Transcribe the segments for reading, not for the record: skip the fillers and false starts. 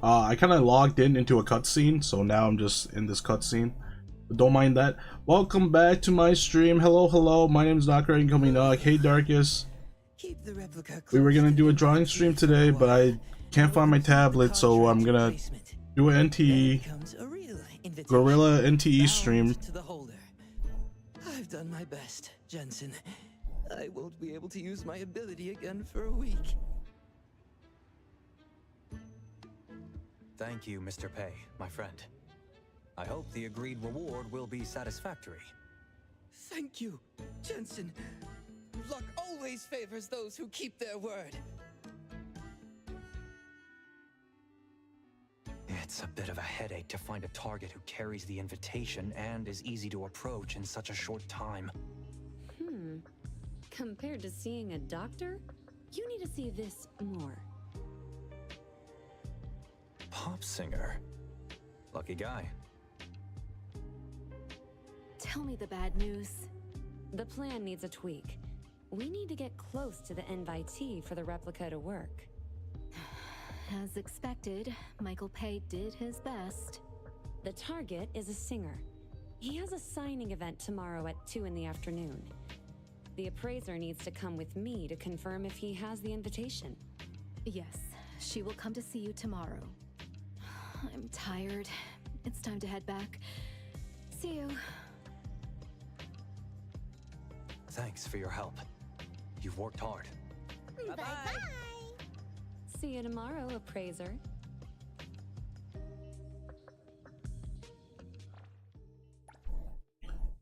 I kind of logged into a cutscene, so now I'm just in this cutscene. Don't mind that. Welcome back to my stream. Hello. My name is Nakara Coming. Hey, Darkus. We were gonna do a drawing stream today, but I can't find my tablet, so I'm gonna do an NTE, Gorilla NTE stream. I've done my best, Jensen. I won't be able to use my ability again for a week. Thank you, Mr. Pei, my friend. I hope the agreed reward will be satisfactory. Thank you, Jensen. Luck always favors those who keep their word. It's a bit of a headache to find a target who carries the invitation and is easy to approach in such a short time. Compared to seeing a doctor, you need to see this more. Pop singer. Lucky guy. Tell me the bad news. The plan needs a tweak. We need to get close to the invitee for the replica to work. As expected, Michael Pei did his best. The target is a singer. He has a signing event tomorrow at 2 in the afternoon. The appraiser needs to come with me to confirm if he has the invitation. Yes, she will come to see you tomorrow. I'm tired. It's time to head back. See you. Thanks for your help. You've worked hard. Bye-bye. See you tomorrow, appraiser.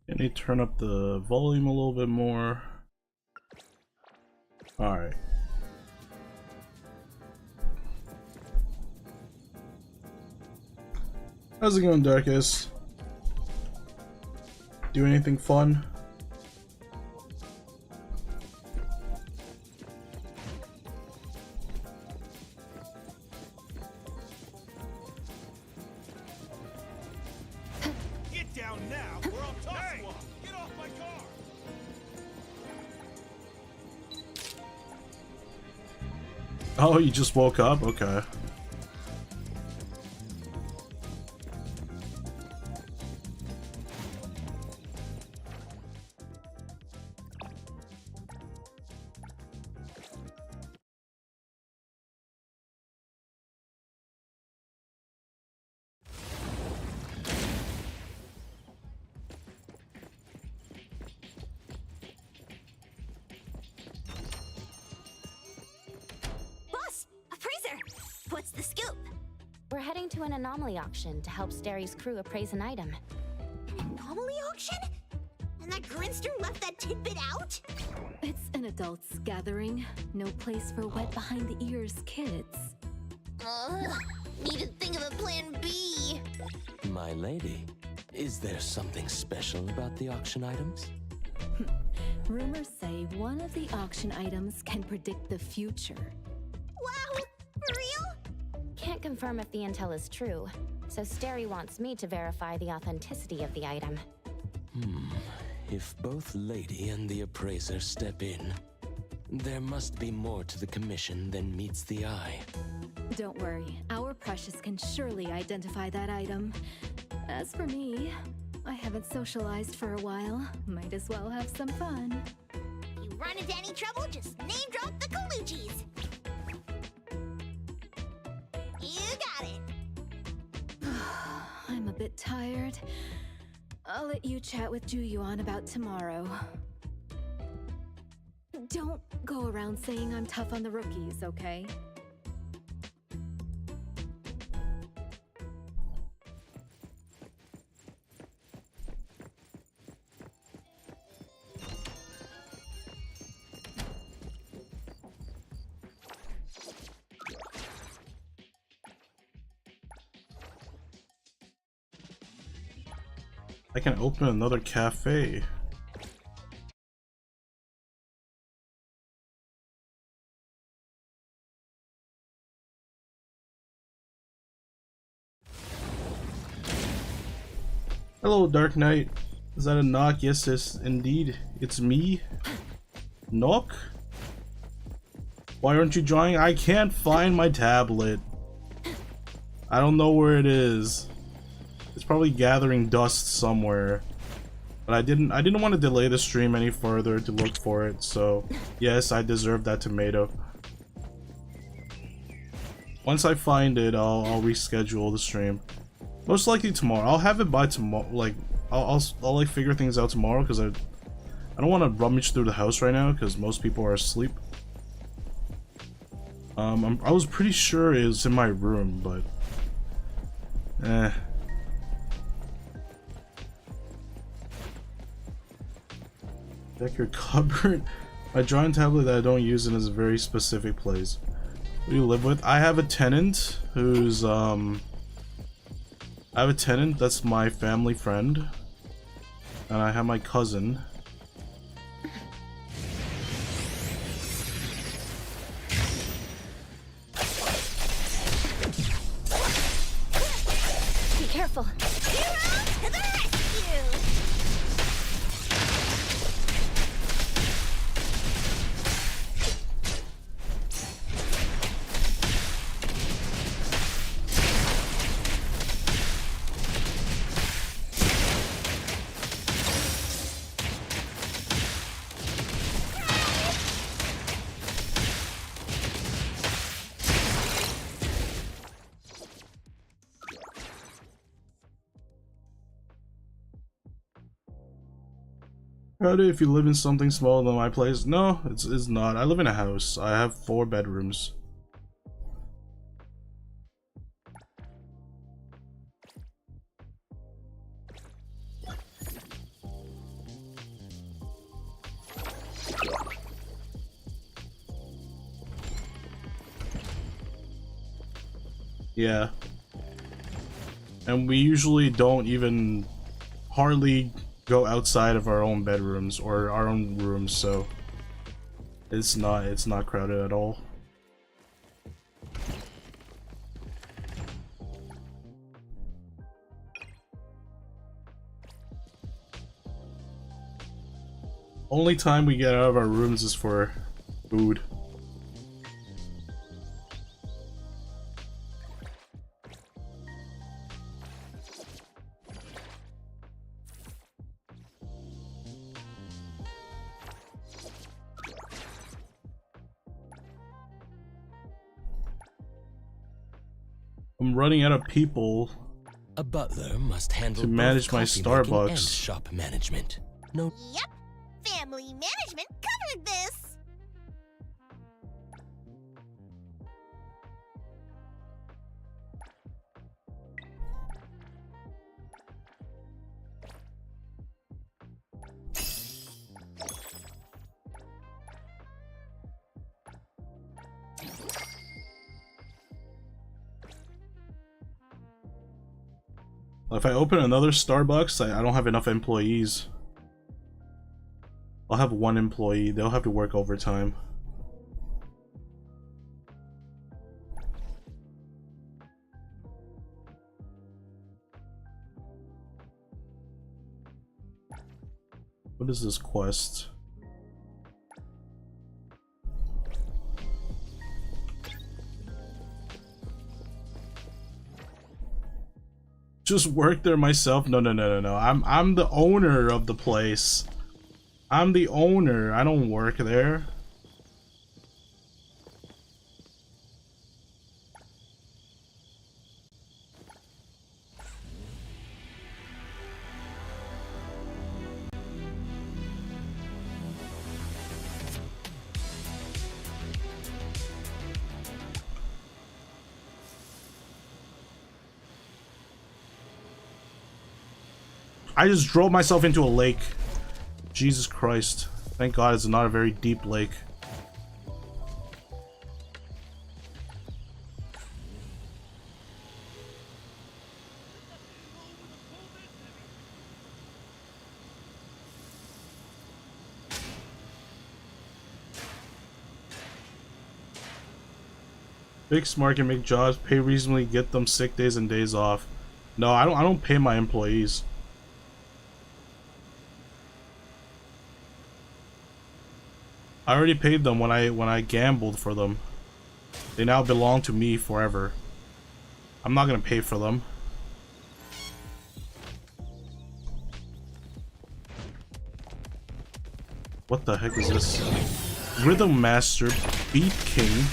Let me turn up the volume a little bit more. Alright. How's it going, Darkus? Do anything fun? Get down now, or I'll toss you off! Get off my car! Oh, you just woke up? Okay. What's the scoop? We're heading to an anomaly auction to help Sterry's crew appraise an item. An anomaly auction? And that grinster left that tidbit out? It's an adults gathering. No place for wet behind the ears kids. Need to think of a plan B. My lady, is there something special about the auction items? Rumors say one of the auction items can predict the future. Wow, for real? Can't confirm if the intel is true, so Sterry wants me to verify the authenticity of the item. if both Lady and the appraiser step in, there must be more to the commission than meets the eye. Don't worry, our Precious can surely identify that item. As for me, I haven't socialized for a while. Might as well have some fun. You run into any trouble, just name drop the Colucci's. You got it. I'm a bit tired. I'll let you chat with Juyuan about tomorrow. Don't go around saying I'm tough on the rookies, okay? I can open another cafe. Hello, Dark Knight. Is that a knock? Yes, yes, indeed. It's me. Knock? Why aren't you drawing? I can't find my tablet. I don't know where it is. It's probably gathering dust somewhere. But I didn't want to delay the stream any further to look for it, so yes, I deserve that tomato. Once I find it, I'll reschedule the stream. Most likely tomorrow. I'll have it by tomorrow. Like I'll like figure things out tomorrow because I don't want to rummage through the house right now because most people are asleep. I was pretty sure it was in my room, but check your cupboard. My drawing tablet that I don't use in is a very specific place. Who do you live with? I have a tenant who's I have a tenant that's my family friend, and I have my cousin. Be careful. Hero to the rescue! Howdy, if you live in something smaller than my place. No, it's not. I live in a house. I have 4 bedrooms. Yeah. And we usually don't even hardly go outside of our own bedrooms or our own rooms, so it's not crowded at all. Only time we get out of our rooms is for food. I'm running out of people A butler must handle to manage both my coffee making and Starbucks. shop management. No. Yep, family management covered this. If I open another Starbucks, I don't have enough employees. I'll have 1 employee. They'll have to work overtime. What What is this quest? Just work there myself? No. I'm the owner of the place. I'm the owner. I don't work there. I just drove myself into a lake. Jesus Christ. Thank God it's not a very deep lake. Big smart can make jobs, pay reasonably, get them sick days and days off. No, I don't pay my employees. I already paid them when I gambled for them. They now belong to me forever. I'm not gonna pay for them. What the heck is this? Rhythm Master, Beat King.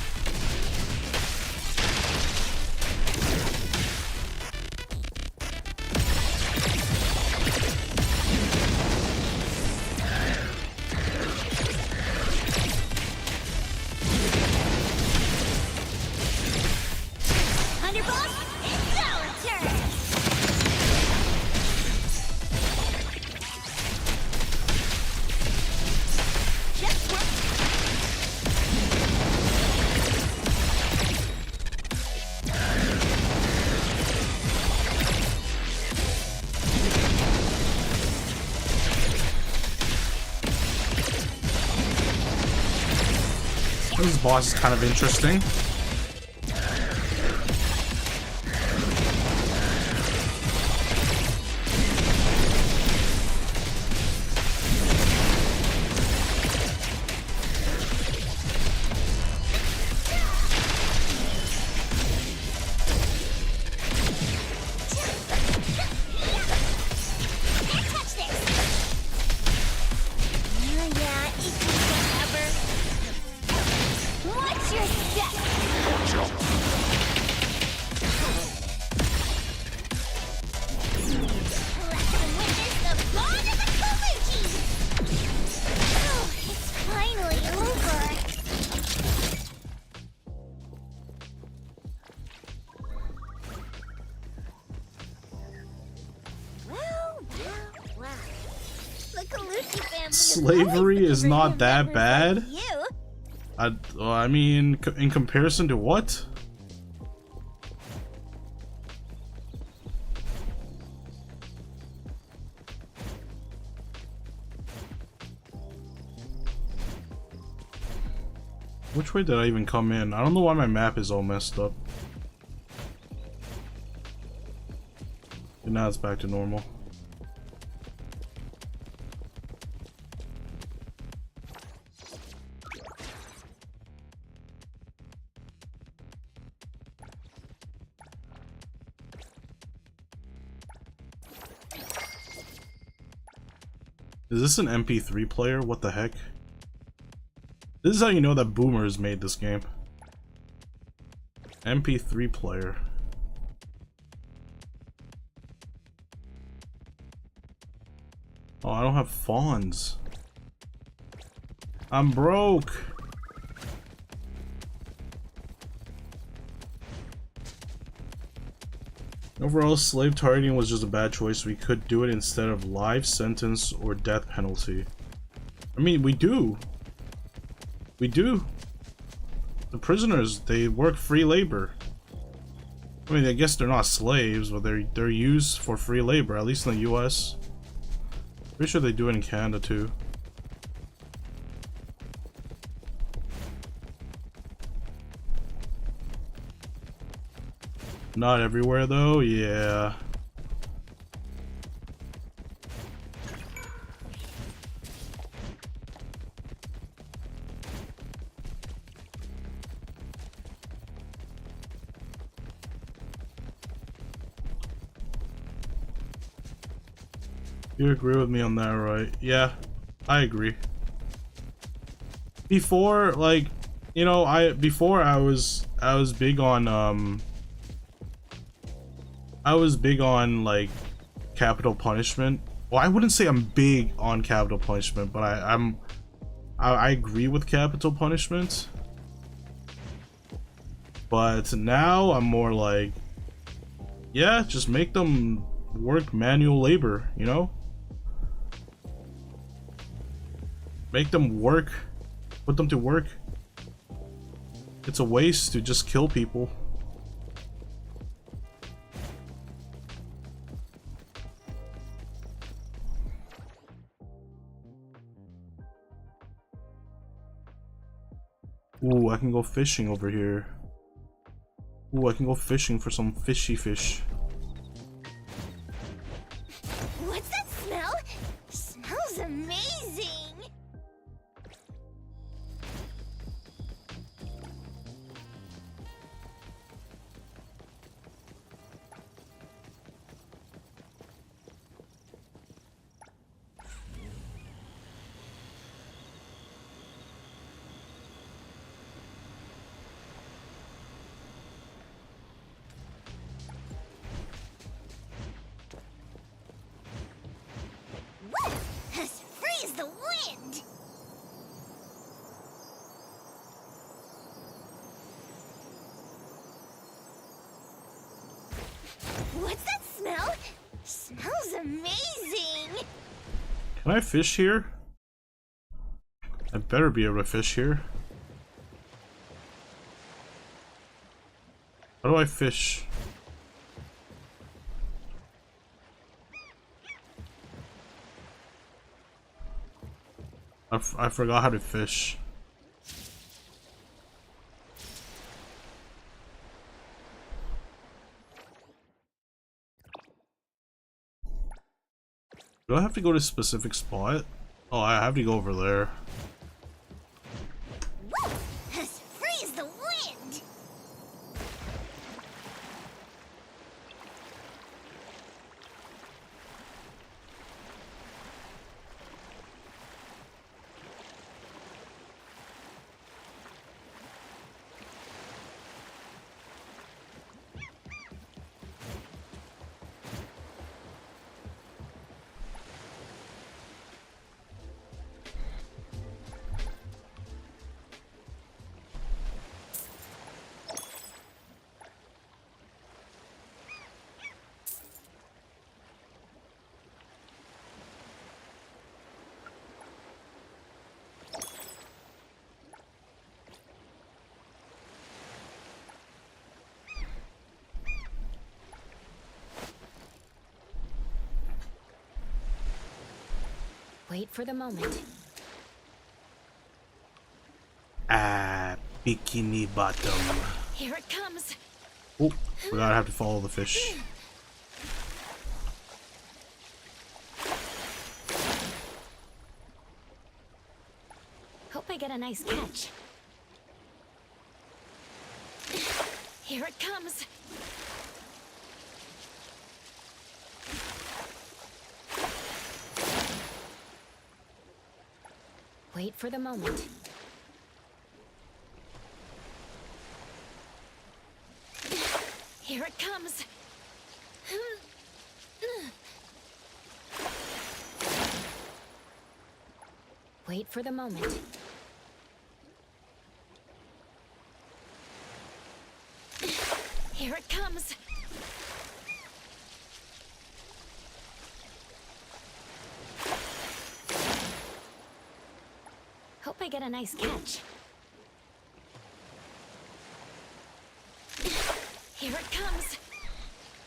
This boss is kind of interesting. Slavery is not that bad. I mean, in comparison to what? Which way did I even come in? I don't know why my map is all messed up. And now it's back to normal. Is this an MP3 player? What the heck? This is how you know that boomers made this game. MP3 player. Oh, I don't have fawns. I'm broke. Overall, slave targeting was just a bad choice. We could do it instead of life sentence or death penalty. I mean, we do. We do. The prisoners, they work free labor. I mean, I guess they're not slaves, but they're used for free labor, at least in the US. Pretty sure they do it in Canada too. Not everywhere though, yeah. You agree with me on that, right? Yeah, I agree. Before, like, you know, I was big on like capital punishment. Well, I wouldn't say I'm big on capital punishment, but I agree with capital punishment. But now I'm more like, yeah, just make them work manual labor, you know? Make them work, put them to work. It's a waste to just kill people. Ooh, I can go fishing over here. Ooh, I can go fishing for some fishy fish. What's that smell? Smells amazing. As free as the wind! What's that smell? Smells amazing! Can I fish here? I better be able to fish here. How do I fish? I forgot how to fish. Do I have to go to a specific spot? Oh, I have to go over there. As free as the wind! Wait for the moment. Ah, bikini bottom. Here it comes. Oh, forgot I have to follow the fish. Hope I get a nice catch. Here it comes. Wait for the moment. Here it comes. Wait for the moment. Here it comes. Hope I get a nice catch. Here it comes.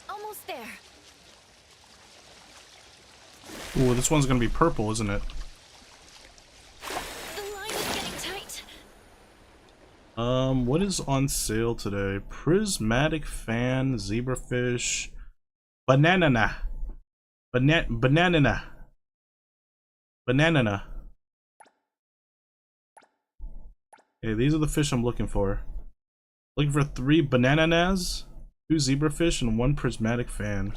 Almost there. Ooh, this one's gonna be purple, isn't it? The line is getting tight. What is on sale today? Prismatic fan, zebrafish, banana, banana. Okay, these are the fish I'm looking for. Looking for 3 bananas, 2 zebrafish, and 1 prismatic fan.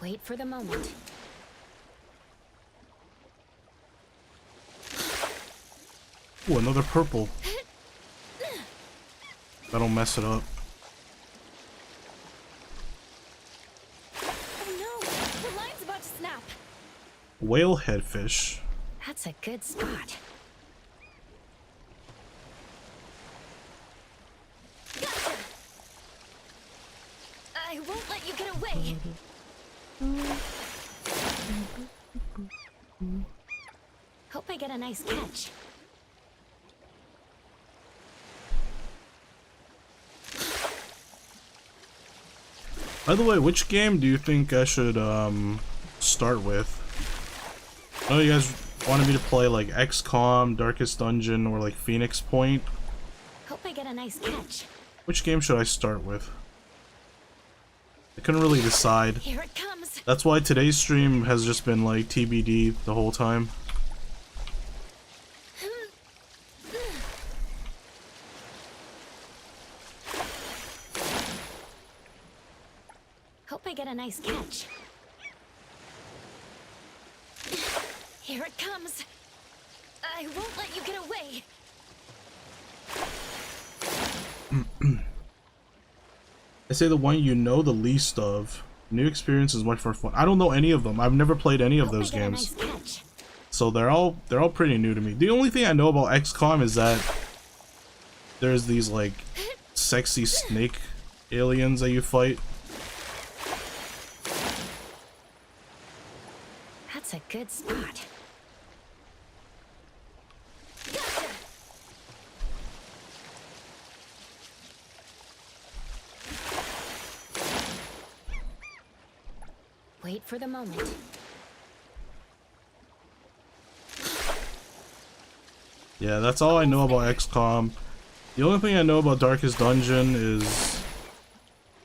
Wait for the moment. Ooh, another purple. That'll mess it up. Oh no! The line's about to snap! Whale headfish. That's a good spot. Gotcha! I won't let you get away! Hope I get a nice catch. By the way, which game do you think I should start with? I know you guys wanted me to play like XCOM, Darkest Dungeon, or like Phoenix Point. Hope I get a nice catch. Which game should I start with? I couldn't really decide. Here it comes. That's why today's stream has just been like TBD the whole time. Hope I get a nice catch. Here it comes. I won't let you get away. I say the one you know the least of. New experience is much more fun. I don't know any of them. I've never played any of those games. So they're all pretty new to me. The only thing I know about XCOM is that there's these like sexy snake aliens that you fight. That's a good spot. Gotcha. Wait for the moment. Yeah, that's all I know about XCOM. The only thing I know about Darkest Dungeon is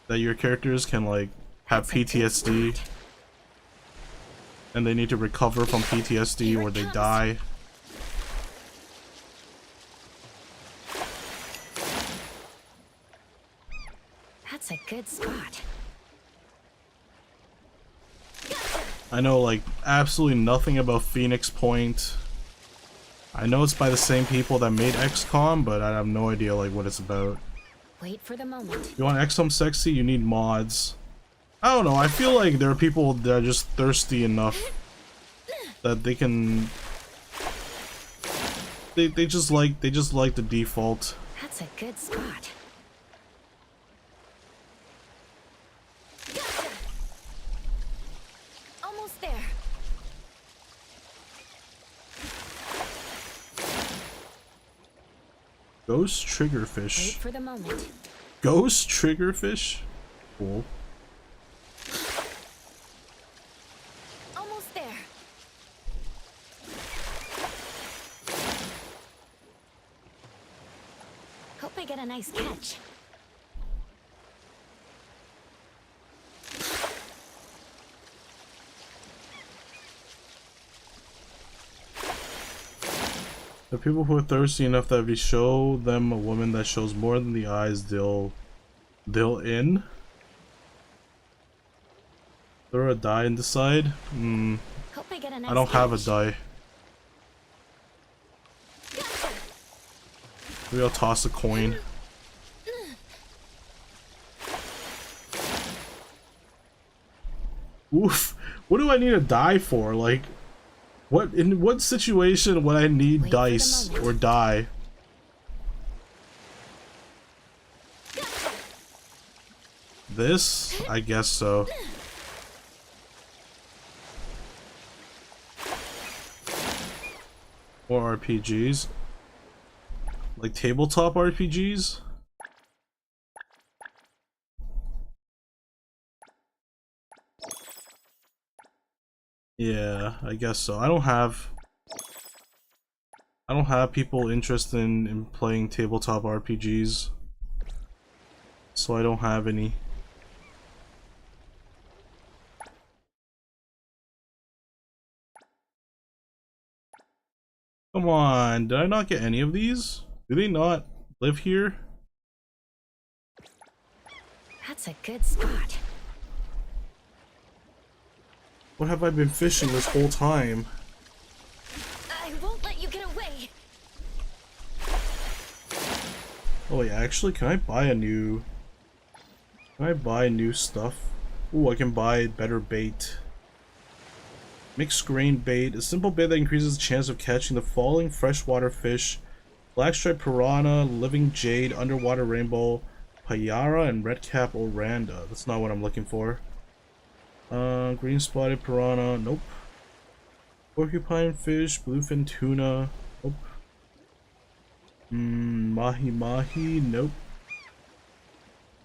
that your characters can like have PTSD and they need to recover from PTSD or they die. That's a good spot. I know like absolutely nothing about Phoenix Point. I know it's by the same people that made XCOM, but I have no idea like what it's about. Wait for the moment. If you want XCOM sexy, you need mods. I don't know, I feel like there are people that are just thirsty enough that they can they just like the default. That's a good spot. Gotcha. Almost there. Ghost Wait triggerfish. for the moment. Ghost triggerfish? Cool. Almost there. Hope I get a nice catch. The people who are thirsty enough that if you show them a woman that shows more than the eyes, they'll in. Throw a die and decide. Hope I get a nice I don't have a catch. die. Gotcha. Maybe I'll toss a coin. Oof. What do I need a die for? Like, in what situation would I need Wait for the dice moment. or die? Gotcha. This? I guess so. Or RPGs. Like tabletop RPGs? Yeah, I guess so. I don't have people interested in playing tabletop RPGs. So I don't have any. Come on, did I not get any of these? Do they not live here? That's a good spot. What have I been fishing this whole time? I won't let you get away. Oh wait, actually, can I buy a new... Can I buy new stuff? Ooh, I can buy better bait. Mixed grain bait, a simple bait that increases the chance of catching the following freshwater fish: blackstriped piranha, living jade, underwater rainbow, payara, and redcap oranda. That's not what I'm looking for. Green spotted piranha, nope. Porcupine fish, bluefin tuna, nope. Mahi mahi, nope.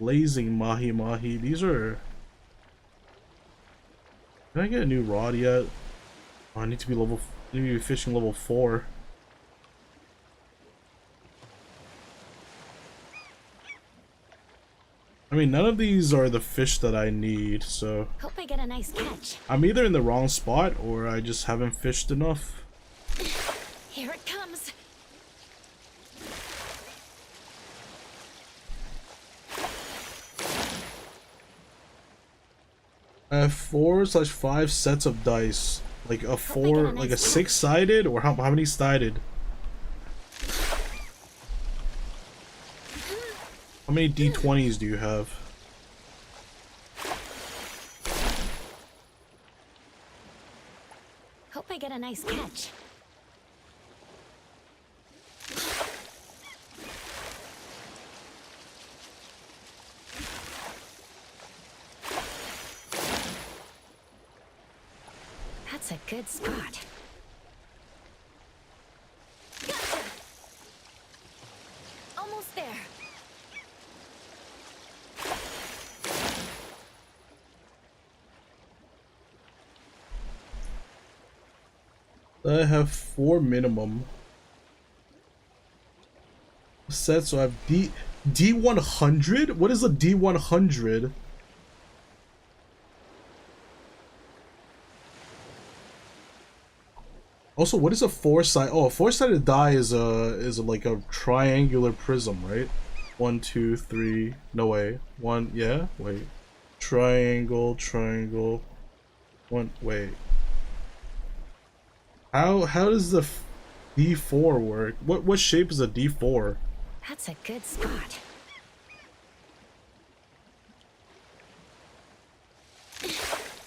Blazing mahi mahi, these are... Can I get a new rod yet? Oh, I need to be fishing level 4. I mean, none of these are the fish that I need, so... Hope I get a nice catch. I'm either in the wrong spot, or I just haven't fished enough. Here it comes. I have 4/5 sets of dice. Like a 4, like a 6-sided, or how many sided? How many D20s do you have? Hope I get a nice catch. That's a good spot. Gotcha. Almost there. I have 4 minimum sets, so I have D100? What is a D100? Also, what is a 4-sided? Oh, a 4-sided die is like a triangular prism, right? 1, 2, 3. No way. 1. Yeah. Wait. Triangle. Triangle. 1. Wait. How does the D4 work? What shape is a D4? That's a good spot.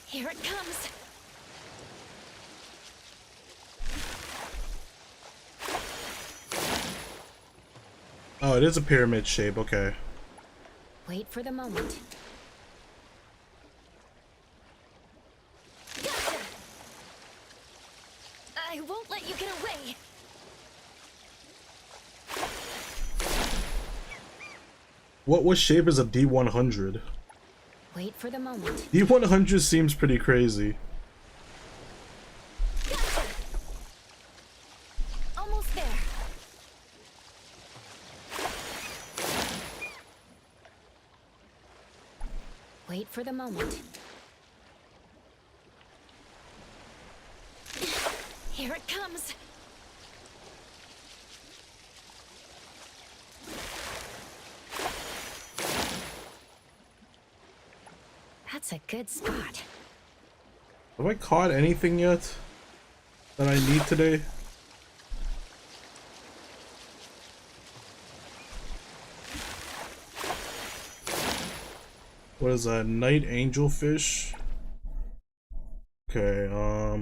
Here it comes. Oh, it is a pyramid shape. Okay. Wait for the moment. Gotcha. I won't let you get away. What shape is a D100? Wait for the moment. D100 seems pretty crazy. Gotcha. Almost there. Wait for the moment. Here it comes. That's a good spot. Have I caught anything yet that I need today? What is that? Night angelfish? Okay,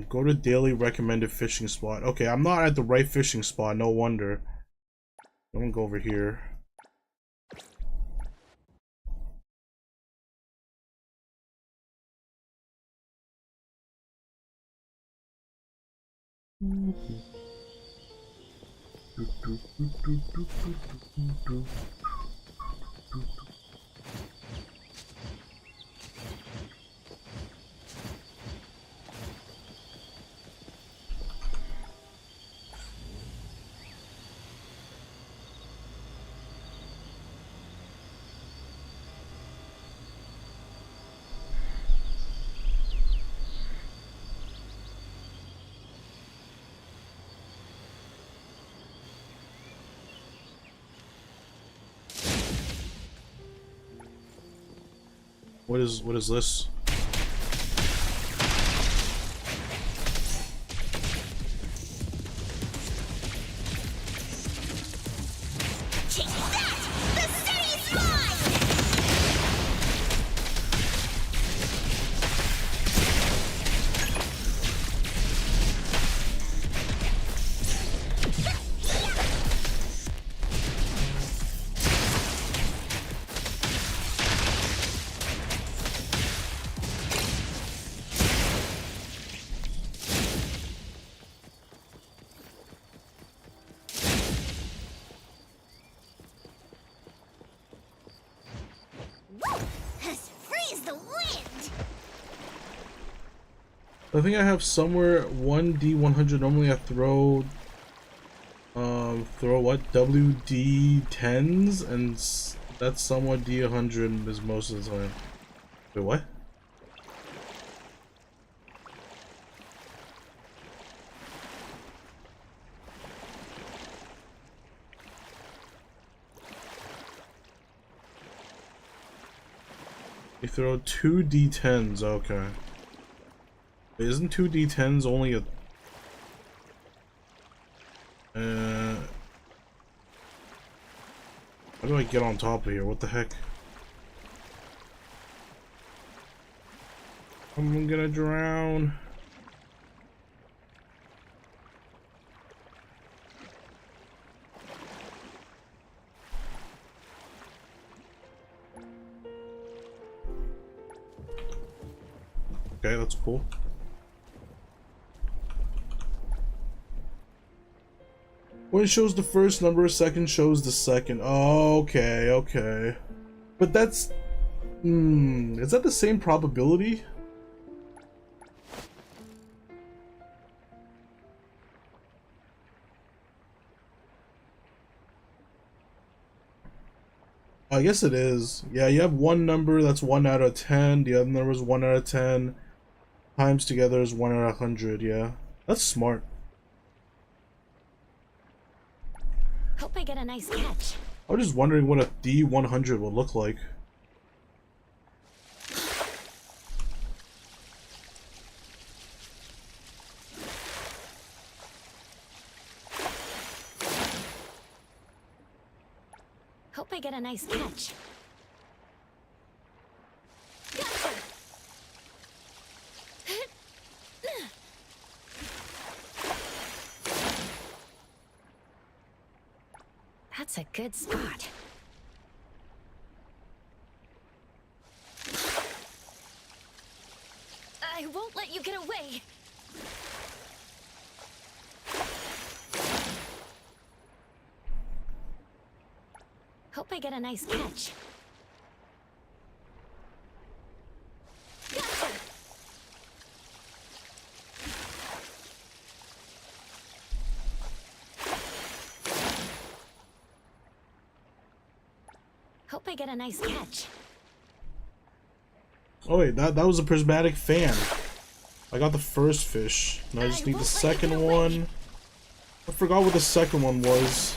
go to daily recommended fishing spot. Okay, I'm not at the right fishing spot, no wonder. I'm gonna go over here. What is this? I think I have somewhere 1D100. Normally I throw what? WD10s, and that's somewhat D100 is most of the time. Wait, what? You throw 2 D10s, okay. Wait, isn't 2 D10s only a... How do I get on top of here? What the heck? I'm gonna drown. Okay, that's cool. One shows the first number, second shows the second. Oh, okay, okay. But that's... is that the same probability? I guess it is. Yeah, you have one number that's 1 out of 10. The other number is 1 out of 10. Times together is 1 out of 100. Yeah, that's smart. Hope I get a nice catch. I was just wondering what a D100 would look like. Hope I get a nice catch. That's a good spot. I won't let you get away. Hope I get a nice catch. Gotcha. Hope I get a nice catch. Oh wait, that was a prismatic fan. I got the first fish. Now I just need the second one. I forgot what the second one was.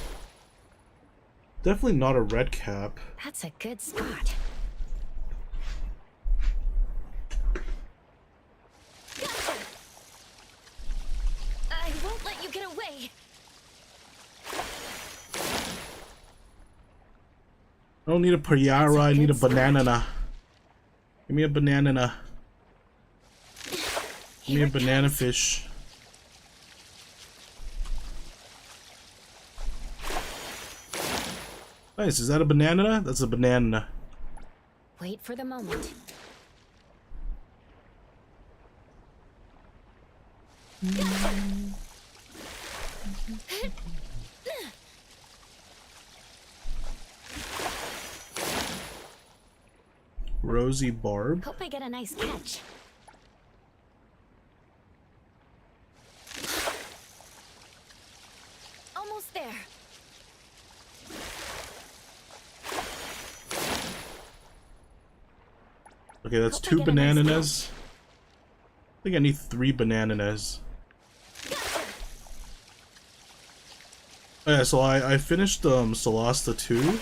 Definitely not a red cap. That's a good spot. Gotcha. I won't let you get away. I don't need a payara, I need a banana. Give me a banana. Give me a banana fish. Nice, is that a banana? That's a banana. Wait for the moment. Rosy barb. Hope I get a nice catch. Almost there. Okay, that's Hope I 2 get a nice bananas. I think I need 3 bananas. Oh yeah, so I finished Solasta 2.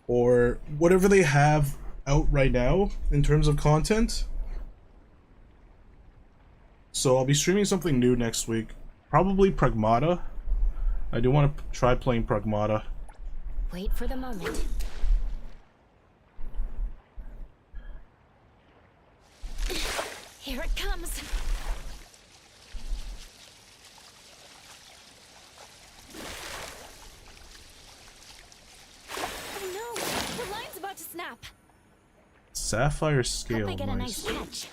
Or whatever they have out right now in terms of content. So I'll be streaming something new next week. Probably Pragmata. I do want to try playing Pragmata. Wait for the moment. Here it comes. Oh no! The line's about to snap. Sapphire scale, Hope I get a nice. nice catch.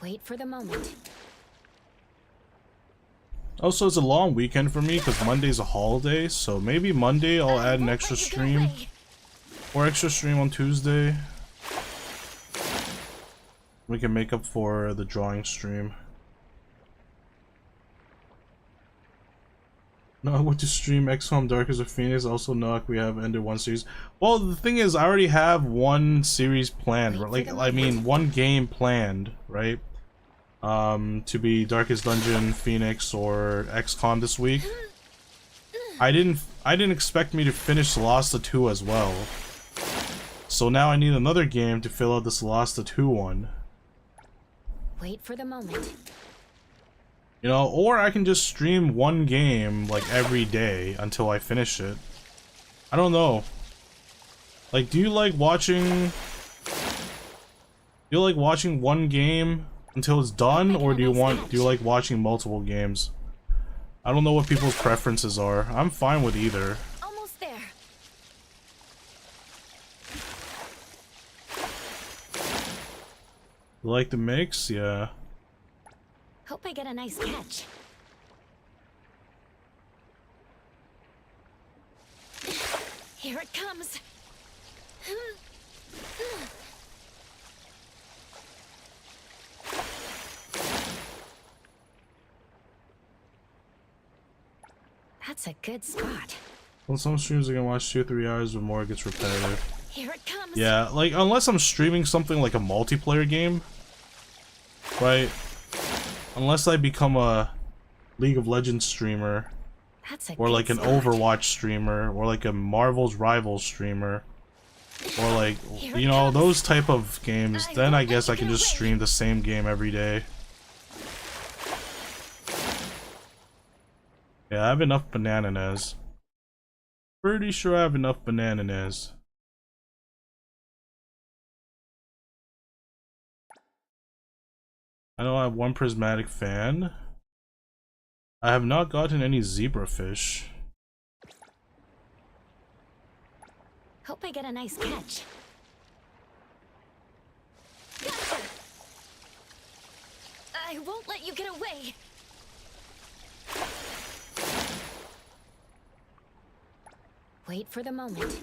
Wait for the moment. Also, it's a long weekend for me because Monday's a holiday, so maybe Monday I'll add an extra stream. Or extra stream on Tuesday. We can make up for the drawing stream. No, I went to stream XCOM Darkest of Phoenix. Also, Knock, we have ended one series. Well, the thing is, I already have one series planned. Like, I mean, one game planned, right? To be Darkest Dungeon, Phoenix, or XCOM this week. I didn't expect me to finish Lost 2 as well. So now I need another game to fill out this Lost 2 one. Wait for the moment. You know, or I can just stream one game like every day until I finish it. I don't know. Like, do you like watching one game until it's done, or do you like watching multiple games? I don't know what people's preferences are. I'm fine with either. Almost there. You like the mix? Yeah. Hope I get a nice catch. Here it comes. That's a good spot. Well, some streams I can watch 2-3 hours, but more it gets repetitive. Here it comes. Yeah, like, unless I'm streaming something like a multiplayer game, right? Unless I become a League of Legends streamer, or like an Overwatch streamer, or like a Marvel's Rivals streamer, or like, you know, those type of games, then I guess I can just stream the same game every day. Yeah, I have enough bananas. Pretty sure I have enough bananas. I know I have one prismatic fan. I have not gotten any zebrafish. Hope I get a nice catch. Gotcha. I won't let you get away. Wait for the moment.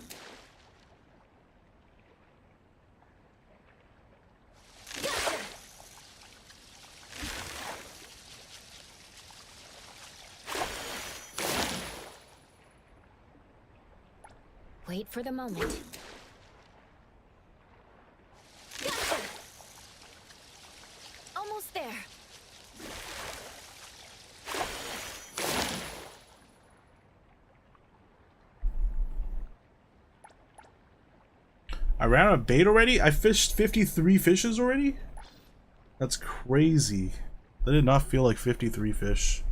Gotcha. Wait for the moment. Gotcha. Almost there. I ran out of bait already? I fished 53 fishes already? That's crazy. That did not feel like 53 fish.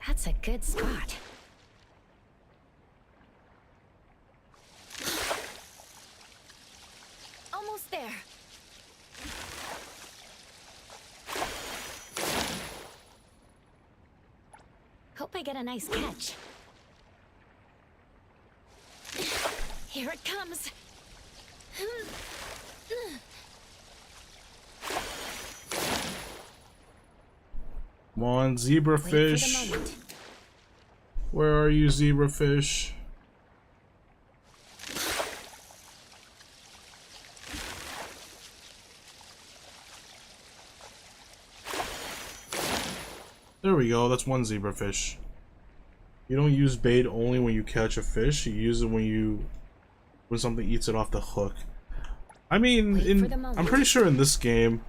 That's a good spot. Almost there. Hope I get a nice catch. Here it comes. Come on, zebrafish. Where are you, zebrafish? There we go, that's one zebrafish. You don't use bait only when you catch a fish, you use it when something eats it off the hook. I mean, I'm pretty sure in this game,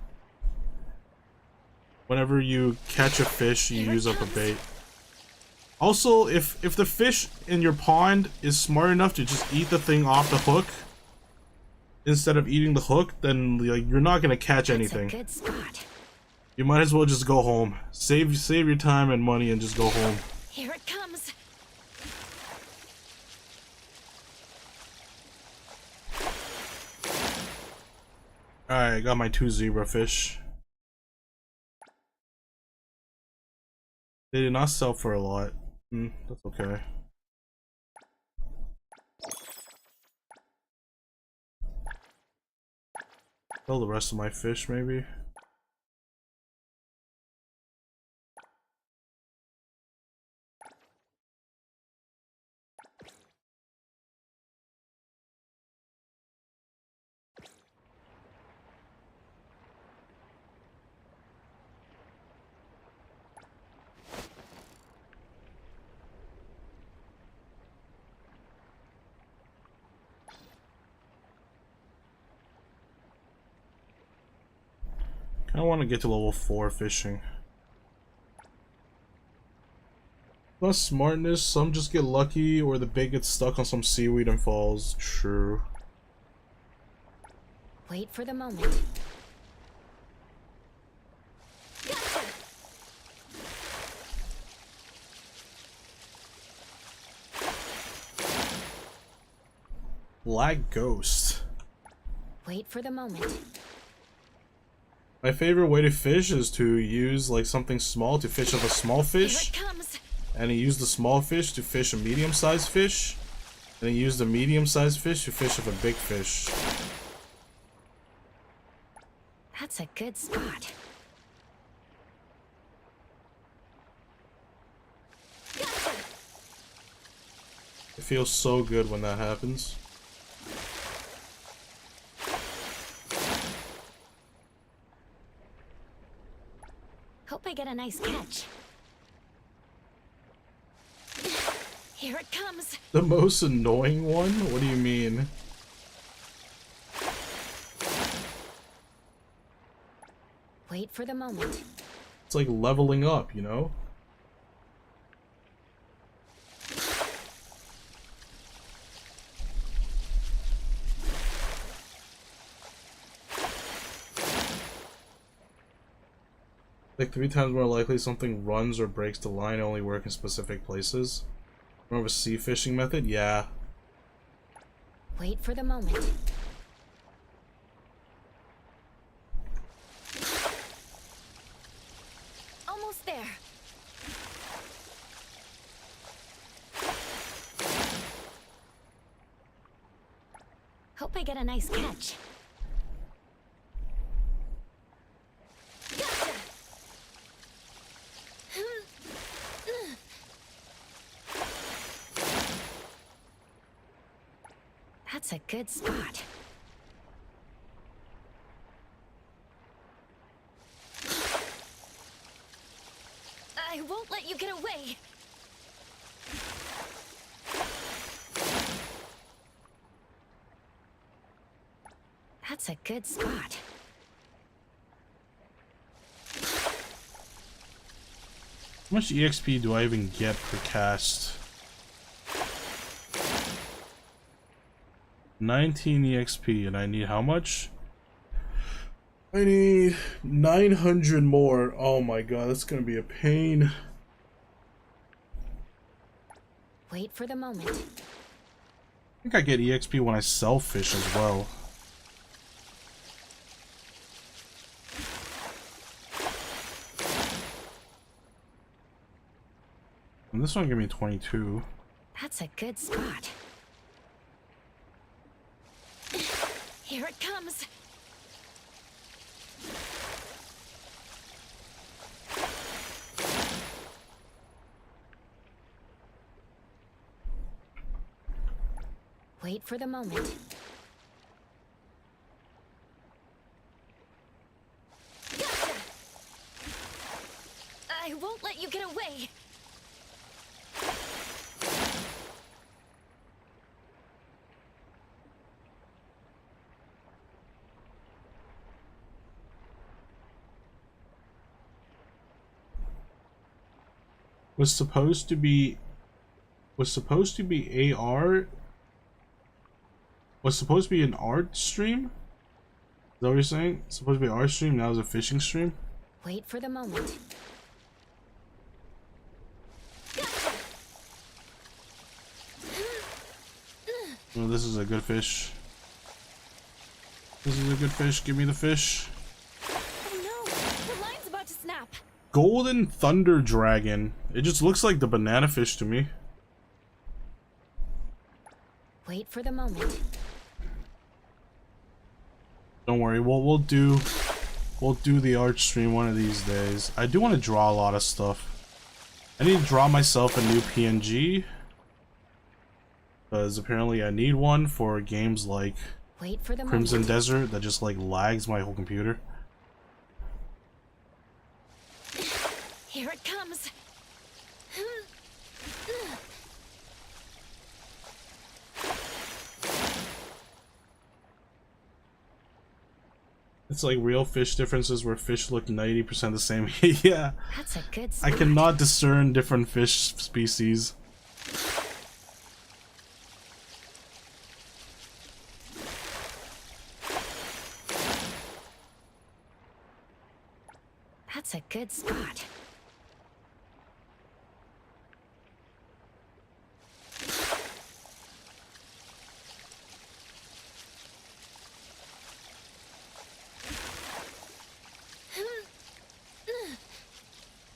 whenever you catch a fish, you use up a bait. Also, if the fish in your pond is smart enough to just eat the thing off the hook, instead of eating the hook, then like, you're not gonna catch anything. That's a good spot. You might as well just go home. Save your time and money and just go home. Here it comes. Alright, I got my 2 zebrafish. They did not sell for a lot. That's okay. Sell the rest of my fish, maybe. I want to get to level 4 fishing. Plus smartness, some just get lucky or the bait gets stuck on some seaweed and falls. True. Wait for the moment. Black Ghost. Wait for the moment. My favorite way to fish is to use like something small to fish up a small fish. Here it comes. And he used the small fish to fish a medium-sized fish. And he used the medium-sized fish to fish up a big fish. That's a good spot. It feels so good when that happens. Hope I get a nice catch. Here it comes. The most annoying one? What do you mean? Wait for the moment. It's like leveling up, you know? Like 3 times more likely something runs or breaks the line, only work in specific places. More of a sea fishing method? Yeah. Wait for the moment. Almost there. Hope I get a nice catch. That's a good spot. I won't let you get away. That's a good spot. How much EXP do I even get per cast? 19 EXP, and I need how much? I need 900 more. Oh my god, that's gonna be a pain. Wait for the moment. I think I get EXP when I sell fish as well. And this one gave me 22. That's a good spot. Here it comes. Wait for the moment. Gotcha! I won't let you get away. Was supposed to be AR. Was supposed to be an art stream? Is that what you're saying? It's supposed to be an art stream, now it's a fishing stream? Wait for the moment. Gotcha! Oh, this is a good fish. This is a good fish, give me the fish. Oh no, the line's about to snap. Golden Thunder Dragon. It just looks like the banana fish to me. Wait for the moment. Don't worry, we'll do the art stream one of these days. I do want to draw a lot of stuff. I need to draw myself a new PNG, because apparently I need one for games like Wait for the Crimson moment. Desert that just like lags my whole computer. Here it comes. It's like real fish differences where fish look 90% the same. Yeah, That's a good I spot. cannot discern different fish species. That's a good spot.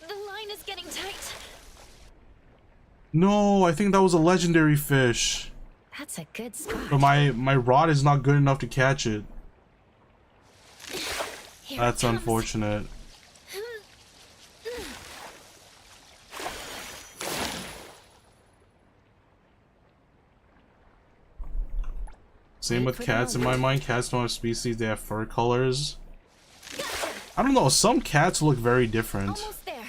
The line is getting tight. No, I think that was a legendary fish. That's a good spot. But my rod is not good enough to catch it. Here That's it comes. unfortunate. Same Wait with for the cats. In my moment. mind, cats don't have species, they have fur colors. I don't know, some cats look very different. Almost there.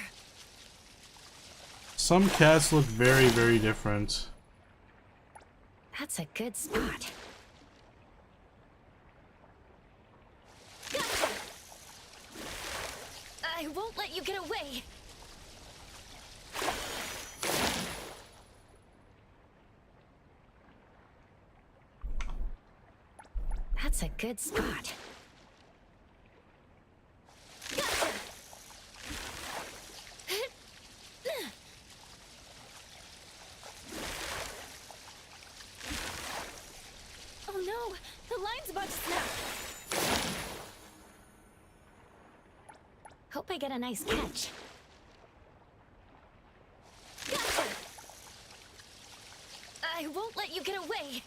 Some cats look very, very different. That's a good spot. Gotcha. I won't let you get away. That's a good spot. Gotcha. Oh no, the line's about to snap. Hope I get a nice catch. Gotcha. I won't let you get away.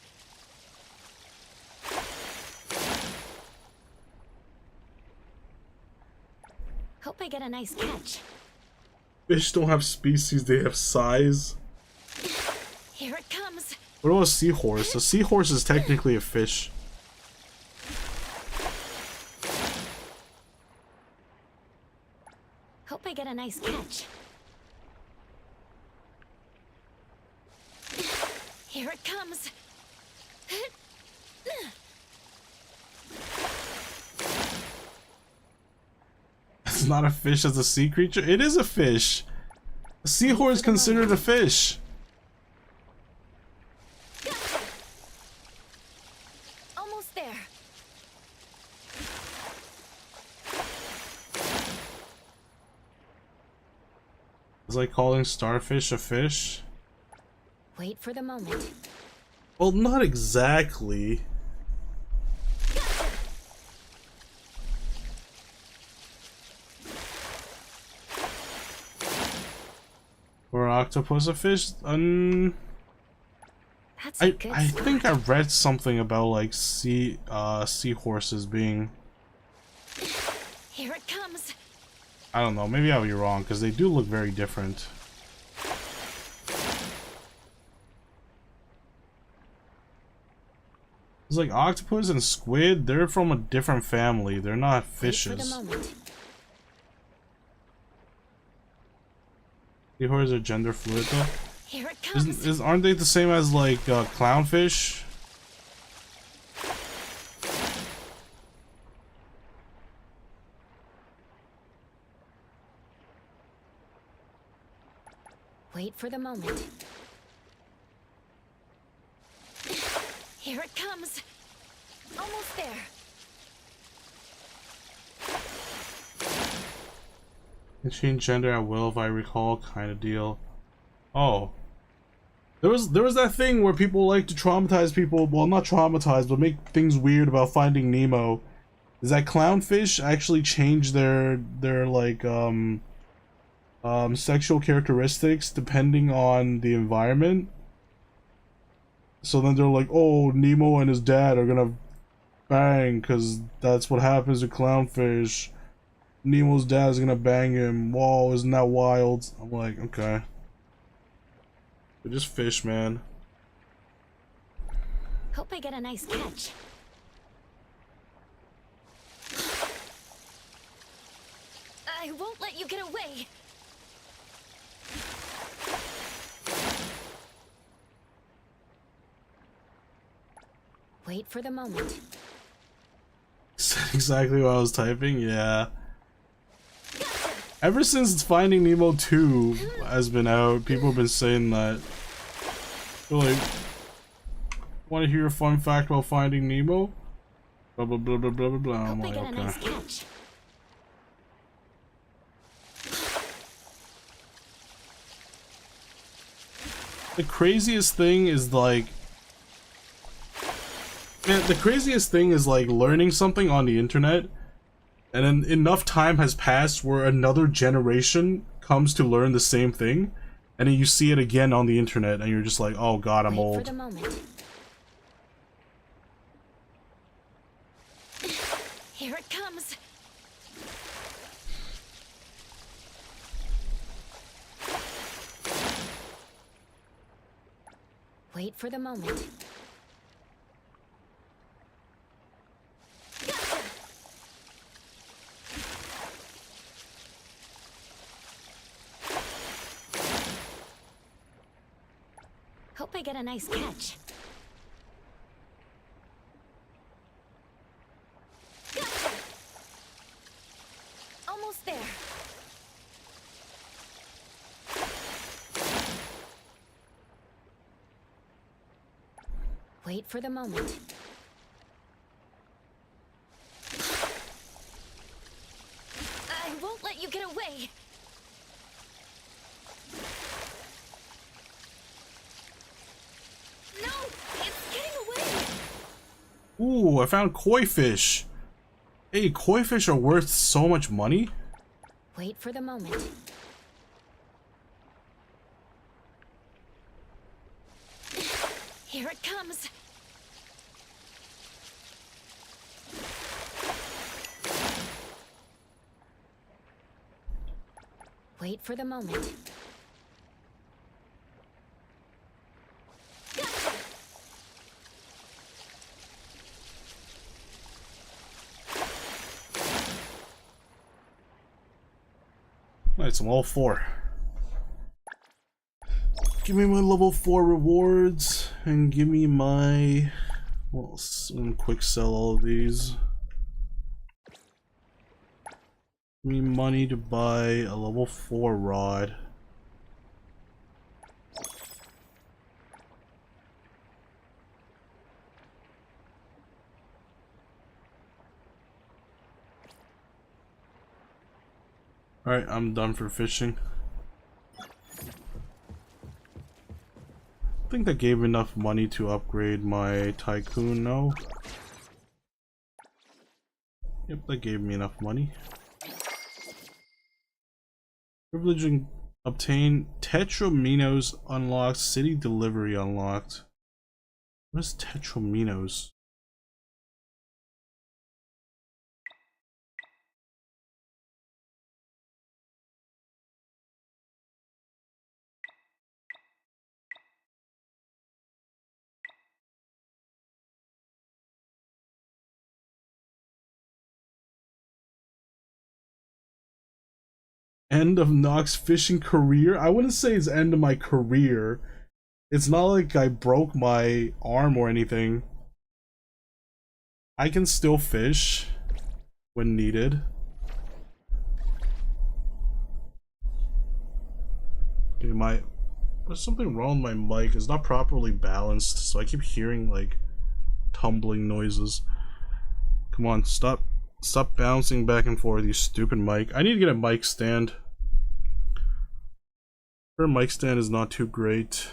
Hope I get a nice catch. Fish don't have species, they have size. Here it comes. What about a seahorse? A seahorse is technically a fish. Hope I get a nice catch. Here it comes. It's not a fish as a sea creature. It is a fish. A seahorse is considered a fish. Gotcha. Almost there. It's like calling starfish a fish. Wait for the moment. Well, not exactly. Or an octopus a fish? That's a good I spot. think I read something about like seahorses being. Here it comes. I don't know. Maybe I'll be wrong because they do look very different. It's like octopus and squid. They're from a different family. They're not Wait for the fishes. moment. Seahorses are gender fluid though. Here it comes. Aren't they the same as like clownfish? Wait for the moment. Here it comes. Almost there. Can change gender at will if I recall, kind of deal. Oh. There was that thing where people like to traumatize people, well not traumatize, but make things weird about Finding Nemo. Is that clownfish actually change their like sexual characteristics depending on the environment. So then they're like, oh, Nemo and his dad are gonna bang because that's what happens to clownfish. Nemo's dad's gonna bang him. Whoa, isn't that wild? I'm like, okay. They're just fish, man. Hope I get a nice catch. I won't let you get away. Wait for the moment. Is that exactly what I was typing? Yeah. Ever since Finding Nemo 2 has been out, people have been saying that. They're like, want to hear a fun fact about Finding Nemo? Blah blah blah blah blah blah blah. I'm like, okay. Nice catch. The craziest thing is like, man, the craziest thing is like learning something on the internet, and then enough time has passed where another generation comes to learn the same thing, and then you see it again on the internet, and you're just like, oh god, I'm old. For the moment. Here it comes. Wait for the moment. Hope I get a nice catch. Gotcha. Almost there. Wait for the moment. I won't let you get away. No, it's getting away. Ooh, I found koi fish. Hey, koi fish are worth so much money. Wait for the moment. Here it comes. Wait for the moment. Gotcha. Nice, I'm all 4. Give me my level 4 rewards, and give me my... Well, some quick sell all of these. Give me money to buy a level 4 rod. Alright, I'm done for fishing. I think that gave enough money to upgrade my tycoon, no? Yep, that gave me enough money. Privileging obtain Tetraminos unlocked, city delivery unlocked. What is Tetraminos? End of Nox fishing career? I wouldn't say it's end of my career. It's not like I broke my arm or anything. I can still fish when needed. Okay, there's something wrong with my mic. It's not properly balanced, so I keep hearing like tumbling noises. Come on, stop bouncing back and forth, you stupid mic. I need to get a mic stand. Her mic stand is not too great.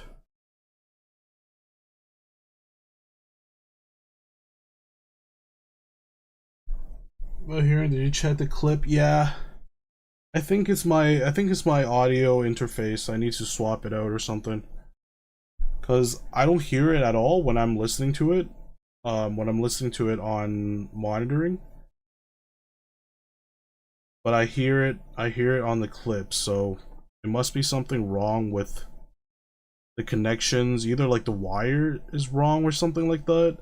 Oh, here, did you check the clip? Yeah. I think it's my audio interface. I need to swap it out or something. Cause I don't hear it at all when I'm listening to it. When I'm listening to it on monitoring. But I hear it on the clip, so it must be something wrong with the connections. Either like the wire is wrong or something like that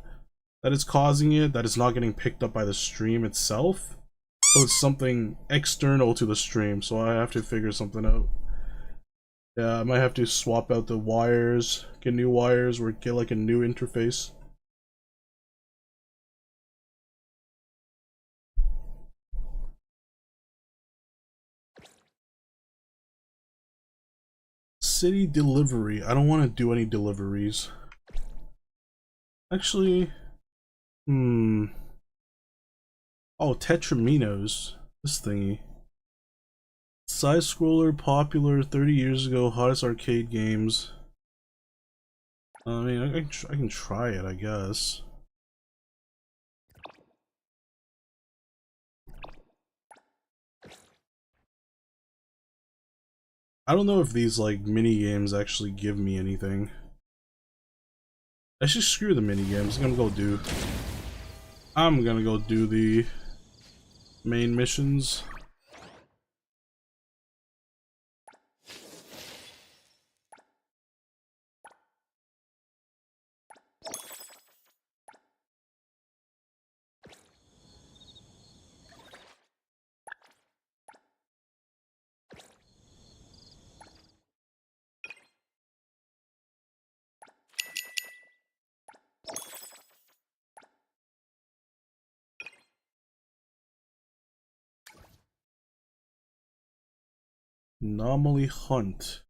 is causing it, that it's not getting picked up by the stream itself. So it's something external to the stream, so I have to figure something out. Yeah, I might have to swap out the wires, get new wires, or get like a new interface. City delivery. I don't want to do any deliveries. Actually, oh, Tetraminos. This thingy. Side scroller, popular 30 years ago, hottest arcade games. I mean, I can try it, I guess. I don't know if these like mini games actually give me anything. I should screw the mini games. I'm gonna go do the main missions. Anomaly hunt.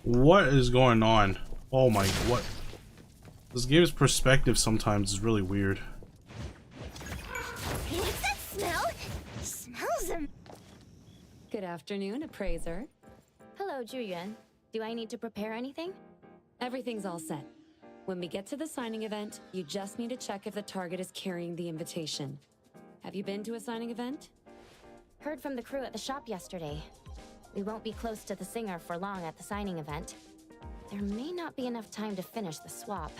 What is going on? Oh my, what? This game's perspective sometimes is really weird. What's that smell? Smells Good afternoon, appraiser. Hello, Juyuan. Do I need to prepare anything? Everything's all set. When we get to the signing event, you just need to check if the target is carrying the invitation. Have you been to a signing event? Heard from the crew at the shop yesterday. We won't be close to the singer for long at the signing event. There may not be enough time to finish the swap.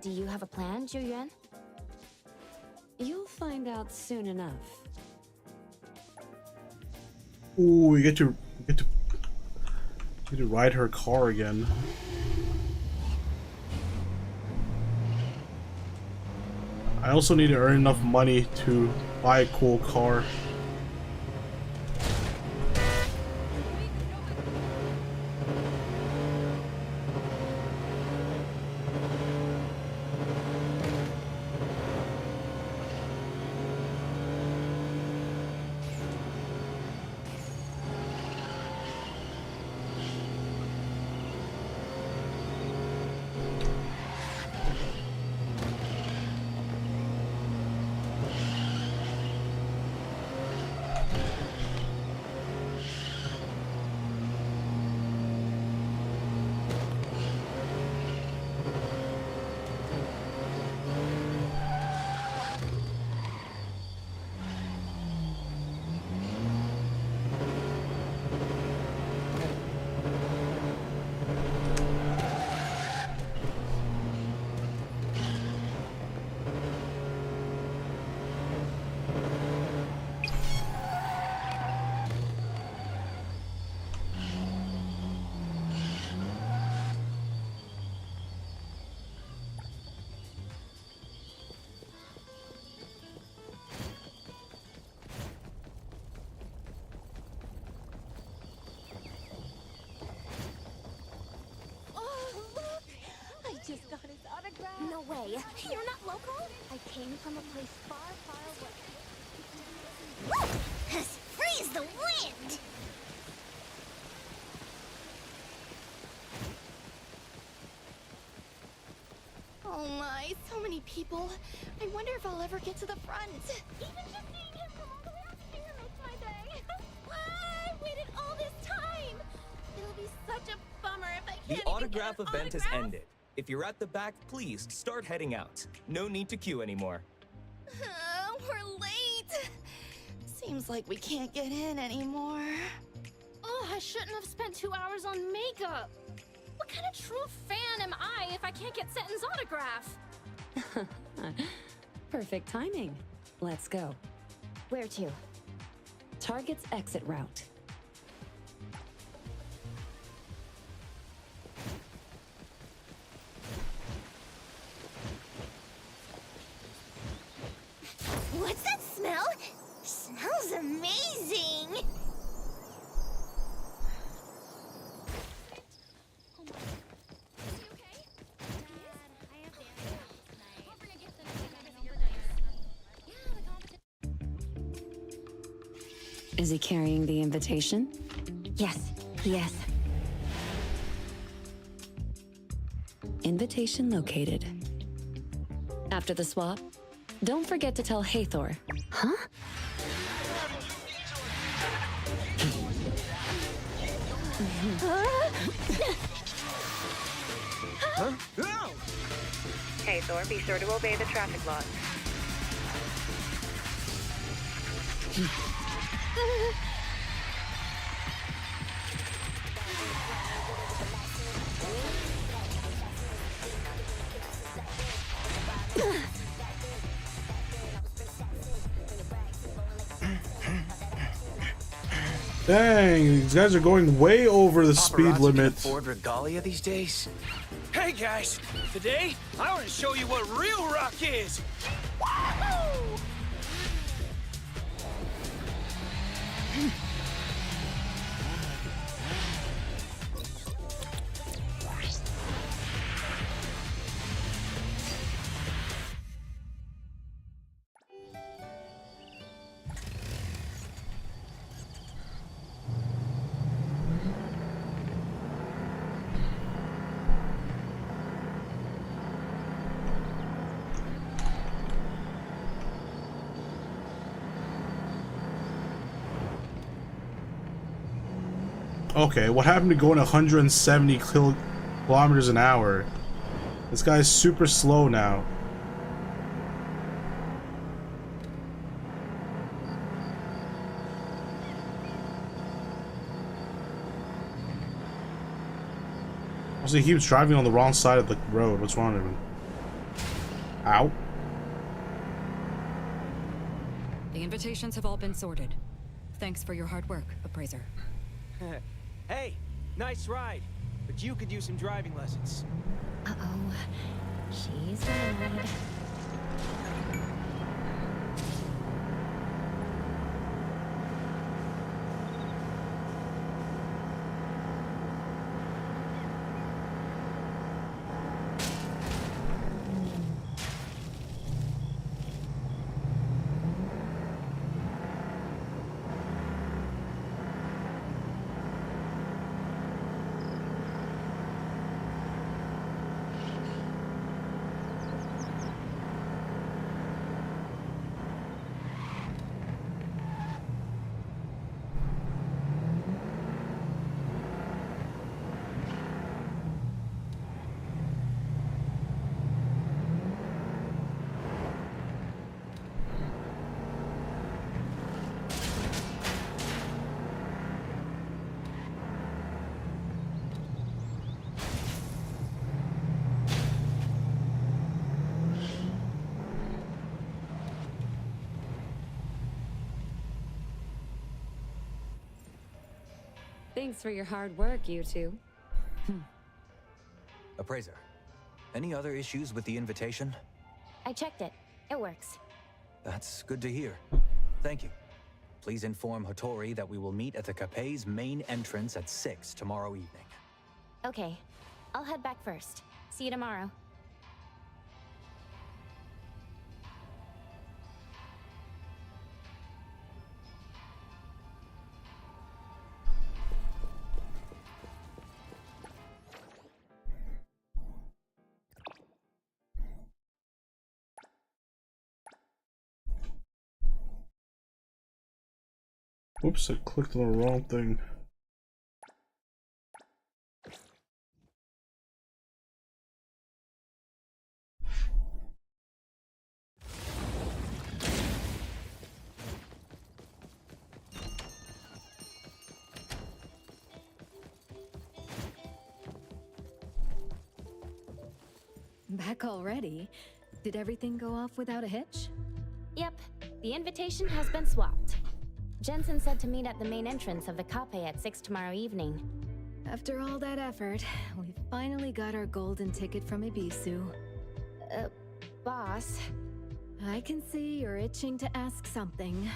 Do you have a plan, Juyuan? You'll find out soon enough. Ooh, we get to ride her car again. I also need to earn enough money to buy a cool car. just got his autograph. No way. You're not local? I came from a place far, far away. As free as the wind! Oh my, so many people. I wonder if I'll ever get to the front. Even just seeing him from all the way up here makes my day. I waited all this time. It'll be such a bummer if I can't The even autograph get an event has autograph. ended. If you're at the back, please start heading out. No need to queue anymore. We're late. Seems like we can't get in anymore. Oh, I shouldn't have spent 2 hours on makeup. What kind of true fan am I if I can't get Seton's autograph? Perfect timing. Let's go. Where to? Target's exit route. What's that smell? Smells amazing! Is he carrying the invitation? Yes, he is. Invitation located. After the swap, don't forget to tell Hathor. Huh? Hathor, be sure to obey the traffic laws. Dang, these guys are going way over the speed Paparazzi limit. can afford regalia these days. Hey guys, today I want to show you what real rock is. Wahoo! Okay, what happened to going 170 kilometers an hour? This guy's super slow now. Also, he keeps driving on the wrong side of the road. What's wrong with him? Ow. The invitations have all been sorted. Thanks for your hard work, Appraiser. Hey, nice ride, but you could use some driving lessons. Uh-oh. She's annoyed. Thanks for your hard work, you two. Appraiser, any other issues with the invitation? I checked it. It works. That's good to hear. Thank you. Please inform Hotori that we will meet at the Capet's main entrance at 6 tomorrow evening. Okay. I'll head back first. See you tomorrow. Whoops, I clicked on the wrong thing. Back already? Did everything go off without a hitch? Yep, the invitation has been swapped. Jensen said to meet at the main entrance of the cafe at 6 tomorrow evening. After all that effort, we finally got our golden ticket from Ibisu. Boss. I can see you're itching to ask something.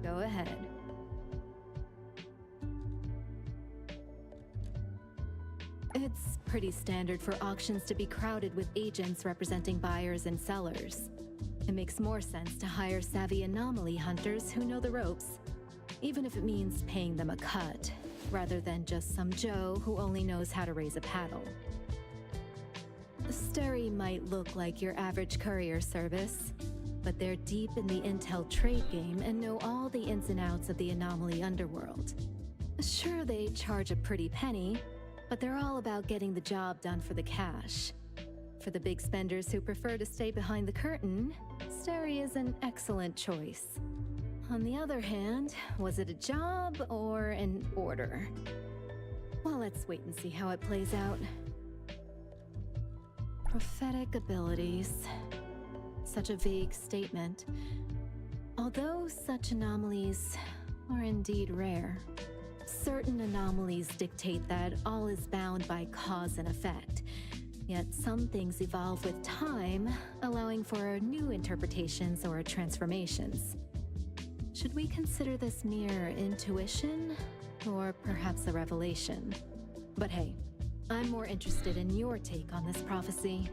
Go ahead. It's pretty standard for auctions to be crowded with agents representing buyers and sellers. It makes more sense to hire savvy anomaly hunters who know the ropes, even if it means paying them a cut, rather than just some Joe who only knows how to raise a paddle. Steri might look like your average courier service, but they're deep in the intel trade game and know all the ins and outs of the anomaly underworld. Sure, they charge a pretty penny, but they're all about getting the job done for the cash. For the big spenders who prefer to stay behind the curtain, Steri is an excellent choice. On the other hand, was it a job or an order? Well, let's wait and see how it plays out. Prophetic abilities. Such a vague statement. Although such anomalies are indeed rare, certain anomalies dictate that all is bound by cause and effect. Yet some things evolve with time, allowing for new interpretations or transformations. Should we consider this mere intuition, or perhaps a revelation? But hey, I'm more interested in your take on this prophecy.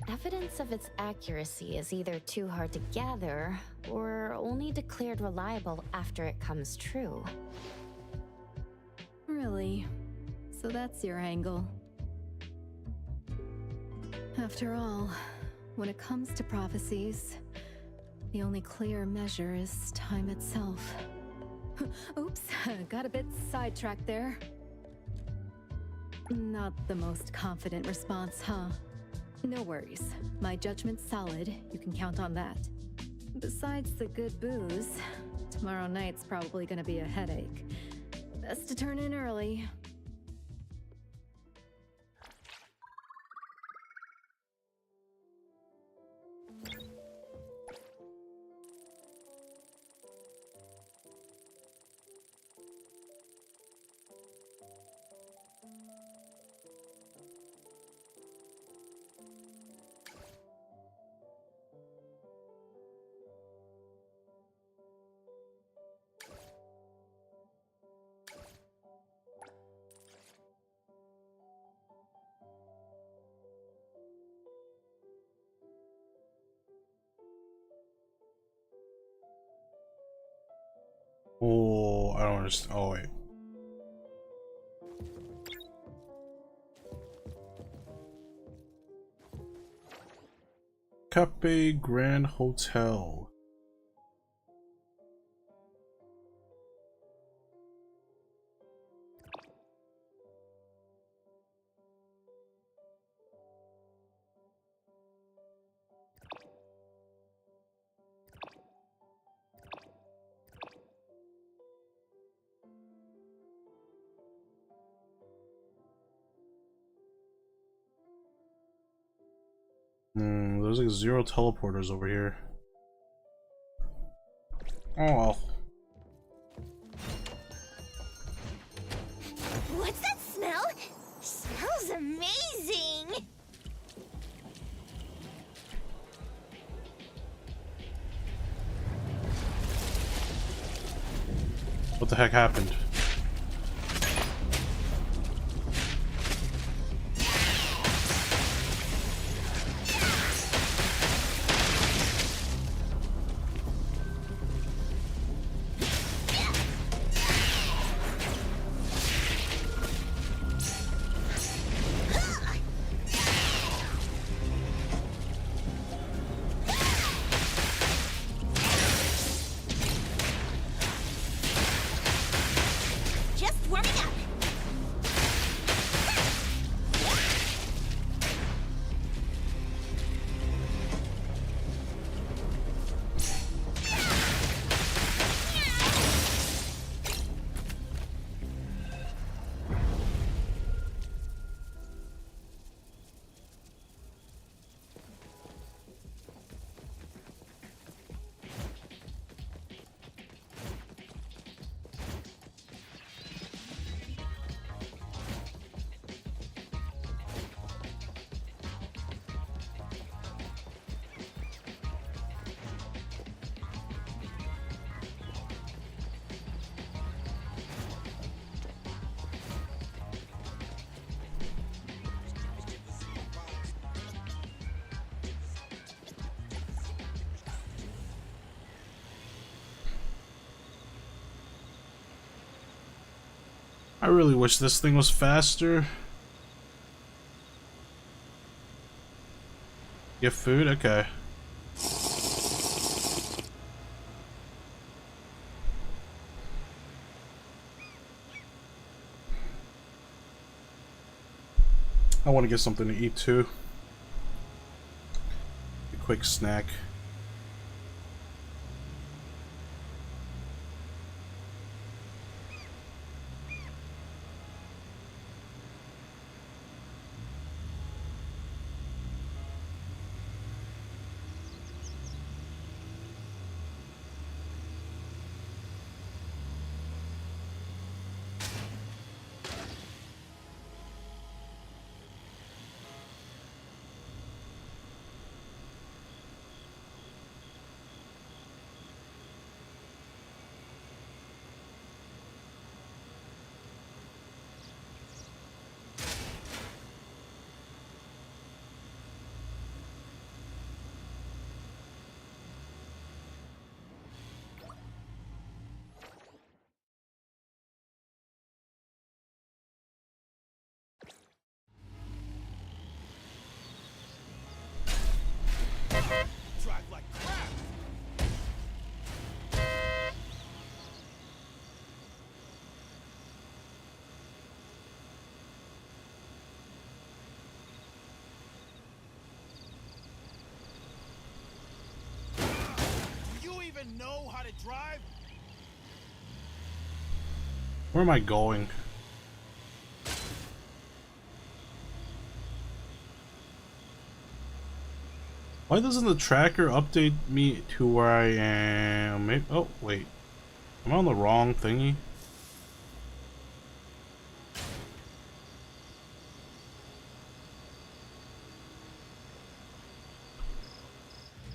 Evidence of its accuracy is either too hard to gather, or only declared reliable after it comes true. Really? So that's your angle. After all, when it comes to prophecies, the only clear measure is time itself. Oops, got a bit sidetracked there. Not the most confident response, huh? No worries. My judgment's solid. You can count on that. Besides the good booze, tomorrow night's probably gonna be a headache. Best to turn in early. Oh, I don't understand. Oh, wait. Cafe Grand Hotel. There's like 0 teleporters over here. Oh well. What's that smell? Smells amazing! What the heck happened? I really wish this thing was faster. Get food? Okay. I want to get something to eat too. A quick snack. Drive like crap. Do you even know how to drive? Where am I going? Why doesn't the tracker update me to where I am? Maybe, oh, wait. Am I on the wrong thingy?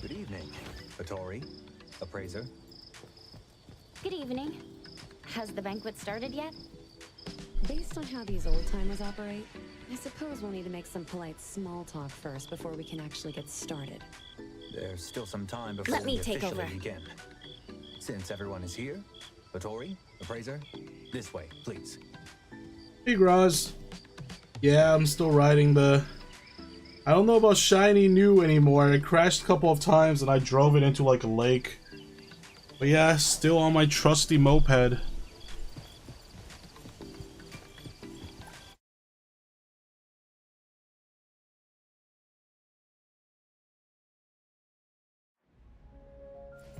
Good evening, Hotori, appraiser. Good evening. Has the banquet started yet? Based on how these old-timers operate, I suppose we'll need to make some polite small talk first before we can actually get started. There's still some time before Let me we take officially over. begin. Since everyone is here, Hotori, appraiser, this way, please. Hey, Graz. Yeah, I'm still riding the... I don't know about Shiny New anymore. It crashed a couple of times and I drove it into like a lake. But yeah, still on my trusty moped.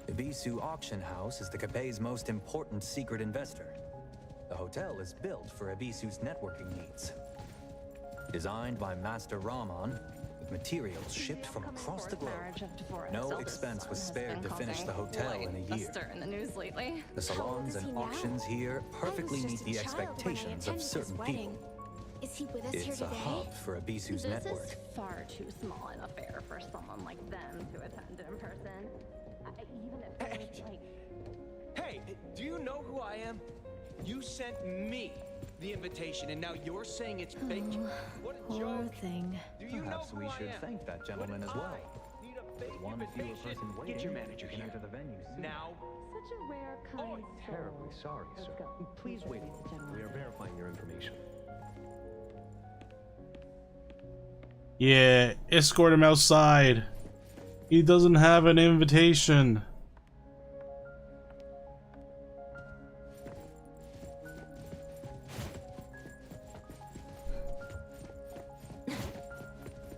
Ibisu Auction House is the Capet's most important secret investor. The hotel is built for Ibisu's networking needs. Designed by Master Rahman, with materials shipped from across the globe. No expense was spared to finish the hotel in a year. In the news lately. The salons and auctions here perfectly meet the expectations of certain people. Is he with us here It's a today? hub for Ibisu's network. This is far too small an affair for someone like them to attend in person. Even if it was like... Hey, do you know who I am? You sent me the invitation, and now you're saying it's fake? What a Poor joke. thing. Do you Perhaps know we who I should am? thank that gentleman as When well. I need a fake One fewer invitation, person waiting. get your manager you can here. enter the venue soon. Now. Such a rare kind soul. Terribly sorry, sir. Please wait. We are verifying your information. Yeah, escort him outside. He doesn't have an invitation.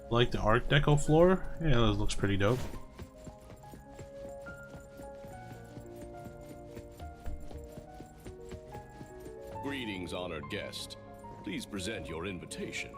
Like the Art Deco floor? Yeah, that looks pretty dope. Greetings, honored guest. Please present your invitation.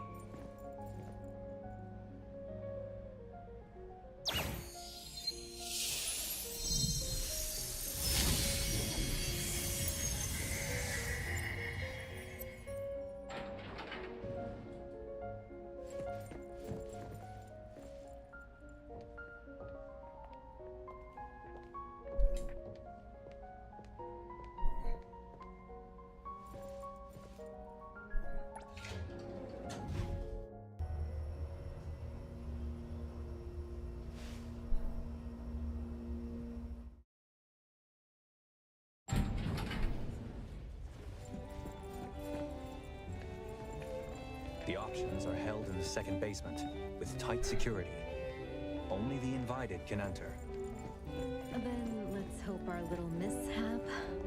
The auctions are held in the second basement, with tight security. Only the invited can enter. Then let's hope our little mishap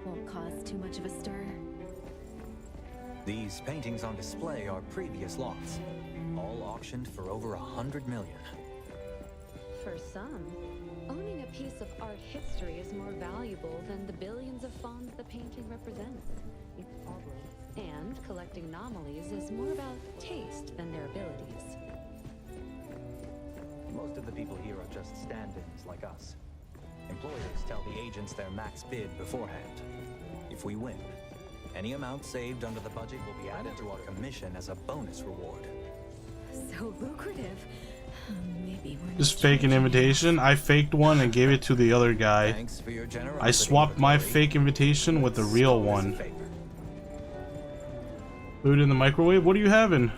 won't cause too much of a stir. These paintings on display are previous lots, all auctioned for over 100 million. For some, owning a piece of art history is more valuable than the billions of fawns the painting represents. And collecting anomalies is more about taste than their abilities. Most of the people here are just stand-ins like us. Employers tell the agents their max bid beforehand. If we win, any amount saved under the budget will be added to our commission as a bonus reward. So lucrative. Maybe we're Just fake an invitation. I faked one and gave it to the other guy. Thanks for your generosity, I swapped my Hotori. fake invitation with the real one. Food in the microwave? What are you having?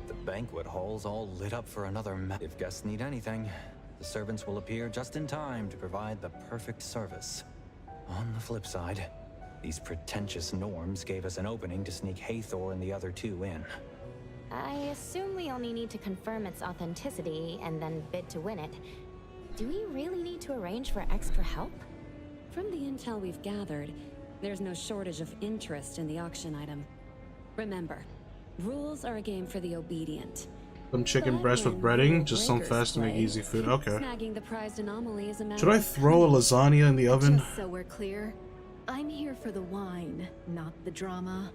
The banquet hall's all lit up for another If guests need anything, the servants will appear just in time to provide the perfect service. On the flip side, these pretentious norms gave us an opening to sneak Hathor and the other two in. I assume we only need to confirm its authenticity and then bid to win it. Do we really need to arrange for extra help? From the intel we've gathered, there's no shortage of interest in the auction item. Remember, rules are a game for the obedient. Some chicken breast with breading, just some fast to make easy food. Okay. Snagging the prized anomaly is a matter Should I of throw a lasagna in the oven? Just so we're clear, I'm here for the wine, not the drama.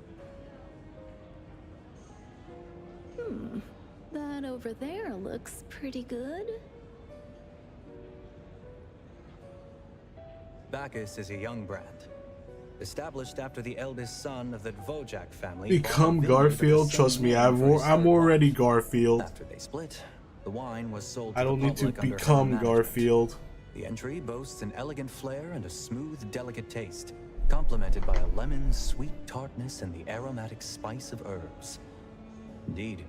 That over there looks pretty good. Bacchus is a young brand, established after the eldest son of the Dvorak family. Become Garfield. Trust me, I'm already Garfield. After they split, the wine was sold. I don't the need to public under her become management. Garfield. The entry boasts an elegant flair and a smooth, delicate taste, complemented by a lemon's sweet tartness and the aromatic spice of herbs. Indeed,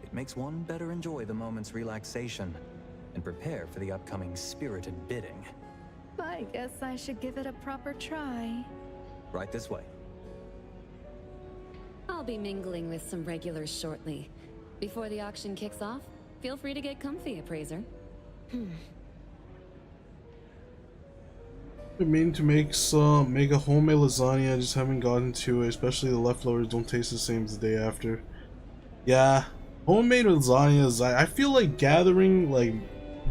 it makes one better enjoy the moment's relaxation and prepare for the upcoming spirited bidding. I guess I should give it a proper try. Right this way. I'll be mingling with some regulars shortly. Before the auction kicks off, feel free to get comfy, appraiser. I mean to make a homemade lasagna. I just haven't gotten to it. Especially the leftovers don't taste the same as the day after. Yeah, homemade lasagnas. I feel like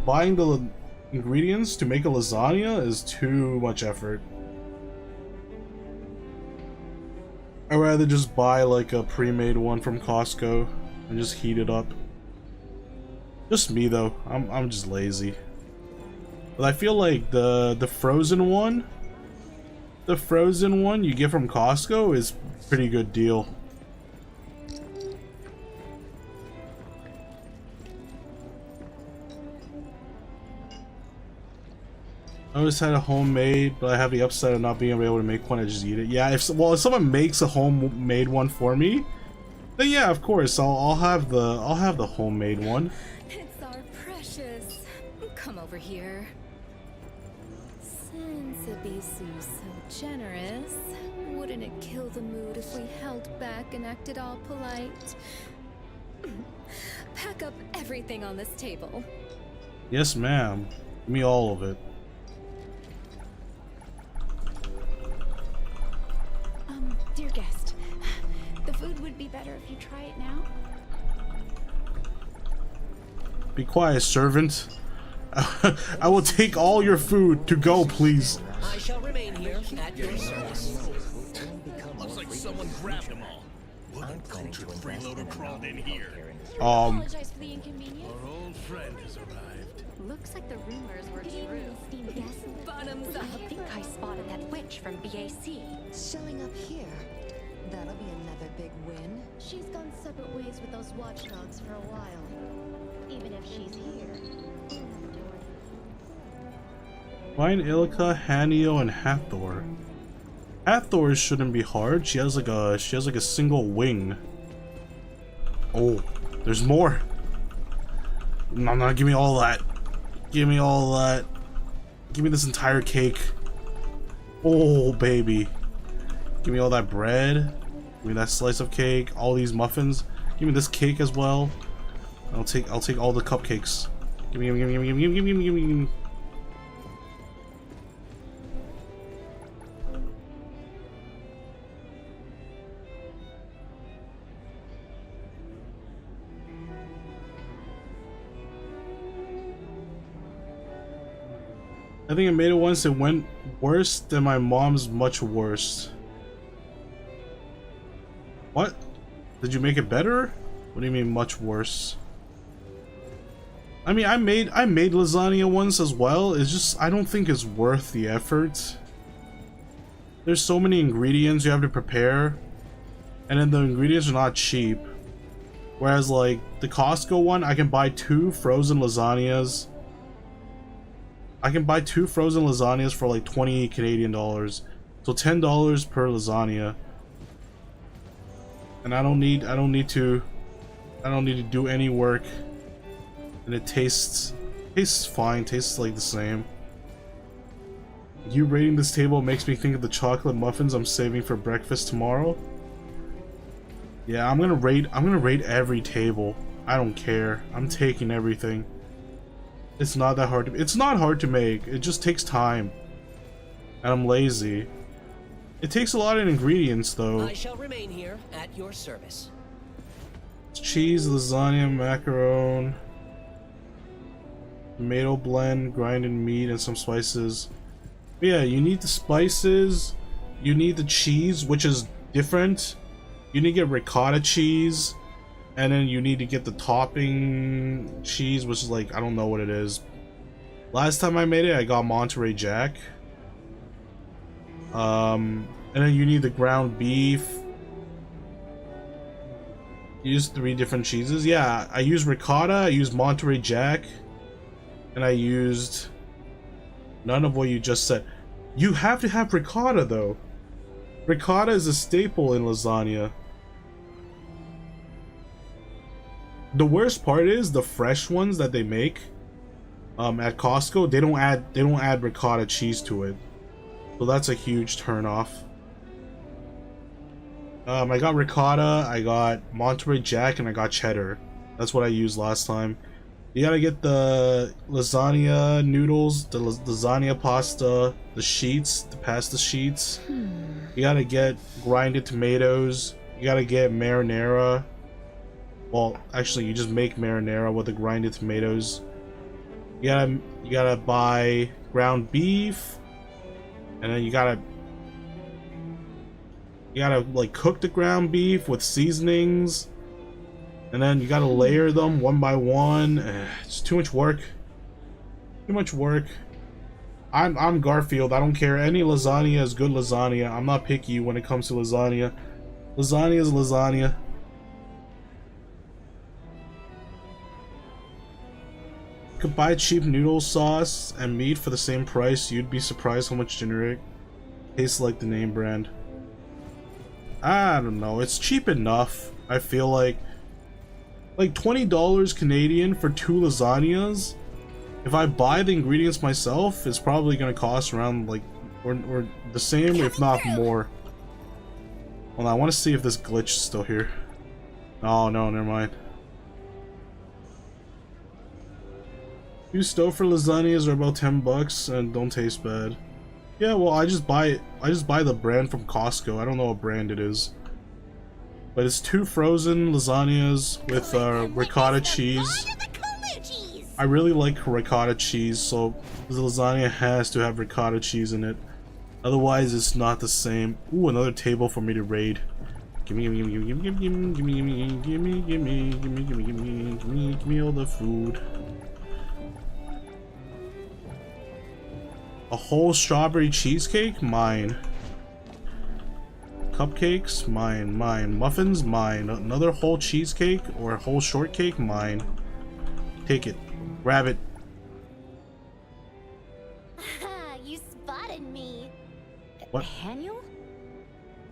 buying the ingredients to make a lasagna is too much effort. I'd rather just buy like a pre-made one from Costco and just heat it up. Just me though. I'm just lazy. But I feel like the frozen one you get from Costco is a pretty good deal. I always had a homemade, but I have the upside of not being able to make one. I just eat it. Yeah, if someone makes a homemade one for me, then yeah, of course I'll have the homemade one. It's our precious. Come over here. Since Ebisu's so generous, wouldn't it kill the mood if we held back and acted all polite? Pack up everything on this table. Yes, ma'am. Give me all of it. Dear guest, the food would be better if you try it now. Be quiet, servant. I will take all your food. To go, please. I shall remain here at your service. Looks like someone grabbed them all. What uncultured freeloader crawled in here? Apologize for the inconvenience. Our old friend has arrived. Looks like the rumors were true. Bottoms up. I think I spotted that witch from BAC. Showing up here. That'll be another big win. She's gone separate ways with those watchdogs for a while. Even if she's here. Find Ilka, Hanio, and Hathor. Hathor shouldn't be hard. She has like a single wing. Oh, there's more. No, give me all that. Give me all that. Give me this entire cake. Oh, baby. Give me all that bread. Give me that slice of cake. All these muffins. Give me this cake as well. I'll take all the cupcakes. Give me. I think I made it once. It went worse than my mom's much worse. What? Did you make it better? What do you mean much worse? I mean, I made lasagna once as well. It's just I don't think it's worth the effort. There's so many ingredients you have to prepare, and then the ingredients are not cheap. Whereas like the Costco one, I can buy 2 frozen lasagnas. I can buy 2 frozen lasagnas for like 20 Canadian dollars. So $10 per lasagna. And I don't need to do any work. And it tastes fine, tastes like the same. You rating this table makes me think of the chocolate muffins I'm saving for breakfast tomorrow. Yeah, I'm gonna rate every table. I don't care. I'm taking everything. It's not that hard to, it's not hard to make. It just takes time. And I'm lazy. It takes a lot of ingredients though. I shall remain here at your service. Cheese, lasagna, macaron, tomato blend, grinded meat, and some spices. But yeah, you need the spices. You need the cheese, which is different. You need to get ricotta cheese. And then you need to get the topping cheese, which is like, I don't know what it is. Last time I made it, I got Monterey Jack. And then you need the ground beef. Use 3 different cheeses. Yeah, I used ricotta, I used Monterey Jack, and I used none of what you just said. You have to have ricotta though. Ricotta is a staple in lasagna. The worst part is the fresh ones that they make at Costco, they don't add ricotta cheese to it. So that's a huge turn off. I got ricotta, I got Monterey Jack, and I got cheddar. That's what I used last time. You gotta get the lasagna noodles, the lasagna pasta, the sheets, the pasta sheets. You gotta get grinded tomatoes. You gotta get marinara. Well, actually, you just make marinara with the grinded tomatoes. You gotta buy ground beef, and then you gotta like cook the ground beef with seasonings, and then you gotta layer them one by one. It's too much work. Too much work. I'm Garfield. I don't care. Any lasagna is good lasagna. I'm not picky when it comes to lasagna. Lasagna is lasagna. You could buy cheap noodle sauce and meat for the same price. You'd be surprised how much generic tastes like the name brand. I don't know. It's cheap enough. I feel like $20 Canadian for 2 lasagnas. If I buy the ingredients myself, it's probably gonna cost around like or the same, if not more. Well, I want to see if this glitch is still here. Oh no, never mind. 2 Stouffer lasagnas are about $10 and don't taste bad. Yeah, well, I just buy the brand from Costco. I don't know what brand it is, but it's 2 frozen lasagnas with ricotta cheese. I really like ricotta cheese, so the lasagna has to have ricotta cheese in it. Otherwise, it's not the same. Ooh, another table for me to raid. Gimme all the food. A whole strawberry cheesecake? Mine. Cupcakes? Mine. Muffins? Mine. Another whole cheesecake or a whole shortcake? Mine. Take it. Grab it. You spotted me. What? Daniel?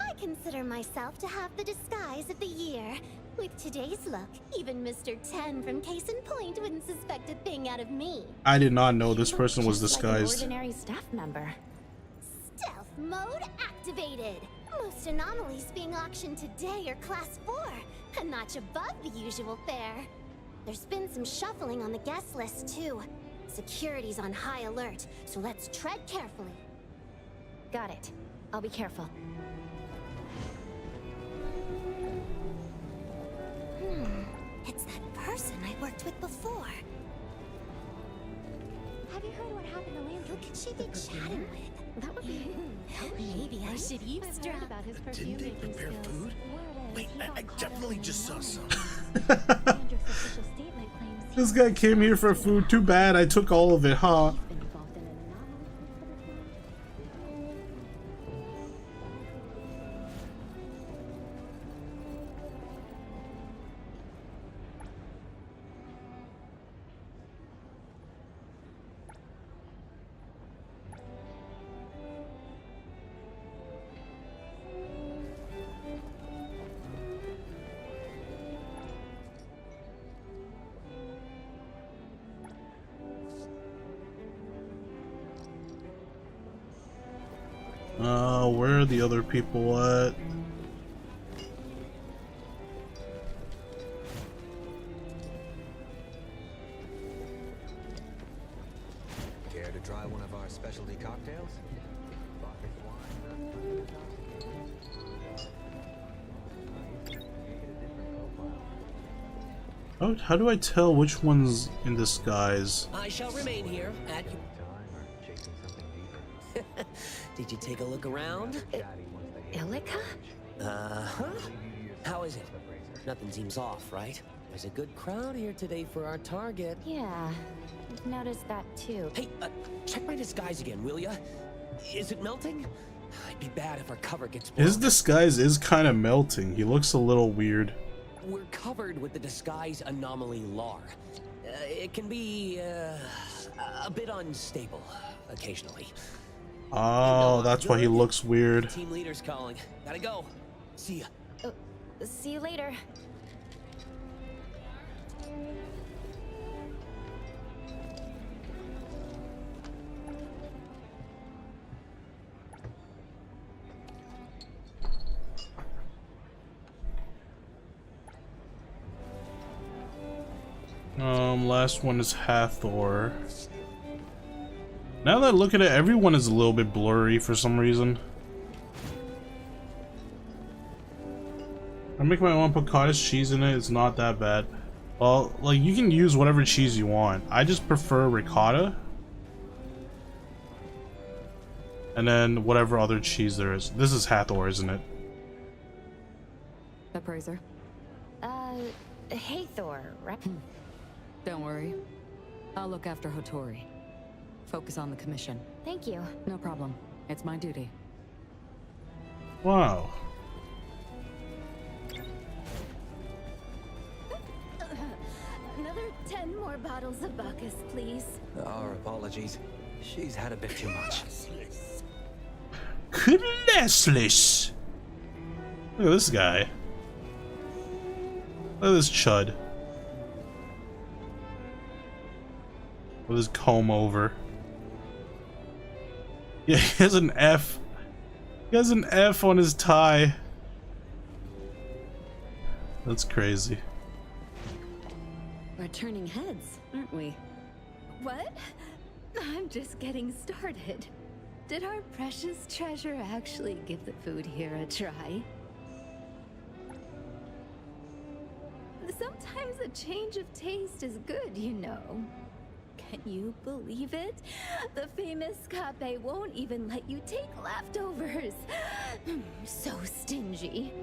I consider consider myself to have the disguise of the year. With today's look, even Mr. 10 from Case in Point wouldn't suspect a thing out of me. I did not know this person was Just like an disguised. ordinary staff member. Stealth mode activated. Most anomalies being auctioned today are class 4, a notch above the usual fare. There's been some shuffling on the guest list too. Security's on high alert, so let's tread carefully. Got it. I'll be careful. It's that person I worked with before. Have you heard what happened to Lance? Who could she be chatting with? That would be... Maybe I should eavesdrop. About his Didn't perfume they making prepare skills. food? Wait, I definitely just saw some. Hendrix's official statement claims This guy came here for food. Too bad I took all of it, huh? been involved in an Where are the other people at? Care to try one of our specialty cocktails? How do I tell which one's in disguise? I shall remain here at your... Did you take a look around? Ilika? Uh-huh. How is it? Nothing seems off, right? There's a good crowd here today for our target. Yeah, I've noticed that too. Hey, check my disguise again, will ya? Is it melting? It'd be bad if our cover gets blown. His disguise is kind of melting. He looks a little weird. We're covered with the disguise anomaly LAR. It can be, a bit unstable, occasionally. Oh, that's why he looks weird. Team leader's calling. Gotta go. See ya. See you later. Last one is Hathor. Now that I look at it, everyone is a little bit blurry for some reason. I make my own, put cottage cheese in it, it's not that bad. Well, like, you can use whatever cheese you want. I just prefer ricotta. And then whatever other cheese there is. This is Hathor, isn't it? Appraiser. Hey Thor, rep. Don't worry. I'll look after Hotori. Focus on the commission. Thank you. No problem. It's my duty. Wow. Another 10 more bottles of Bacchus, please. Our apologies. She's had a bit too much. Classless. Look at this guy. Look at this chud. With his comb over. Yeah, he has an F. He has an F on his tie. That's crazy. We're turning heads, aren't we? What? I'm just getting started. Did our precious treasure actually give the food here a try? Sometimes a change of taste is good, you know. Can you believe it? The famous Kape won't even let you take leftovers. So stingy.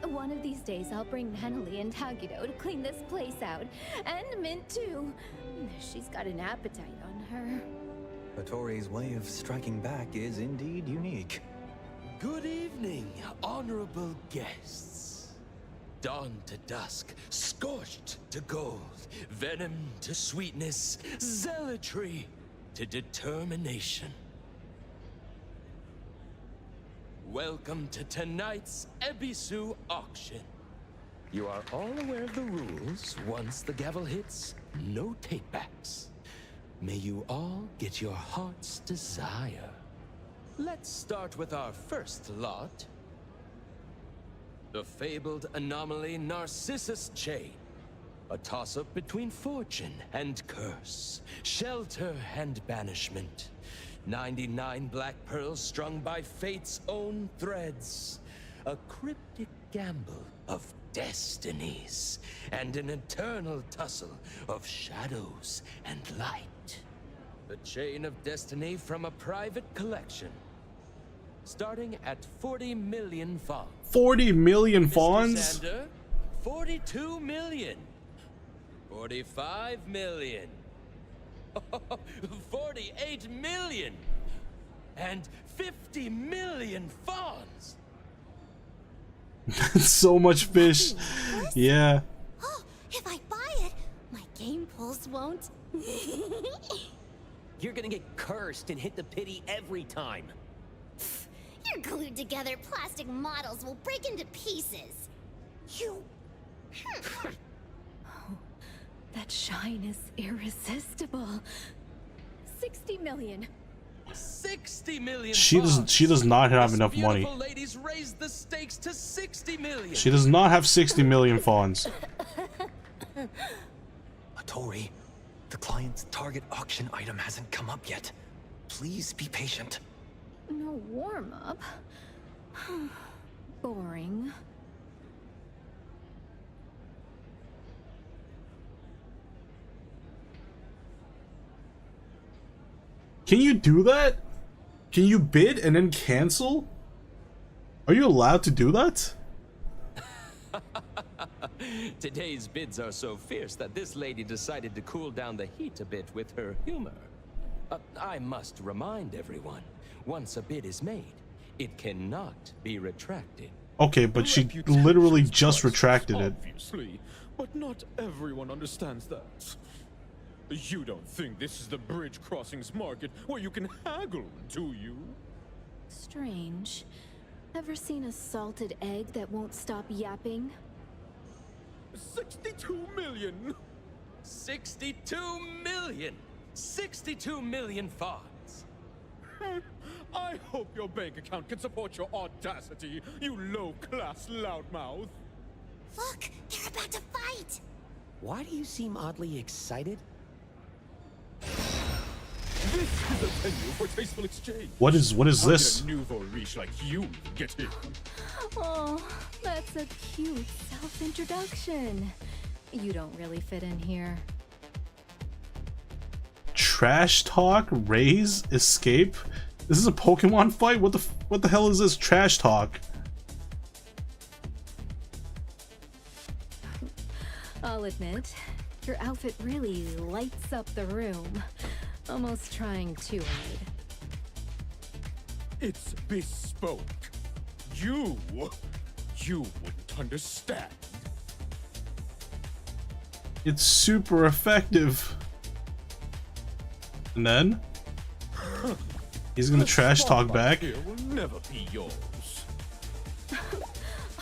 One of these days I'll bring Hanali and Tagido to clean this place out. And Mint too. She's got an appetite on her. Hotori's way of striking back is indeed unique. Good evening, honorable guests. Dawn to dusk, scorched to gold, venom to sweetness, zealotry to determination. Welcome to tonight's Ebisu auction. You are all aware of the rules. Once the gavel hits, no takebacks. May you all get your heart's desire. Let's start with our first lot. The fabled anomaly Narcissus Chain. A toss-up between fortune and curse, shelter and banishment. 99 black pearls strung by fate's own threads. A cryptic gamble of destinies, and an eternal tussle of shadows and light. The chain of destiny from a private collection, starting at 40 million fawns. 40 million fawns? Mr. Sander, 42 million. 45 million. 48 million. And 50 million fawns. So much fish. Yeah. Oh, if I buy it, my game pulse won't. You're gonna get cursed and hit the pity every time. Your glued together plastic models will break into pieces. You. Oh, that shine is irresistible. 60 million. 60 million. She does not have enough money. Ladies raised the stakes to 60 million. She does not have 60 million fawns. Hotori, the client's target auction item hasn't come up yet. Please be patient. No warm-up. Boring. Can you do that? Can you bid and then cancel? Are you allowed to do that? Today's bids are so fierce that this lady decided to cool down the heat a bit with her humor. I must remind everyone, once a bid is made, it cannot be retracted. Okay, but she literally just retracted it. Obviously, but not everyone understands that. You don't think this is the bridge crossings market where you can haggle, do you? Strange. Ever seen a salted egg that won't stop yapping? 62 million! 62 million! 62 million fawns! I hope your bank account can support your audacity, you low-class loudmouth! Look, they're about to fight! Why do you seem oddly excited? This is a venue for tasteful exchange. What is this? A nouveau riche like you get here. Oh, that's a cute self-introduction. You don't really fit in here. Trash talk, raise, escape. This is a Pokemon fight. What the hell is this trash talk? I'll admit, your outfit really lights up the room. Almost trying too hard. It's bespoke. You wouldn't understand. It's super effective. And then he's gonna trash talk back. Here will never be yours.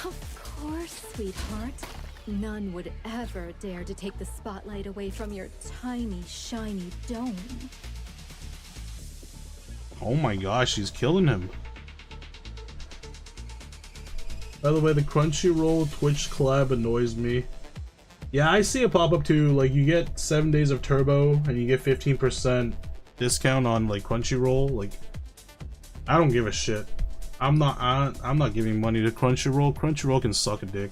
Of course, sweetheart. None would ever dare to take the spotlight away from your tiny, shiny dome. Oh my gosh, she's killing him. By the way, the Crunchyroll Twitch collab annoys me. Yeah, I see a pop-up too, like you get 7 days of Turbo and you get 15% discount on like Crunchyroll. Like, I don't give a shit. I'm not giving money to Crunchyroll. Crunchyroll can suck a dick.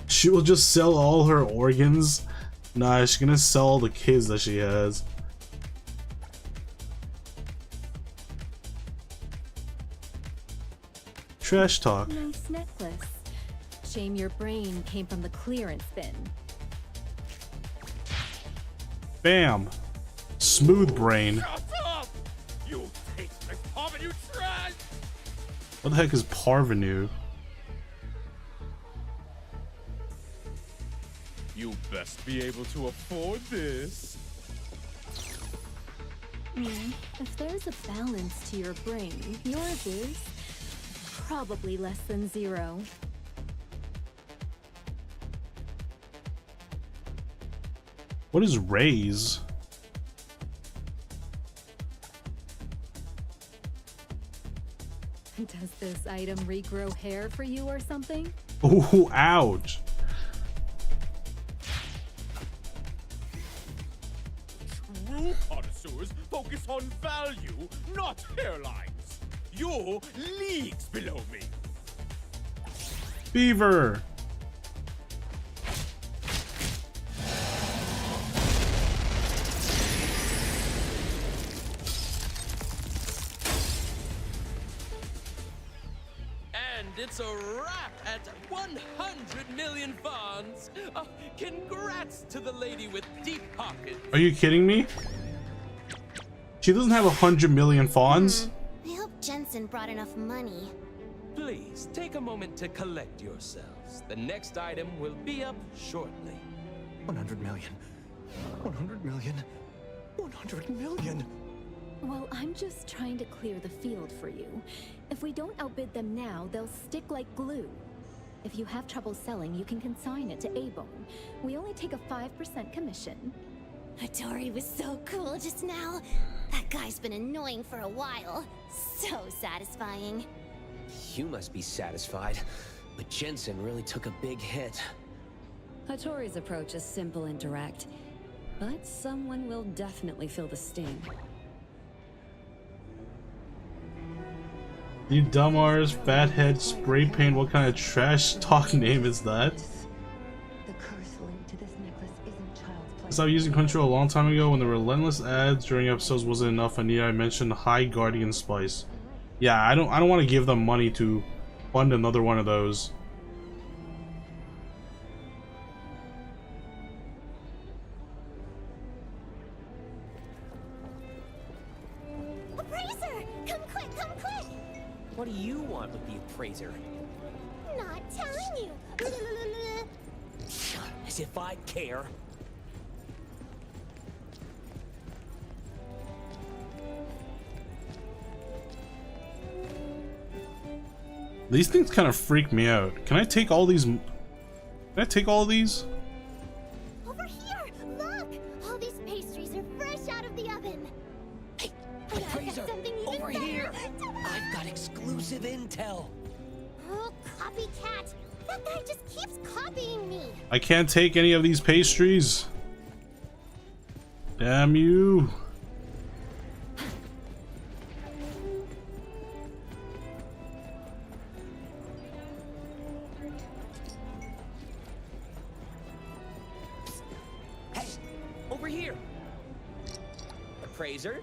She will just sell all her organs. Nah, she's gonna sell all the kids that she has. Trash talk. Nice necklace. Shame your brain came from the clearance bin. Bam. Smooth brain. Shut up! You taste like parvenu trash! What the heck is parvenu? You best be able to afford this. If there's a balance to your brain, yours is probably less than 0. What is raise? Does this item regrow hair for you or something? Ooh, ouch. True connoisseurs focus on value, not hairlines. You're leagues below me. Beaver. And it's a wrap at 100 million fawns. Congrats to the lady with deep pockets. Are you kidding me? She doesn't have 100 million fawns. I hope Jensen brought enough money. Please take a moment to collect yourselves. The next item will be up shortly. 100 million. 100 million. 100 million. Well, I'm just trying to clear the field for you. If we don't outbid them now, they'll stick like glue. If you have trouble selling, you can consign it to A-Bone. We only take a 5% commission. Hotori was so cool just now. That guy's been annoying for a while. So satisfying. You must be satisfied, but Jensen really took a big hit. Hotori's approach is simple and direct, but someone will definitely feel the sting. You dumbars, fathead, spray paint, what kind of trash talk name is that? The curse linked to this necklace isn't child's play. I stopped using Crunchyroll a long time ago when the relentless ads during episodes wasn't enough. I mentioned High Guardian Spice. Yeah, I don't want to give them money to fund another one of those. Appraiser! Come quick, come quick! What do you want with the appraiser? Not telling you. As if I care. These things kind of freak me out. Can I take all these? Can I take all these? Over here! Look! All these pastries are fresh out of the oven. Hey, And I've got appraiser, something even over better. here! Ta-da! I've got exclusive intel. Oh, copycat! That guy just keeps copying me. I can't take any of these pastries. Damn you. Hey, over here. Appraiser,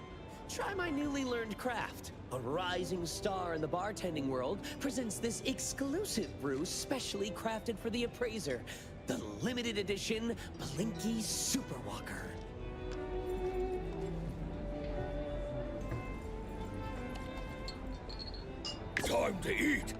try my newly learned craft. A rising star in the bartending world presents this exclusive brew specially crafted for the appraiser. The limited edition Blinky Super Walker. Time to eat.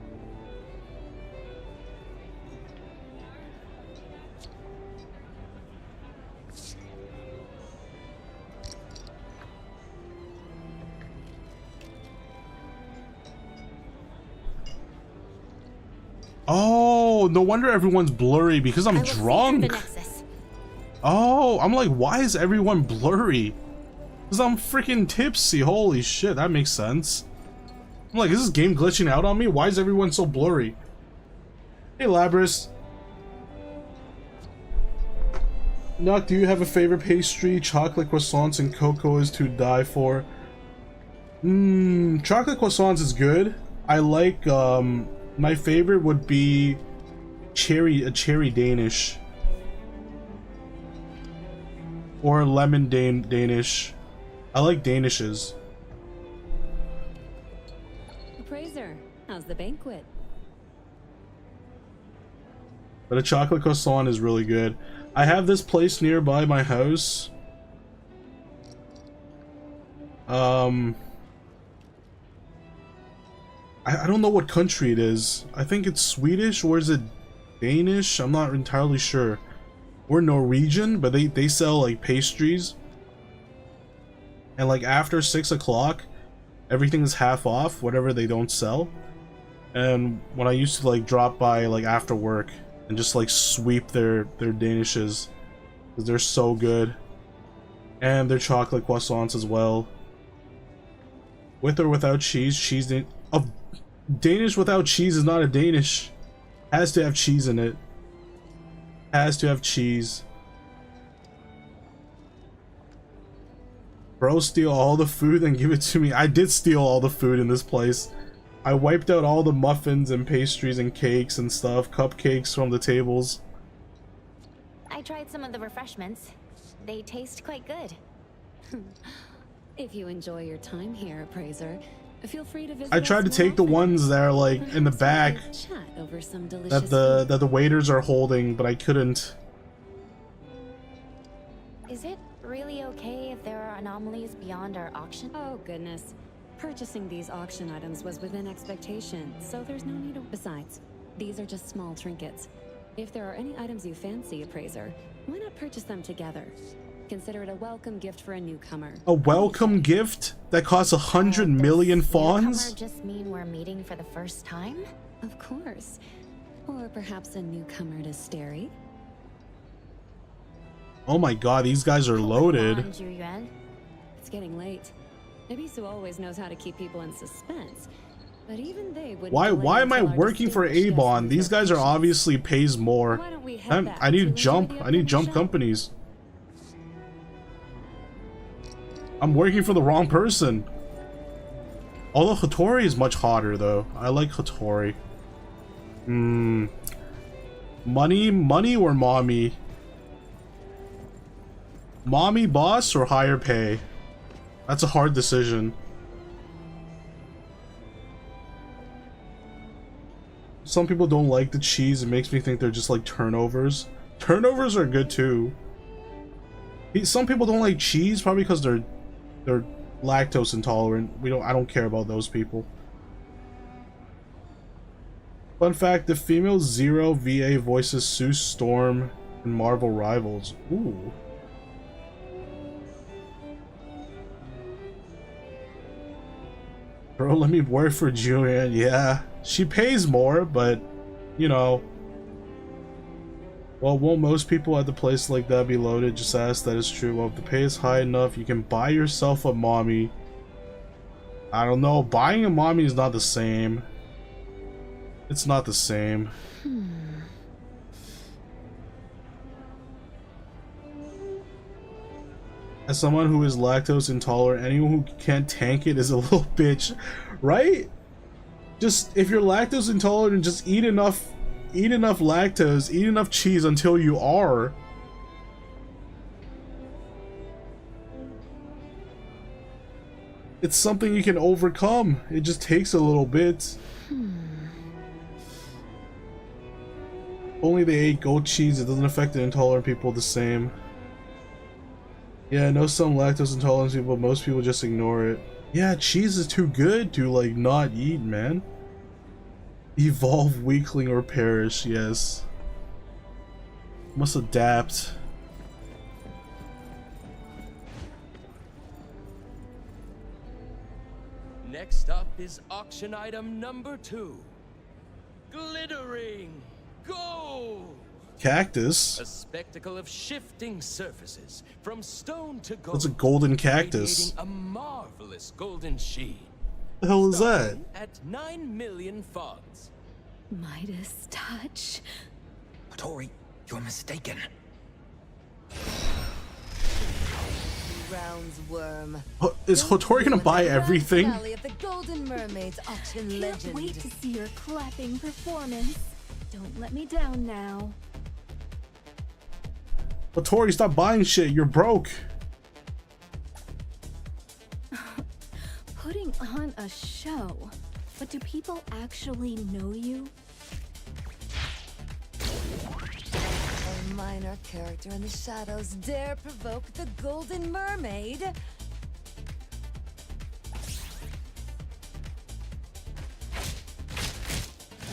Oh, no wonder everyone's blurry because I'm I will see through drunk. the Nexus. Oh, I'm like, why is everyone blurry? Because I'm freaking tipsy. Holy shit, that makes sense. I'm like, is this game glitching out on me? Why is everyone so blurry? Hey, Labris. Nock, do you have a favorite pastry? Chocolate croissants and cocoa is to die for. Chocolate croissants is good. I like, my favorite would be a cherry Danish. Or lemon Danish. I like Danishes. Appraiser, how's the banquet? But a chocolate croissant is really good. I have this place nearby my house. I don't know what country it is. I think it's Swedish, or is it Danish? I'm not entirely sure. Or Norwegian, but they sell like pastries. and like after 6 o'clock, everything is half off, whatever they don't sell. And when I used to like drop by like after work and just like sweep their danishes, because they're so good, and their chocolate croissants as well. With or without cheese, a Danish without cheese is not a Danish. Has to have cheese in it. Has to have cheese. Bro, steal all the food and give it to me. I did steal all the food in this place. I wiped out all the muffins and pastries and cakes and stuff, cupcakes from the tables. I tried some of the refreshments. They taste quite good. If you enjoy your time here, Appraiser, feel free to visit. I tried to take the ones that are like in the back that the waiters are holding, but I couldn't. Is it really okay if there are anomalies beyond our auction? Oh goodness. Purchasing these auction items was within expectation, so there's no need of... Besides, these are just small trinkets. If there are any items you fancy, Appraiser, why not purchase them together? Consider it a welcome gift for a newcomer. A welcome gift that costs 100 million fawns? Newcomer just mean we're meeting for the first time? Of course. Or perhaps a newcomer to Steri. Oh my god, these guys are loaded. It's getting late. Ebisu always knows how to keep people in suspense. But even they would. Why am I working for Avon? These guys are obviously pays more. I need jump. I need jump companies. I'm working for the wrong person. Although Hotori is much hotter though. I like Hotori. Money or mommy? Mommy boss or higher pay? That's a hard decision. Some people don't like the cheese. It makes me think they're just like turnovers. Turnovers are good too. Some people don't like cheese probably because they're lactose intolerant. I don't care about those people. Fun fact, the female Zero VA voices Sue Storm in Marvel Rivals. Ooh. Bro, let me work for Julian. Yeah, she pays more, but, you know. Well, won't most people at the place like that be loaded? Just ask. That is true. Well, if the pay is high enough, you can buy yourself a mommy. I don't know. Buying a mommy is not the same. It's not the same. As someone who is lactose intolerant, anyone who can't tank it is a little bitch, right? Just, if you're lactose intolerant, just eat enough lactose, eat enough cheese until you are. It's something you can overcome. It just takes a little bit. Only they ate goat cheese, it doesn't affect the intolerant people the same. Yeah, I know some lactose intolerant people, but most people just ignore it. Yeah, cheese is too good to like not eat, man. Evolve, weakling, or perish, yes. Must adapt. Next up is auction item number 2. Glittering gold! Cactus? A spectacle of shifting surfaces, from stone to gold. What's a golden cactus? A marvelous golden sheen. The hell is that? At 9 million fawns. Midas touch. Hotori, you're mistaken. Rounds worm. Is Hotori gonna buy everything? Of the Golden Mermaid's auction Can't legend. wait to see your clapping performance. Don't let me down now. Hotori, stop buying shit. You're broke. Putting on a show. But do people actually know you? A minor character in the shadows dare provoke the Golden Mermaid.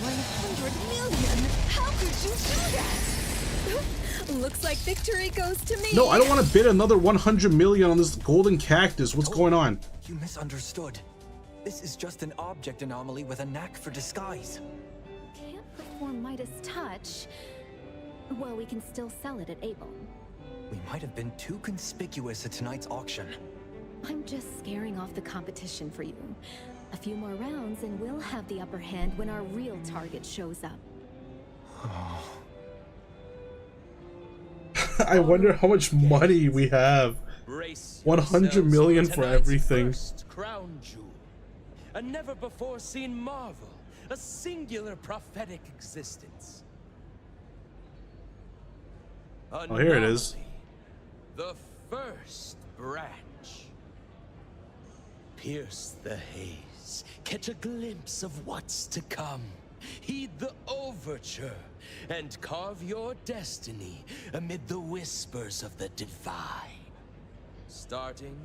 100 million? How could you do that? Looks like victory goes to me. No, I don't want to bid another 100 million on this golden cactus. What's going on? You misunderstood. This is just an object anomaly with a knack for disguise. Can't perform Midas touch. Well, we can still sell it at Avon. We might have been too conspicuous at tonight's auction. I'm just scaring off the competition for you. A few more rounds and we'll have the upper hand when our real target shows up. I wonder how much money we have. 100 million for everything. Crown jewel, a never-before-seen marvel, a singular prophetic existence. Oh, here it is. The first branch. Pierce the haze, catch a glimpse of what's to come. Heed the overture, and carve your destiny amid the whispers of the divine. Starting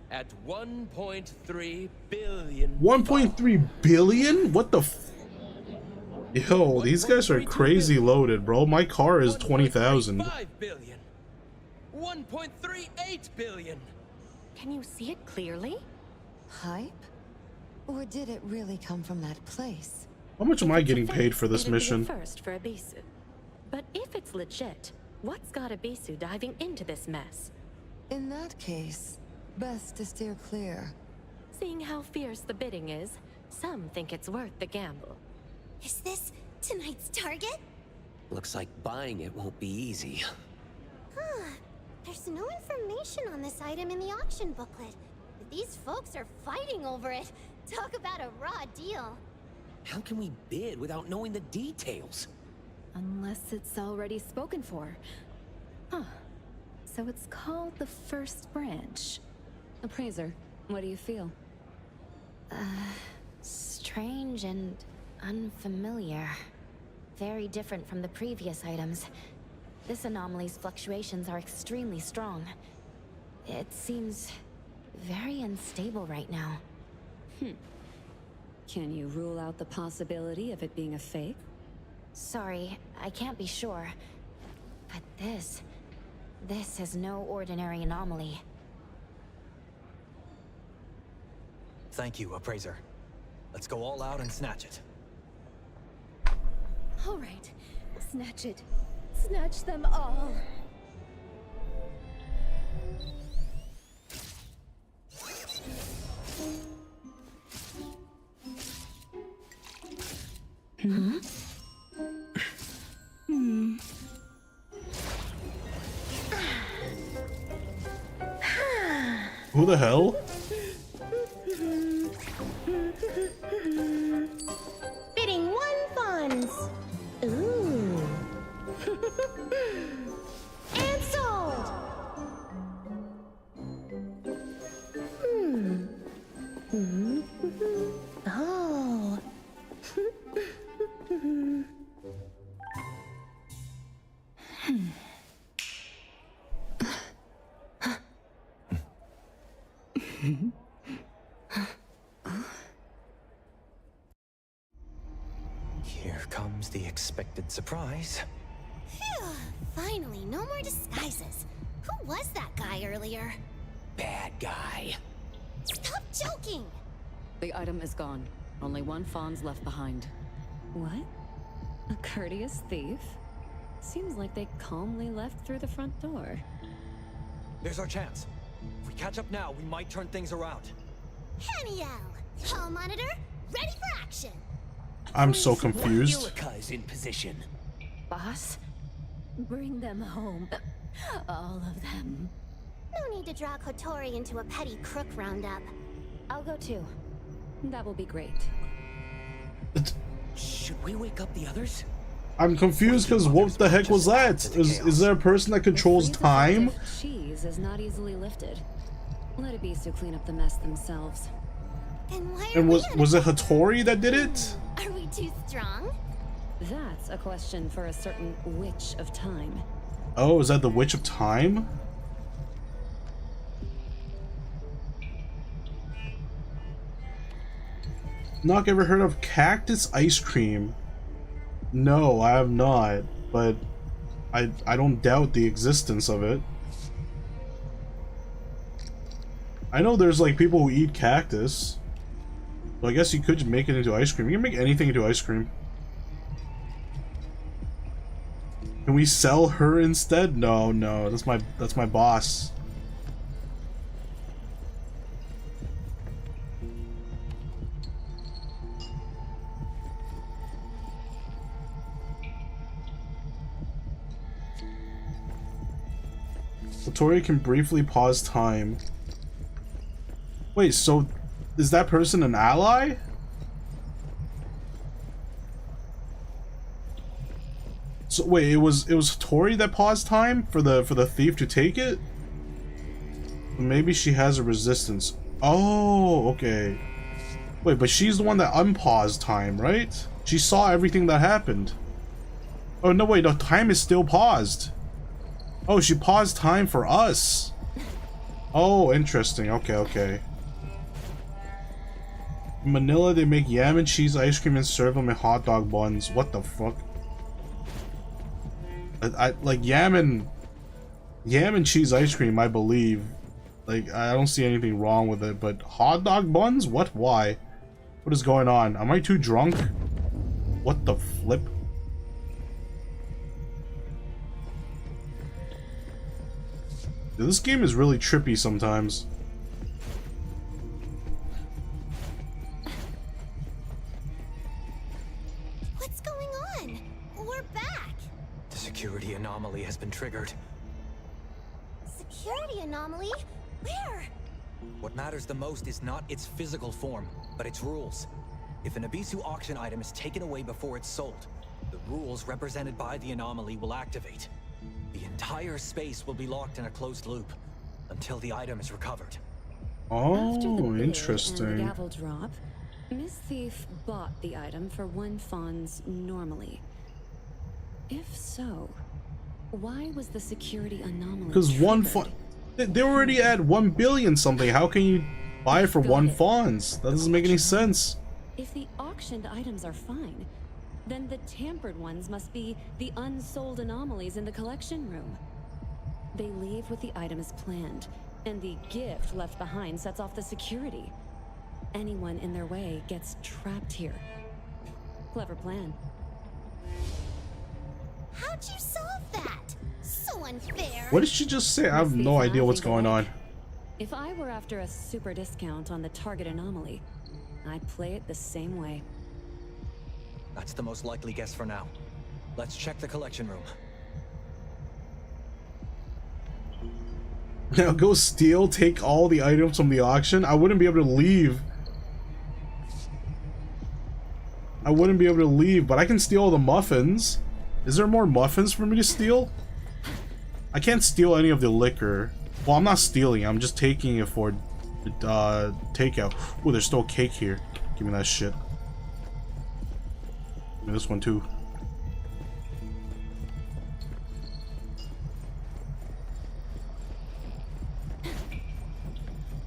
at 1.3 billion. 1.3 billion? What the f... Yo, these guys are crazy loaded, bro. My car is 20,000. 5 billion. 1.38 billion. Can you see it clearly? Hype? Or did it really come from that place? How much am I getting paid for this It'd be the mission? first for Ebisu. But if it's legit, what's got Ebisu diving into this mess? In that case, best to steer clear. Seeing how fierce the bidding is, some think it's worth the gamble. Is this tonight's target? Looks like buying it won't be easy. Huh. There's no information on this item in the auction booklet. But these folks are fighting over it. Talk about a raw deal. How can we bid without knowing the details? Unless it's already spoken for. Huh. So it's called the first branch. Appraiser, what do you feel? Strange and unfamiliar. Very different from the previous items. This anomaly's fluctuations are extremely strong. It seems very unstable right now. Can you rule out the possibility of it being a fake? Sorry, I can't be sure. But this is no ordinary anomaly. Thank you, Appraiser. Let's go all out and snatch it. All right, snatch it. Snatch them all. Who the hell? Bidding 1 funds. Ooh. And sold. Oh. Here comes the expected surprise. Phew. Finally, no more disguises. Who was that guy earlier? Bad guy. Stop joking! The item is gone. Only 1 fawn's left behind. What? A courteous thief? Seems like they calmly left through the front door. There's our chance. If we catch up now, we might turn things around. Haniel! Hall monitor, ready for action! I'm so confused. Ilika's in position. Boss? Bring them home. All of them. No need to drag Hotori into a petty crook roundup. I'll go too. That will be great. Should we wake up the others? I'm confused because what the heck was that? Is there a person that controls time? Cheese is not easily lifted. Let Ebisu clean up the mess themselves. Then why And was it Hotori that did it? Are we too strong? That's a question for a certain witch of time. Oh, is that the Witch of Time? Knock, ever heard of cactus ice cream? No, I have not, but I don't doubt the existence of it. I know there's like people who eat cactus. So I guess you could make it into ice cream. You can make anything into ice cream. Can we sell her instead? No, no, that's my boss. Hotori can briefly pause time. Wait, so is that person an ally? So wait, it was Hotori that paused time for the thief to take it? Maybe she has a resistance. Oh, okay. Wait, but she's the one that unpaused time, right? She saw everything that happened. Oh no, wait, no, time is still paused. Oh, she paused time for us. Oh, interesting. Okay, okay. In Manila, they make yam and cheese ice cream and serve them in hot dog buns. What the fuck? I like yam and cheese ice cream, I believe. Like, I don't see anything wrong with it, but hot dog buns? What? Why? What is going on? Am I too drunk? What the flip? Dude, this game is really trippy sometimes. What's going on? We're back. The security anomaly has been triggered. Security anomaly? Where? What matters the most is not its physical form, but its rules. If an Ebisu auction item is taken away before it's sold, the rules represented by the anomaly will activate. The entire space will be locked in a closed loop until the item is recovered. Oh, And interesting. the gavel drop, Miss Thief bought the item for 1 fons normally. If so, why was the security anomaly Because one triggered? fon, they're already at 1 billion something. How can you buy it for 1 fons? That doesn't make any sense. If the auctioned items are fine, then the tampered ones must be the unsold anomalies in the collection room. They leave with the item as planned, and the gift left behind sets off the security. Anyone in their way gets trapped here. Clever plan. How'd you solve that? So unfair. What did she just say? I have no idea what's going on. If I were after a super discount on the target anomaly, I'd play it the same way. That's the most likely guess for now. Let's check the collection room. Now go steal, take all the items from the auction. I wouldn't be able to leave. I wouldn't be able to leave, but I can steal all the muffins. Is there more muffins for me to steal? I can't steal any of the liquor. Well, I'm not stealing. I'm just taking it for takeout. Oh, there's still cake here. Give me that shit. Give me this one too.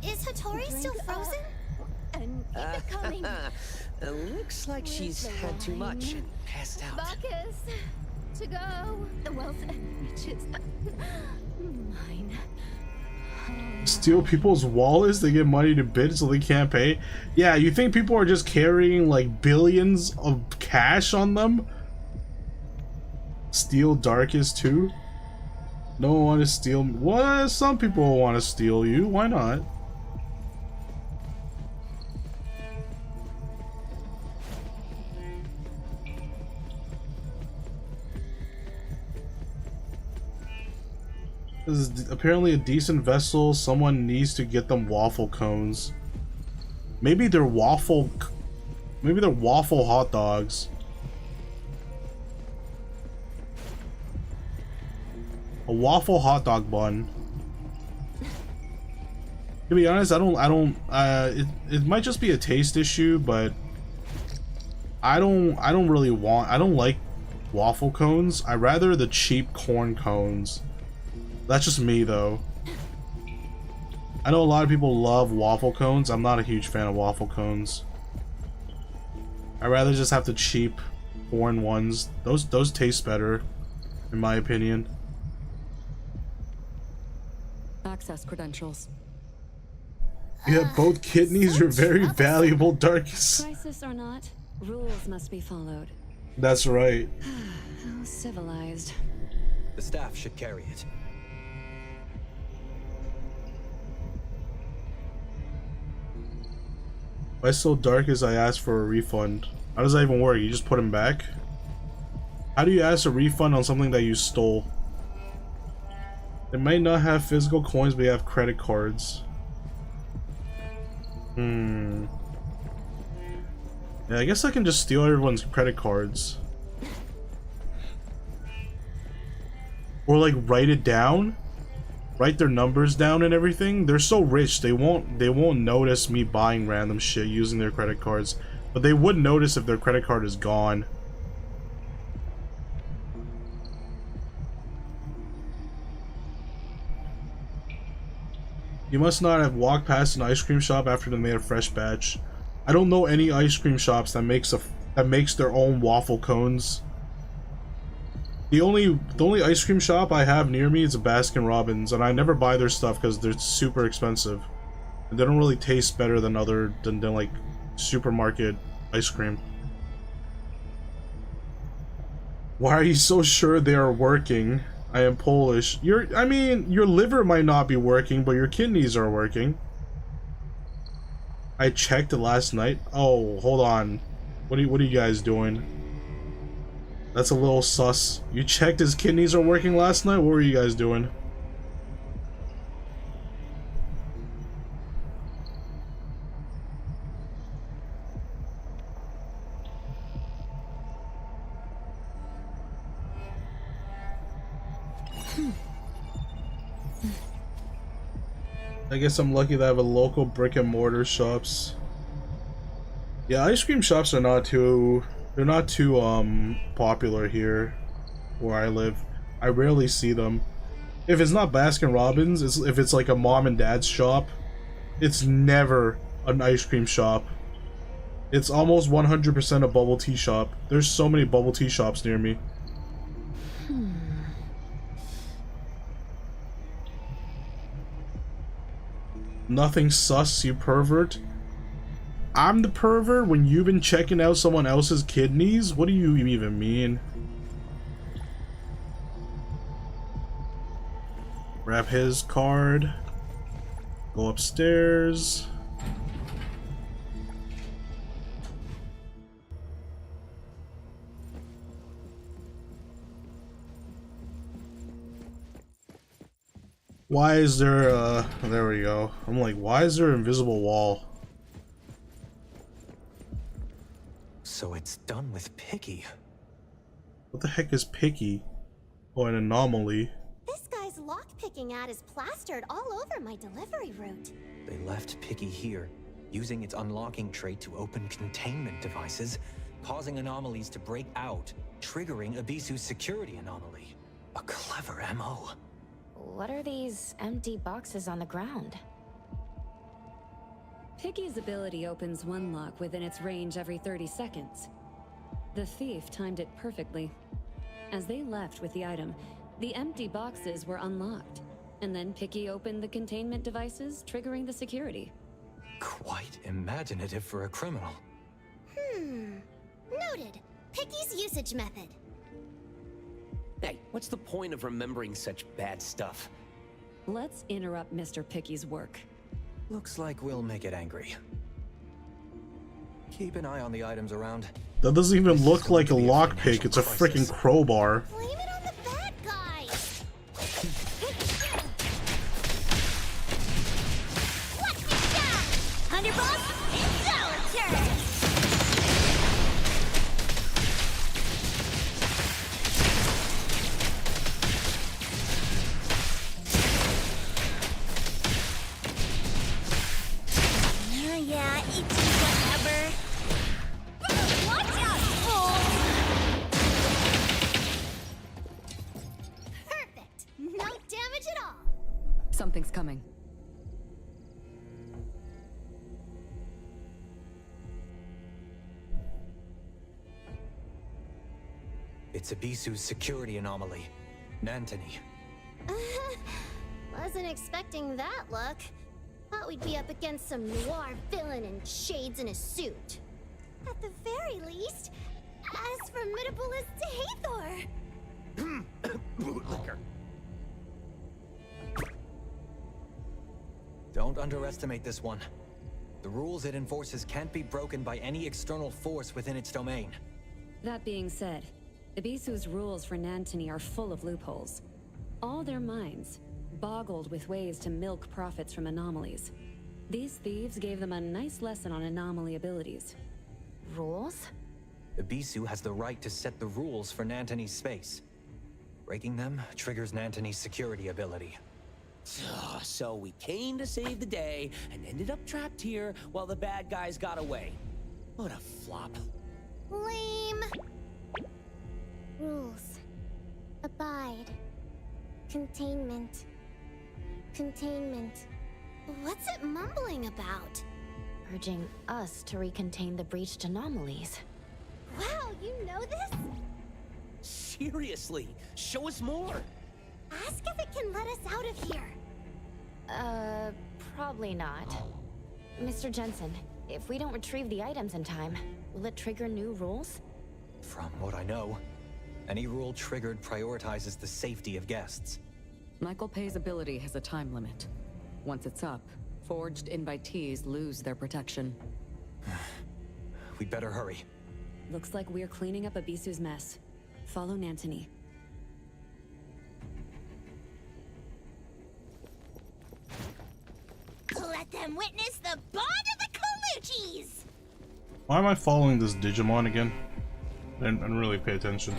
Is Hotori still frozen? And keep it coming. Looks like she's had too much and passed out. Bacchus, to go. The wealth riches. Mine. Steal people's wallets, they get money to bid so they can't pay. Yeah, you think people are just carrying like billions of cash on them? Steal Darkest too? No one want to steal me. What? Some people want to steal you. Why not? This is apparently a decent vessel. Someone needs to get them waffle cones. Maybe they're waffle hot dogs. A waffle hot dog bun. To be honest, it might just be a taste issue, but I don't like waffle cones. I rather the cheap corn cones. That's just me though. I know a lot of people love waffle cones. I'm not a huge fan of waffle cones. I'd rather just have the cheap corn ones. Those taste better. in my opinion. Access credentials. You have both kidneys. You're very valuable, Darkus. Crisis or not, rules must be followed. That's right. How civilized. The staff should carry it. Why so dark as I asked for a refund? How does that even work? You just put them back? How do you ask a refund on something that you stole? They might not have physical coins, but you have credit cards. Yeah, I guess I can just steal everyone's credit cards. Or like write it down? Write their numbers down and everything. They're so rich, they won't notice me buying random shit using their credit cards. But they would notice if their credit card is gone. You must not have walked past an ice cream shop after they made a fresh batch. I don't know any ice cream shops that makes their own waffle cones. The only ice cream shop I have near me is a Baskin Robbins, and I never buy their stuff because they're super expensive. And they don't really taste better than like supermarket ice cream. Why are you so sure they are working? I am Polish. I mean, your liver might not be working, but your kidneys are working. I checked it last night. Oh, hold on. What are you guys doing? That's a little sus. You checked his kidneys are working last night? What were you guys doing? I guess I'm lucky that I have a local brick and mortar shops. Yeah, ice cream shops are not too popular here where I live. I rarely see them. If it's not Baskin Robbins, if it's like a mom and dad's shop, it's never an ice cream shop. It's almost 100% a bubble tea shop. There's so many bubble tea shops near me. Nothing sus, you pervert. I'm the pervert when you've been checking out someone else's kidneys? What do you even mean? Grab his card. Go upstairs. Why is there there we go. I'm like, why is there an invisible wall? So it's done with Picky. What the heck is Picky? Oh, an anomaly. This guy's lock-picking ad is plastered all over my delivery route. They left Picky here, using its unlocking trait to open containment devices, causing anomalies to break out, triggering Abisu's security anomaly. A clever MO. What are these empty boxes on the ground? Picky's ability opens one lock within its range every 30 seconds. The thief timed it perfectly. As they left with the item, the empty boxes were unlocked, and then Picky opened the containment devices, triggering the security. Quite imaginative for a criminal. Noted. Picky's usage method. Hey, what's the point of remembering such bad stuff? Let's interrupt Mr. Picky's work. Looks like we'll make it angry. Keep an eye on the items around. That doesn't even look like a lockpick, it's a freaking crowbar. Blame it on the bad guys. Watch me shine! Underboss, it's our turn! Yeah, it's whatever. Watch out, fool! Perfect. No damage at all. Something's coming. It's Abisu's security anomaly, Nantony. Wasn't expecting that look. Thought we'd be up against some noir villain in shades in a suit. At the very least, as formidable as Hathor. Bootlicker. Don't underestimate this one. The rules it enforces can't be broken by any external force within its domain. That being said, Abisu's rules for Nantony are full of loopholes. All their minds, boggled with ways to milk profits from anomalies. These thieves gave them a nice lesson on anomaly abilities. Rules? Abisu has the right to set the rules for Nantony's space. Breaking them triggers Nantony's security ability. So we came to save the day and ended up trapped here while the bad guys got away. What a flop. Lame. Rules. Abide. Containment. Containment. What's it mumbling about? Urging us to recontain the breached anomalies. Wow, you know this? Seriously, show us more. Ask if it can let us out of here. Probably not. Mr. Jensen, if we don't retrieve the items in time, will it trigger new rules? From what I know, any rule triggered prioritizes the safety of guests. Michael Pay's ability has a time limit. Once it's up, forged invitees lose their protection. We'd better hurry. Looks like we're cleaning up Abisu's mess. Follow Nantony. Let them witness the bond of the Coluchis! Why am I following this Digimon again? I didn't really pay attention.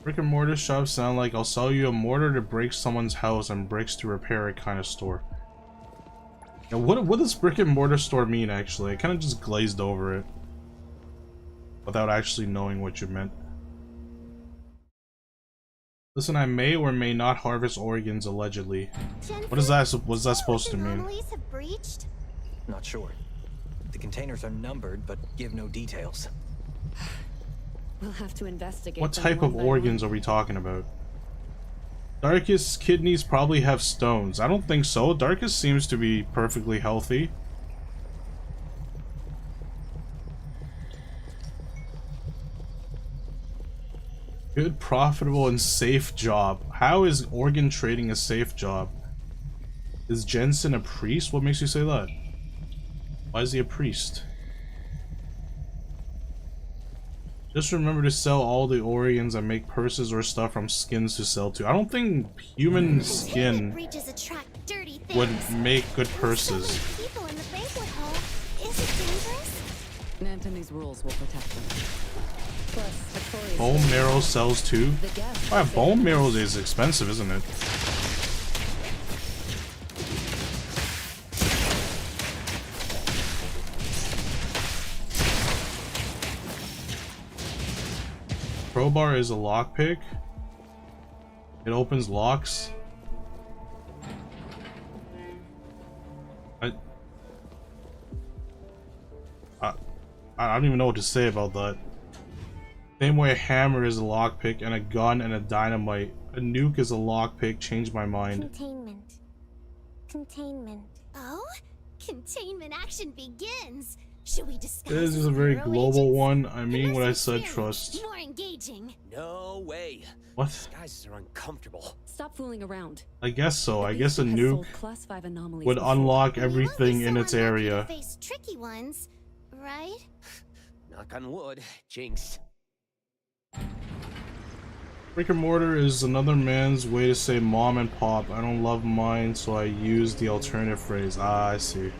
Brick and mortar shops sound like I'll sell you a mortar to break someone's house and bricks to repair it kind of store. Now, what does brick and mortar store mean actually? I kind of just glazed over it without actually knowing what you meant. Listen, I may or may not harvest organs allegedly. What is that? What's that supposed to mean? Have breached? Not sure. The containers are numbered, but give no details. We'll have to investigate. What type of organs are we talking about? Darkest kidneys probably have stones. I don't think so. Darkest seems to be perfectly healthy. Good, profitable, and safe job. How is organ trading a safe job? Is Jensen a priest? What makes you say that? Why is he a priest? Just remember to sell all the organs and make purses or stuff from skins to sell to. I don't think human skin would make good purses. People in the banquet hall. Is it dangerous? Nantony's rules will protect them. Plus, Hotori's Bone marrow sells too? Wow, bone marrow is expensive, isn't it? Crowbar is a lockpick. It opens locks. I don't even know what to say about that. Same way a hammer is a lockpick and a gun and a dynamite. A nuke is a lockpick. Changed my mind. Containment. Containment. Oh? Containment action begins. Should we discuss? This is a very global one. I mean what I said, trust. More engaging. No way. What? These guys are uncomfortable. Stop fooling around. I guess so. I guess a nuke Class 5 anomalies would before. unlock everything in its area. Face tricky ones, right? Knock on wood, jinx. Brick and mortar is another man's way to say mom and pop. I don't love mine, so I use the alternative phrase. Ah, I see.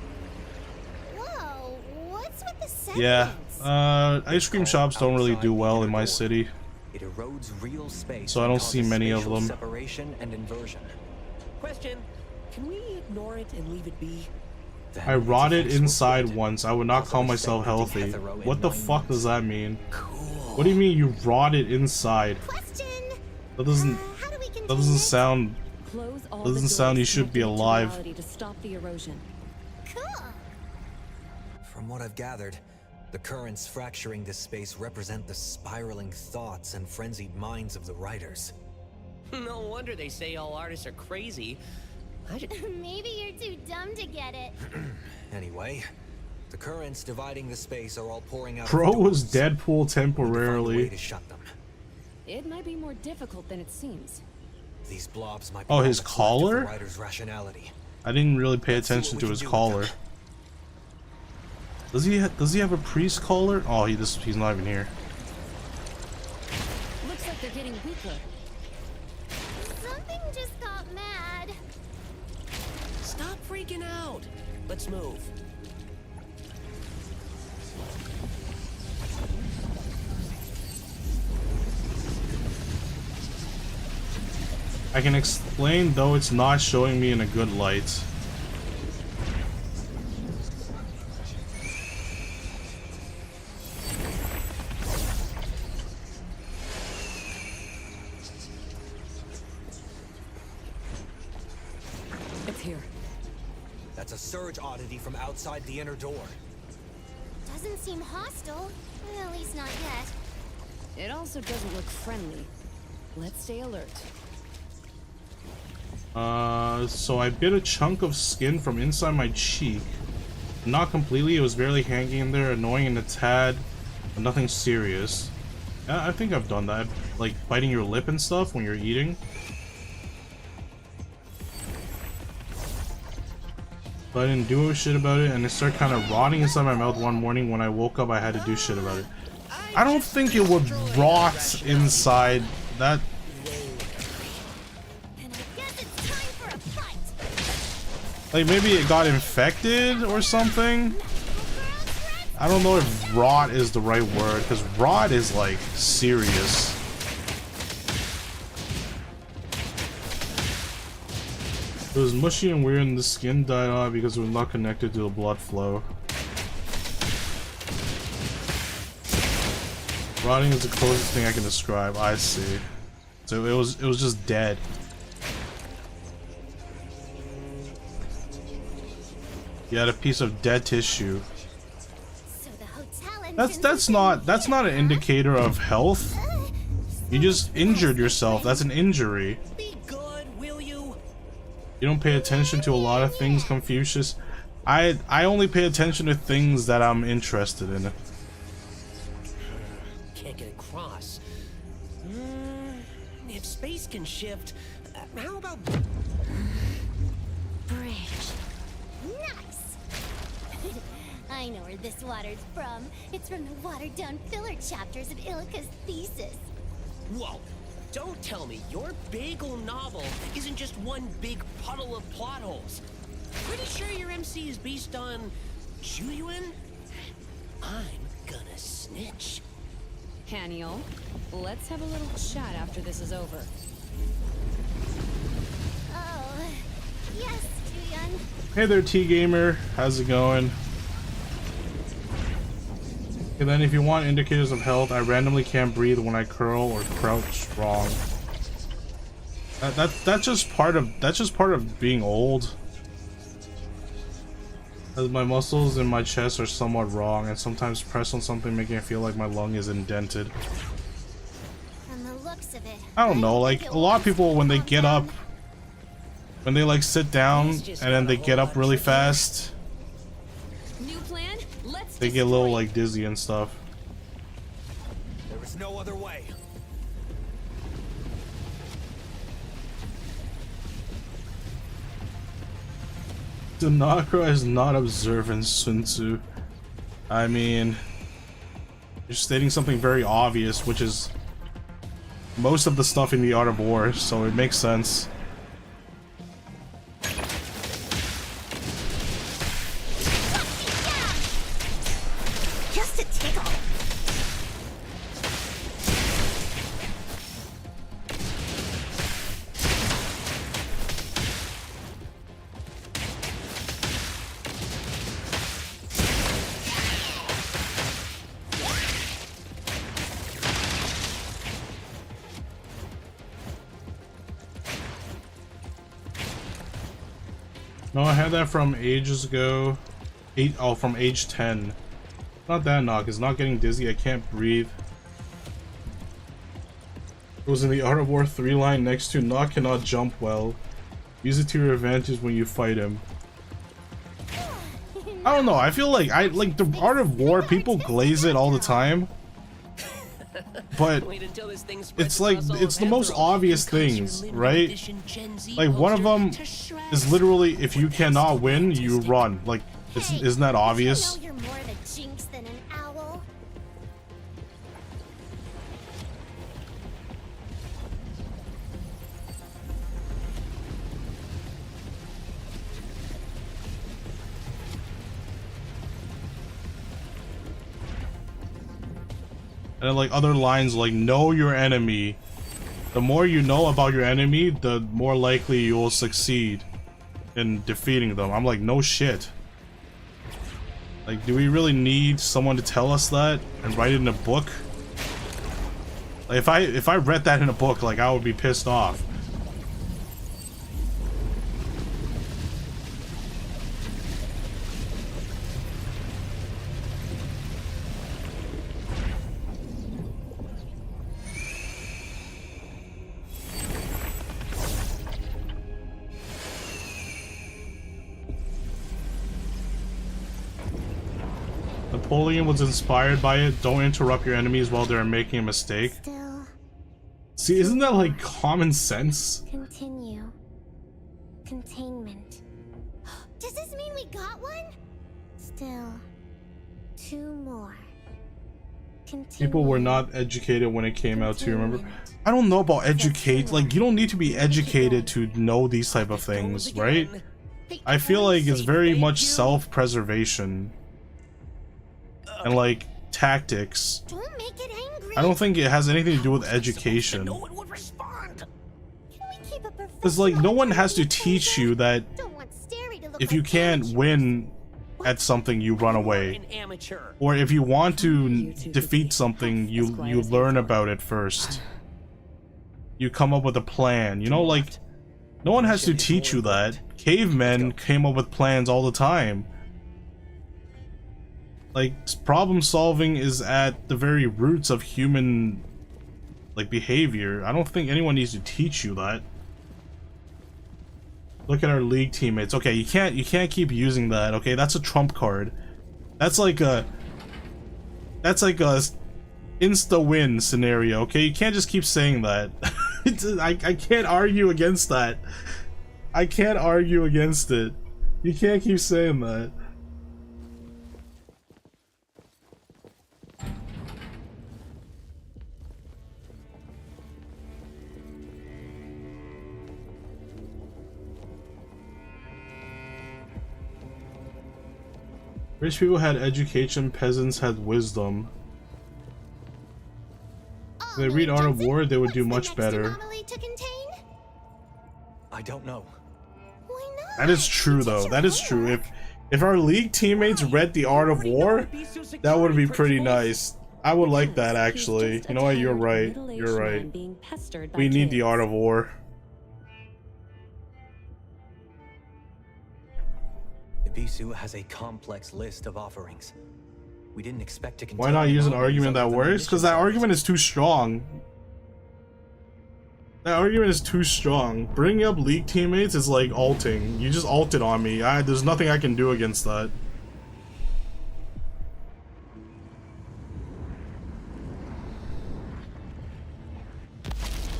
Whoa, what's with the sentence? Yeah, ice cream shops don't really do well in my city, It erodes real space, so I don't and see causes many of spatial them. Separation and inversion. Question: can we ignore it and leave it be? I rotted inside once. I would not call myself healthy. What the fuck does that mean? What do you mean you rotted inside? That doesn't sound. Doesn't sound you should be alive. To stop the erosion. Cool. From what I've gathered, The currents fracturing this space represent the spiraling thoughts and frenzied minds of the writers. No wonder they say all artists are crazy. Maybe you're too dumb to get it. Anyway, the currents dividing the space are all pouring out. Bro was Deadpool temporarily. To shut them. It might be more difficult than it seems. These blobs might be oh, his collar? The writer's rationality. I didn't really pay attention to his collar. Does he have a priest collar? Oh, he's not even here. Looks like they're getting weaker. Something just got mad. Stop freaking out. Let's move. I can explain, though it's not showing me in a good light. It's here. That's a surge oddity from outside the inner door. Doesn't seem hostile. At least not yet. It also doesn't look friendly. Let's stay alert. So I bit a chunk of skin from inside my cheek. Not completely, it was barely hanging in there, annoying and a tad, but nothing serious. Yeah, I think I've done that, like biting your lip and stuff when you're eating. But I didn't do shit about it, and it started kind of rotting inside my mouth one morning. When I woke up, I had to do shit about it. I don't think it would rot inside that. Like, maybe it got infected or something? I don't know if rot is the right word, because rot is, like, serious. It was mushy and weird and the skin died off because it was not connected to the blood flow. Rotting is the closest thing I can describe. I see. So it was just dead. You had a piece of dead tissue. That's not an indicator of health. You just injured yourself. That's an injury. You don't pay attention to a lot of things, Confucius. I only pay attention to things that I'm interested in. Can't get across. If space can shift, how about bridge? I know where this water's from. It's from the watered-down filler chapters of Ilika's thesis. Whoa! Don't tell me your bagel novel isn't just one big puddle of plot holes. Pretty sure your MC is based on Juyuan? I'm gonna snitch. Haniel, let's have a little chat after this is over. Oh, yes, Juyuan. Hey there, T-Gamer. How's it going? And then if you want indicators of health, I randomly can't breathe when I curl or crouch wrong. That's just part of being old. As my muscles in my chest are somewhat wrong, and sometimes press on something making it feel like my lung is indented. From the looks of it, I don't know, like a lot of people when they get up, when they like sit down and then they get up really fast. They get a little like dizzy and stuff. There is no other way. Danakra is not observant, Sun Tzu. I mean, you're stating something very obvious, which is most of the stuff in the Art of War, so it makes sense. just a tickle. No, I had that from ages ago. From age 10. Not that knock, it's not getting dizzy, I can't breathe. It was in the Art of War 3 line next to knock cannot jump well. Use it to your advantage when you fight him. I don't know, I feel like the Art of War, people glaze it all the time. But it's like, it's the most obvious things, right? Like one of them is literally, if you cannot win, you run. Like, isn't that obvious? You're more of a jinx than an owl. And then, like, other lines like, know your enemy. The more you know about your enemy, the more likely you will succeed in defeating them. I'm like, no shit. Like, do we really need someone to tell us that and write it in a book? Like, if I read that in a book, like, I would be pissed off. Napoleon was inspired by it. Don't interrupt your enemies while they're making a mistake. See, isn't that like common sense? Continue. Containment. Does this mean we got one? Still. 2 more. Continue. People were not educated when it came out too, remember? I don't know about educate. Like, you don't need to be educated to know these type of things, right? I feel like it's very much self-preservation. And like tactics. Don't make it angry. I don't think it has anything to do with education. Because like no one has to teach you that if you can't win at something, you run away. Or if you want to defeat something, you learn about it first. You come up with a plan. You know, like no one has to teach you that. Cavemen came up with plans all the time. Like, problem solving is at the very roots of human, like, behavior. I don't think anyone needs to teach you that. Look at our league teammates. Okay, you can't keep using that, okay? That's a trump card. That's like a insta-win scenario, okay? You can't just keep saying that. I can't argue against that. I can't argue against it. You can't keep saying that. Rich people had education, peasants had wisdom. If they read Art of War, they would do much better. I don't know. That is true though, that is true. If our league teammates read the Art of War, that would be pretty nice. I would like that actually. You know what, you're right. You're right. We need the Art of War. Ebisu has a complex list of offerings. We didn't expect to. Why not use an argument that works? Because that argument is too strong. That argument is too strong. Bringing up league teammates is like ulting. You just ulted on me. There's nothing I can do against that.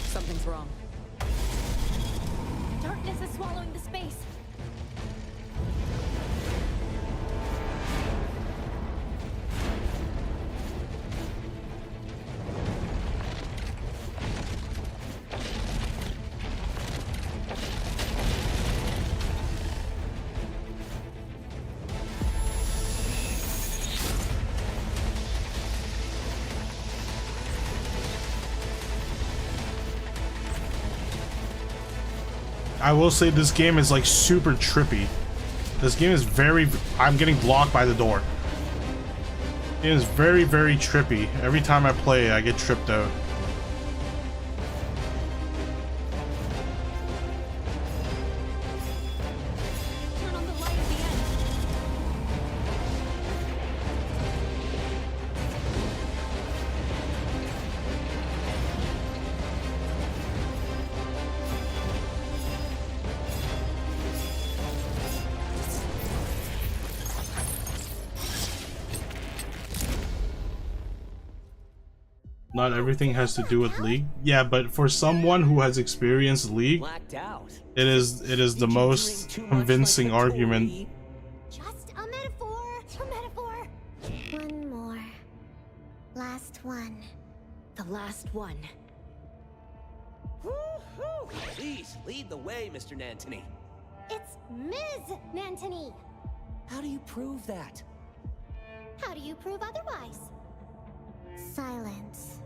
Something's wrong. Darkness is swallowing the space. I will say this game is like super trippy. This game is very... I'm getting blocked by the door. It is very, very trippy. Every time I play, I get tripped out. Not everything has to do with League. Yeah, but for someone who has experienced League, it is the most convincing argument. Just a metaphor. A metaphor. One more. Last one. The last one. Woo-hoo! Please lead the way, Mr. Nantony. It's Ms. Nantony. How do you prove that? How do you prove otherwise? Silence.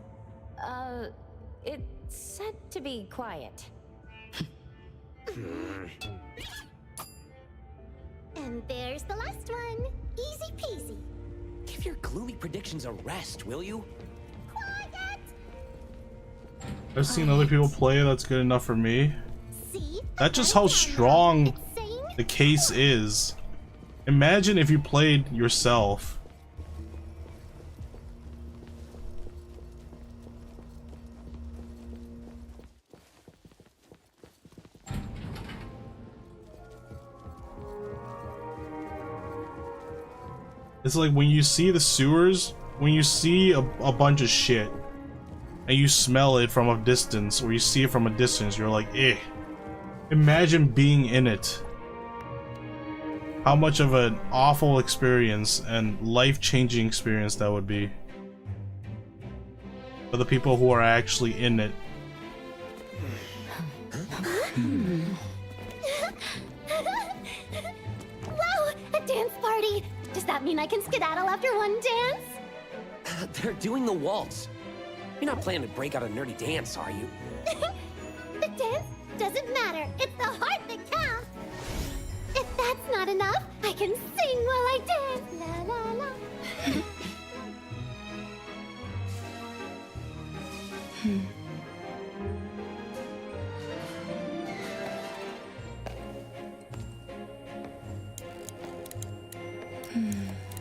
It's said to be quiet. And there's the last one. Easy peasy. Give your gloomy predictions a rest, will you? Quiet! I've seen other people play, that's good enough for me. That's just how strong the case is. Imagine if you played yourself. It's like when you see the sewers, when you see a bunch of shit, and you smell it from a distance, or you see it from a distance, you're like, eh. Imagine being in it. How much of an awful experience and life-changing experience that would be. For the people who are actually in it. Wow, a dance party! Does that mean I can skedaddle after one dance? They're doing the waltz. You're not planning to break out a nerdy dance, are you? The dance doesn't matter. It's the heart that counts. If that's not enough, I can sing while I dance. La la la.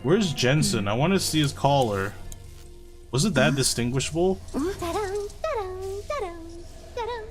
Where's Jensen? I want to see his collar. Was it that distinguishable? Da-dum, da-dum, da-dum, da-dum,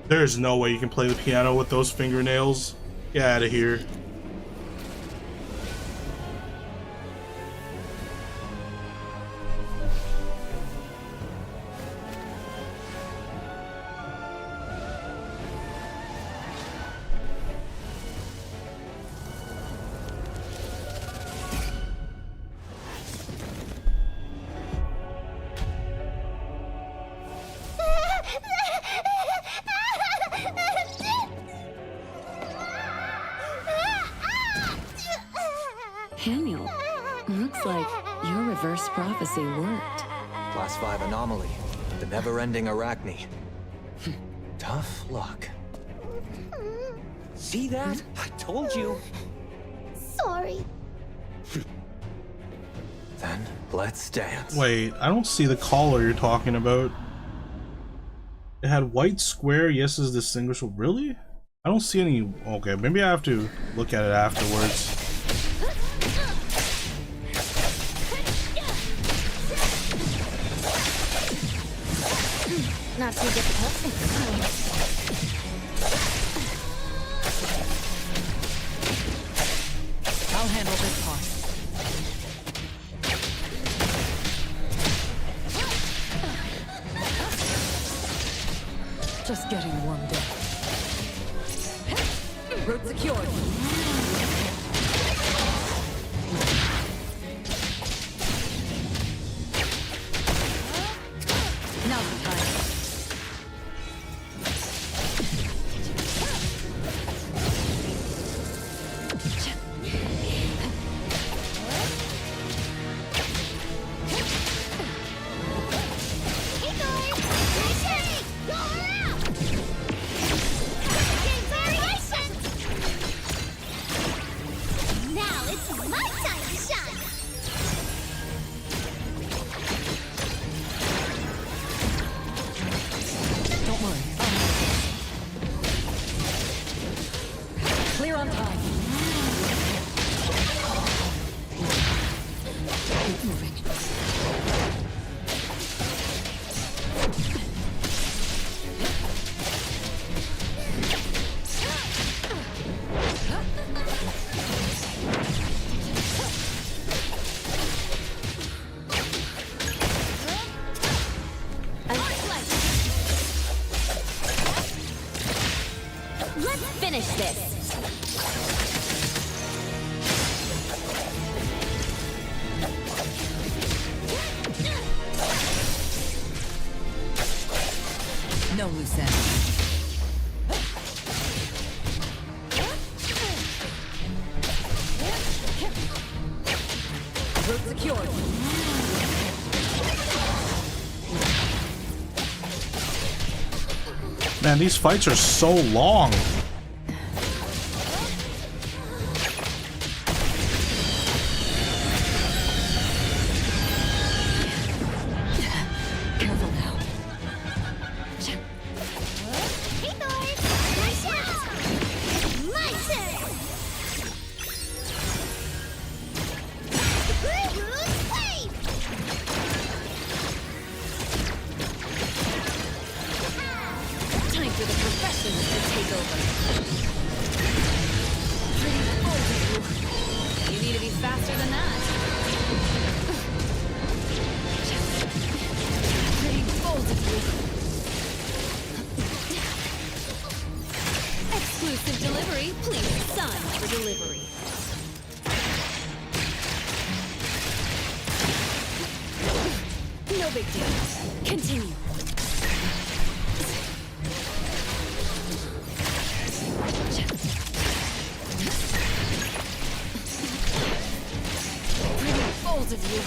There's no way you can play the piano with those fingernails. Get out of here. Daniel, looks like your reverse prophecy worked. Class 5 anomaly. The never-ending arachne. Tough luck. See that? I told you. Sorry. Then, let's dance. Wait, I don't see the collar you're talking about. It had white square, yes is distinguishable. Really? I don't see any. Okay, maybe I have to look at it afterwards. Not too difficult. I'll handle this part. Just getting warmed up. Route secured. Now's the time. secured. Man, these fights are so long. Careful now. Hey, Thor! My shot! My turn! Bruce Wave! Time for the professionals to take over. Pretty bold of you. You need to be faster than that. Pretty bold of you. Exclusive delivery. Please sign for delivery. No big deal. Continue. Pretty bold of you.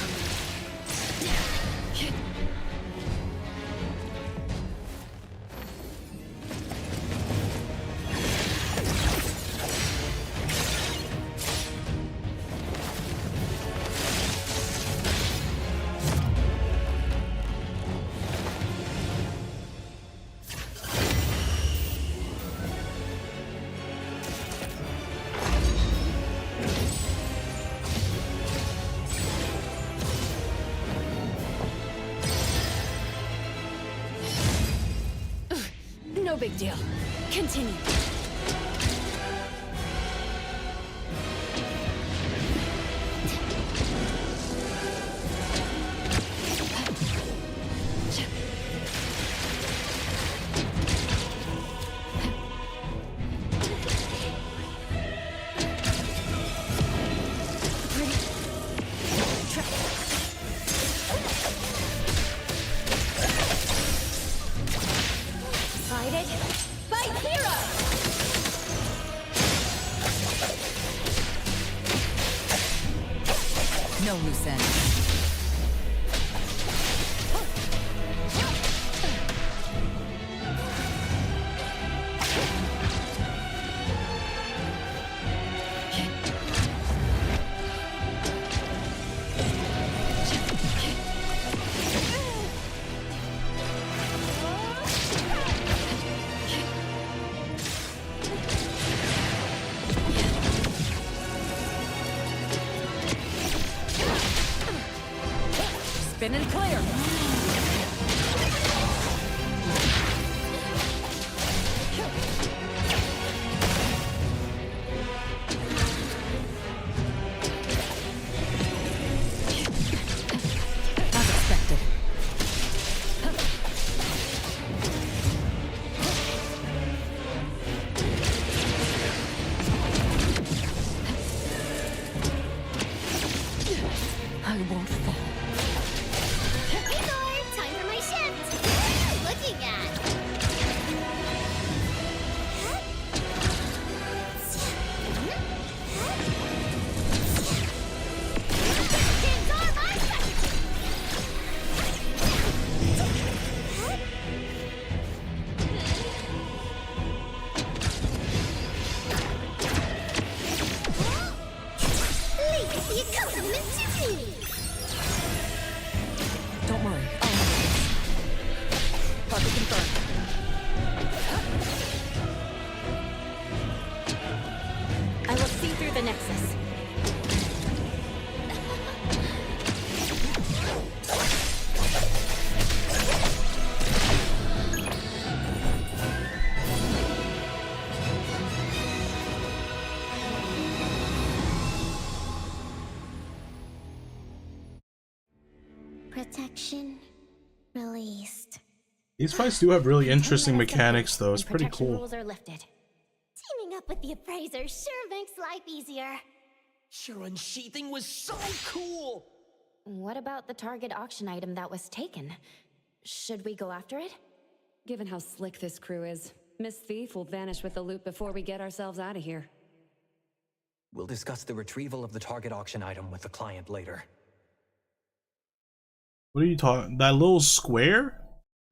No big deal. Continue. Fight it! Fight hero! No loose ends. Spin and clear. As expected. I won't fall. Hey, Thor! Time for my shift! What are you looking at? Kids are my specialty! Leave the accompaniment to me! Don't worry, I'll handle this. Target confirmed. I will see through the Nexus. Protection released. These fights do have really interesting mechanics, though. It's pretty Protection cool. rules are lifted. Teaming up with the appraiser sure makes life easier. Your unsheathing was so cool! What about the target auction item that was taken? Should we go after it? Given how slick this crew is, Miss Thief will vanish with the loot before we get ourselves out of here. We'll discuss the retrieval of the target auction item with the client later. What are you talking? That little square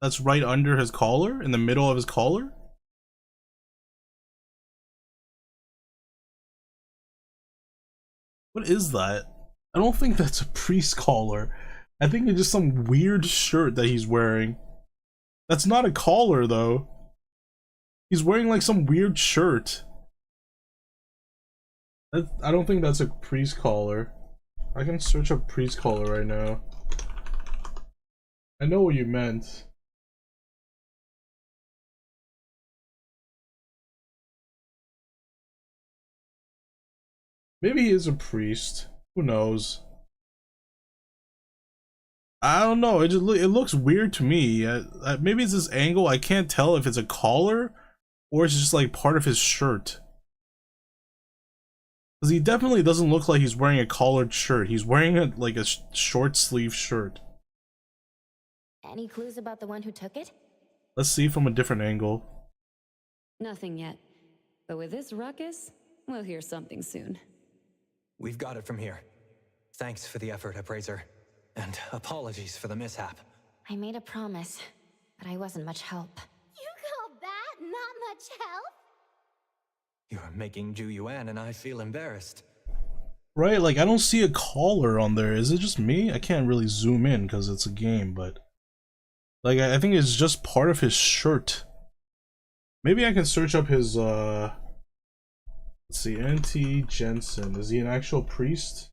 that's right under his collar, in the middle of his collar? What is that? I don't think that's a priest collar. I think it's just some weird shirt that he's wearing. That's not a collar though. He's wearing like some weird shirt. I don't think that's a priest collar. I can search up priest collar right now. I know what you meant. Maybe he is a priest. Who knows? I don't know. It looks weird to me. Maybe it's this angle. I can't tell if it's a collar or it's just like part of his shirt. Because he definitely doesn't look like he's wearing a collared shirt. He's wearing like a short sleeve shirt. Any clues about the one who took it? Let's see from a different angle. Nothing yet. But with this ruckus, we'll hear something soon. We've got it from here. Thanks for the effort, Appraiser. And apologies for the mishap. I made a promise, but I wasn't much help. You call that not much help? You're making Zhu Yuan and I feel embarrassed. Right, like I don't see a collar on there. Is it just me? I can't really zoom in because it's a game, but like I think it's just part of his shirt. Maybe I can search up his let's see, N.T. Jensen. Is he an actual priest?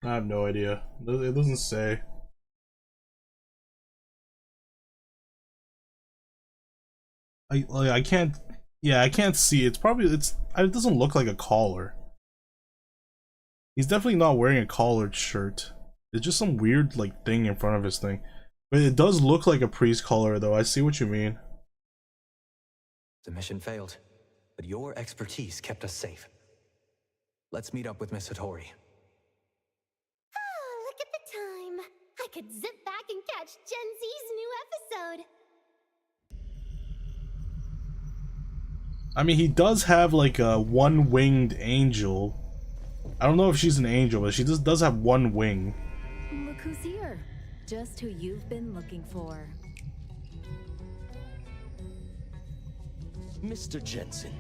I have no idea. It doesn't say. I can't. Yeah, I can't see. It doesn't look like a collar. He's definitely not wearing a collared shirt. It's just some weird like thing in front of his thing. But it does look like a priest collar though. I see what you mean. The mission failed, but your expertise kept us safe. Let's meet up with Miss Hotori. Oh, look at the time. I could zip back and catch Gen Z's new episode. I mean, he does have like a one-winged angel. I don't know if she's an angel, but she just does have one wing. Look who's here. Just who you've been looking for. Mr. Jensen,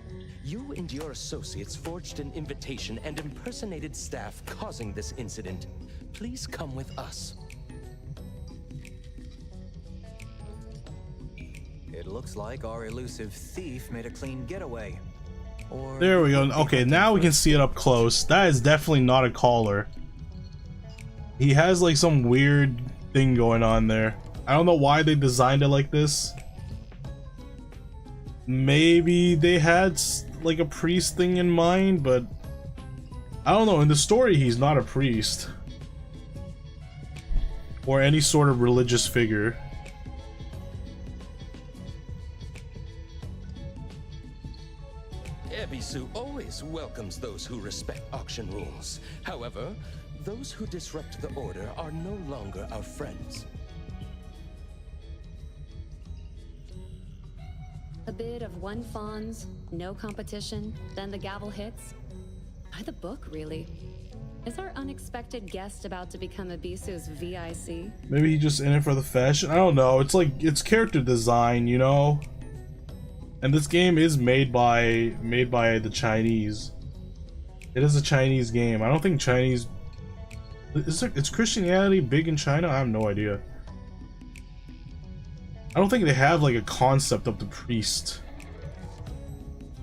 you and your associates forged an invitation and impersonated staff, causing this incident. Please come with us. It looks like our elusive thief made a clean getaway. Or there we go. Okay, now we can see it up close. That is definitely not a collar. He has like some weird thing going on there. I don't know why they designed it like this. Maybe they had like a priest thing in mind, but I don't know. In the story, he's not a priest or any sort of religious figure. Ebisu always welcomes those who respect auction rules. However, those who disrupt the order are no longer our friends. A bid of 1 fawns, no competition, then the gavel hits. By the book, really. Is our unexpected guest about to become Ebisu's VIC? Maybe he's just in it for the fashion. I don't know. It's like, it's character design, you know? And this game is made by the Chinese. It is a Chinese game. I don't think Chinese... Is Christianity big in China? I have no idea. I don't think they have like a concept of the priest.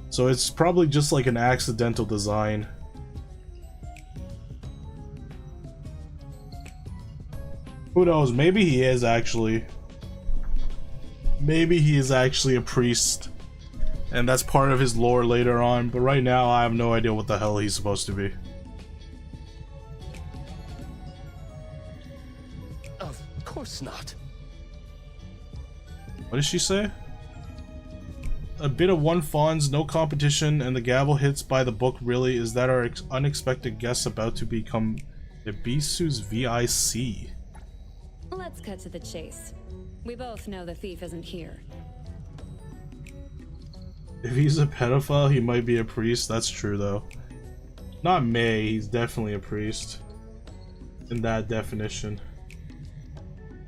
So it's probably just like an accidental design. Who knows? Maybe he is actually. maybe he is actually a priest, and that's part of his lore later on, but right now I have no idea what the hell he's supposed to be. Of course not. What did she say? A bit of one fawns, no competition, and the gavel hits by the book. Really, is that our unexpected guest about to become Ebisu's VIC? Let's cut to the chase. We both know the thief isn't here. If he's a pedophile, he might be a priest. That's true, though. Not May, he's definitely a priest. In that definition.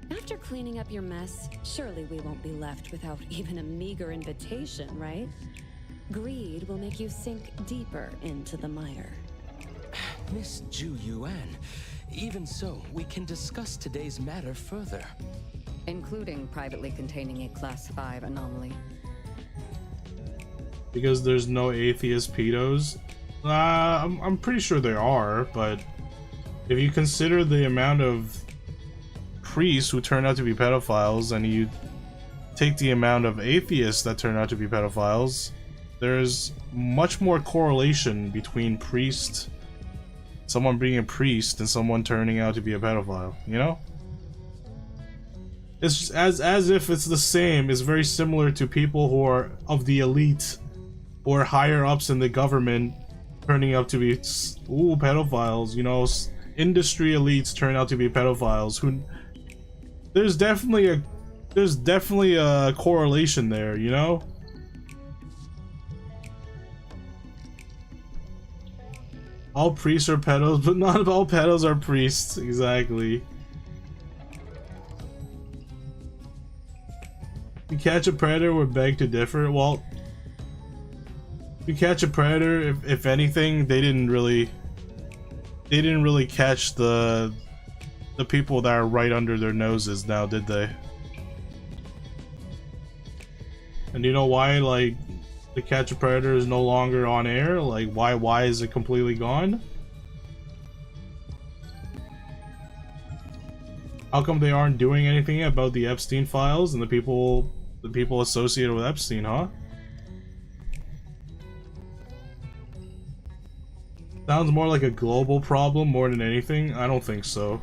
After cleaning up your mess, surely we won't be left without even a meager invitation, right? Greed will make you sink deeper into the mire. Miss Ju Yuan, even so, we can discuss today's matter further. Including privately containing a Class 5 anomaly. Because there's no atheist pedos? I'm pretty sure there are, but if you consider the amount of priests who turn out to be pedophiles and you take the amount of atheists that turn out to be pedophiles, there's much more correlation between someone being a priest and someone turning out to be a pedophile, you know? It's just as if it's the same. It's very similar to people who are of the elite or higher ups in the government turning out to be pedophiles, you know? Industry elites turn out to be pedophiles who there's definitely a correlation there, you know? All priests are pedos, but not all pedos are priests. Exactly. You catch a predator, we're beg to differ. Well, you catch a predator, if anything, they didn't really catch the people that are right under their noses now, did they? And you know why, like, the Catch a Predator is no longer on air? Like, why is it completely gone? How come they aren't doing anything about the Epstein files and the people associated with Epstein, huh? Sounds more like a global problem more than anything. I don't think so.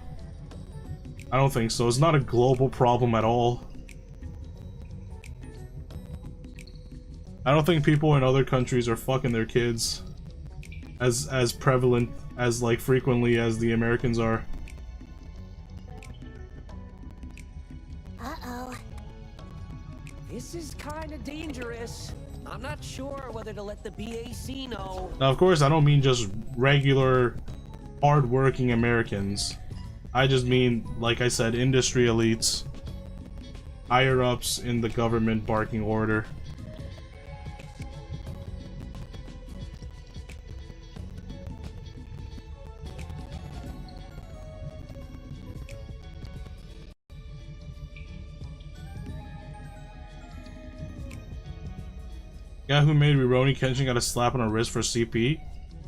I don't think so. It's not a global problem at all. I don't think people in other countries are fucking their kids as prevalent, as like frequently as the Americans are. Uh-oh. This is kinda dangerous. I'm not sure whether to let the BAC know. Now, of course, I don't mean just regular, hard-working Americans. I just mean, like I said, industry elites, higher-ups in the government barking order. Guy who made Rurouni Kenshin got a slap on the wrist for CP?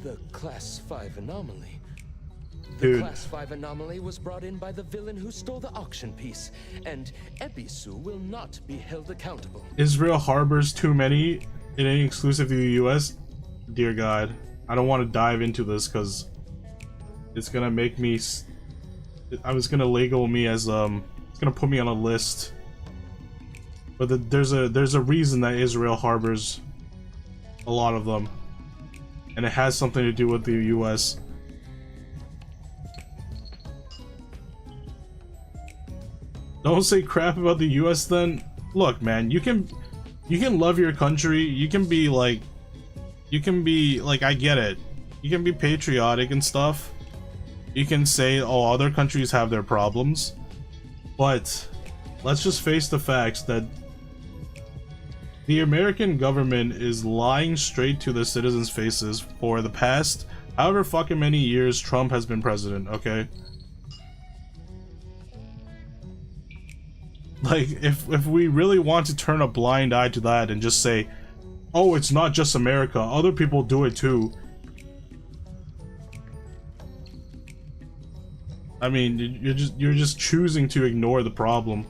The Class 5 anomaly. Dude. The Class 5 anomaly was brought in by the villain who stole the auction piece, and Ebisu will not be held accountable. Israel harbors too many. It ain't exclusive to the US? Dear God. I don't want to dive into this because it's gonna make me... I was gonna label me as, it's gonna put me on a list. But there's a reason that Israel harbors a lot of them. And it has something to do with the US. Don't say crap about the US then. Look, man, you can love your country, you can be like, I get it. You can be patriotic and stuff. You can say, oh, other countries have their problems. But let's just face the facts that the American government is lying straight to the citizens' faces for the past however fucking many years Trump has been president, okay? Like, if we really want to turn a blind eye to that and just say, oh, it's not just America, other people do it too. I mean, you're just choosing to ignore the problem.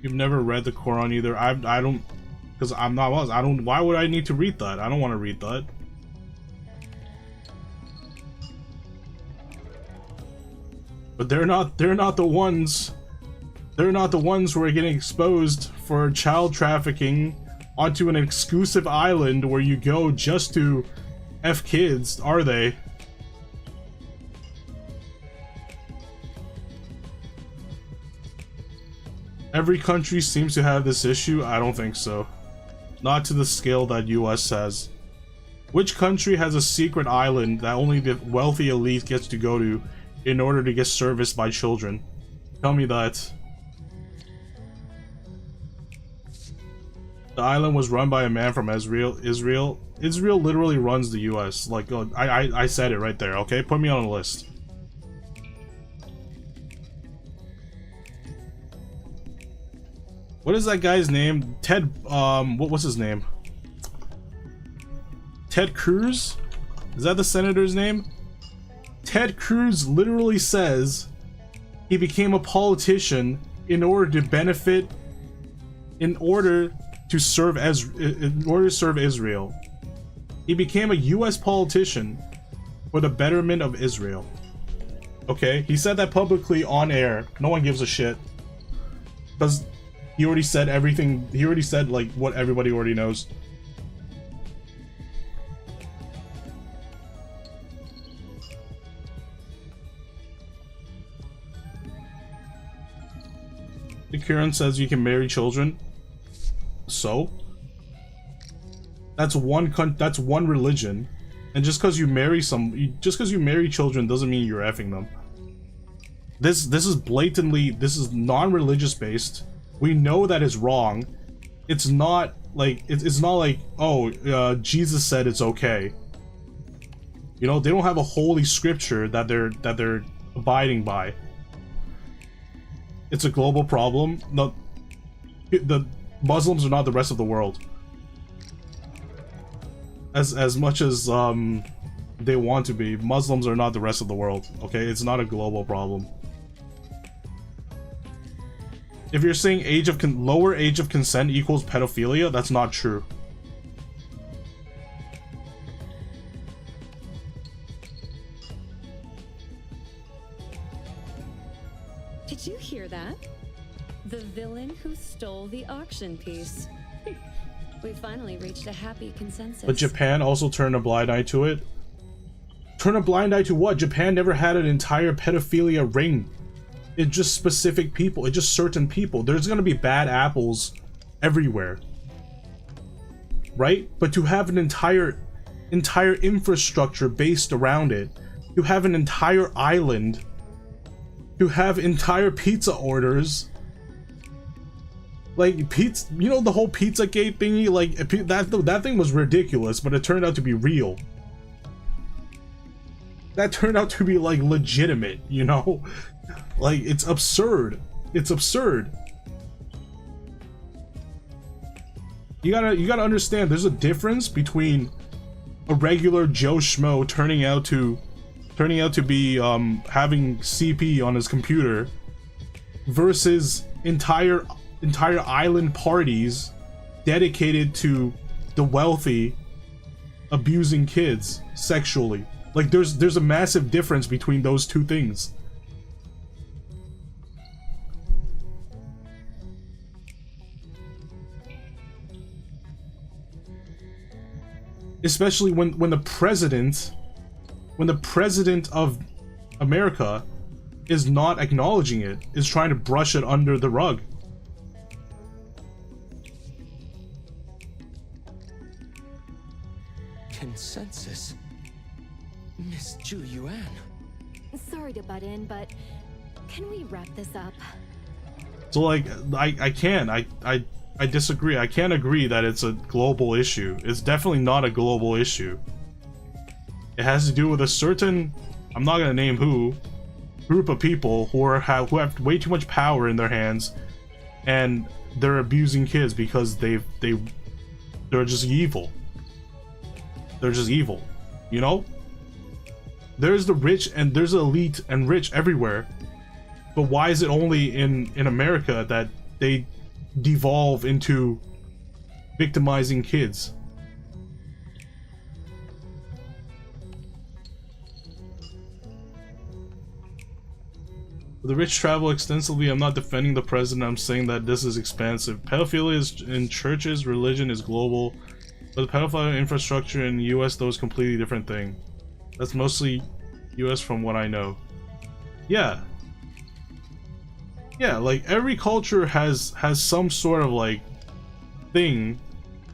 You've never read the Quran either. I don't, because I'm not Muslim. I don't. Why would I need to read that? I don't want to read that. But they're not the ones. They're not the ones who are getting exposed for child trafficking onto an exclusive island where you go just to F kids, are they? Every country seems to have this issue. I don't think so. Not to the scale that US has. Which country has a secret island that only the wealthy elite gets to go to in order to get serviced by children? Tell me that. The island was run by a man from Israel. Israel literally runs the US. Like, I said it right there, okay? Put me on a list. What is that guy's name? Ted, what was his name? Ted Cruz? Is that the senator's name? Ted Cruz literally says he became a politician in order to benefit, in order to serve Israel. He became a US politician for the betterment of Israel. Okay, he said that publicly on air. No one gives a shit. Because he already said everything, he already said like what everybody already knows. The Quran says you can marry children. So? That's one religion. And just because you marry children doesn't mean you're effing them. This is blatantly, this is non-religious based. We know that it's wrong. It's not like oh, Jesus said it's okay. You know, they don't have a holy scripture that they're abiding by. It's a global problem. The Muslims are not the rest of the world. As much as they want to be, Muslims are not the rest of the world. Okay, it's not a global problem. If you're saying lower age of consent equals pedophilia, that's not true. Did you hear that? The villain who stole the auction piece. We finally reached a happy consensus. But Japan also turned a blind eye to it. Turn a blind eye to what? Japan never had an entire pedophilia ring. It's just specific people. It's just certain people. There's gonna be bad apples everywhere, right? But to have an entire infrastructure based around it, to have an entire island, to have entire pizza orders, like pizza, you know, the whole Pizzagate thingy, like that thing was ridiculous, but it turned out to be real. That turned out to be like legitimate, you know? Like, it's absurd. It's absurd. You gotta understand, there's a difference between a regular Joe Schmo turning out to be having CP on his computer versus entire island parties dedicated to the wealthy abusing kids sexually. Like, there's a massive difference between those two things. Especially when the president of America is not acknowledging it, is trying to brush it under the rug. Consensus? Miss Zhu Yuan. Sorry to butt in, but can we wrap this up? So like, I disagree. I can't agree that it's a global issue. It's definitely not a global issue. It has to do with a certain, I'm not gonna name who, group of people who have way too much power in their hands, and they're abusing kids because they're just evil. They're just evil, you know? There's the rich and there's elite and rich everywhere. But why is it only in America that they devolve into victimizing kids. The rich travel extensively. I'm not defending the president. I'm saying that this is expansive. Pedophilia is in churches, religion is global. But the pedophile infrastructure in the US, though, is a completely different thing. That's mostly US from what I know. Yeah. Yeah, like every culture has some sort of like thing.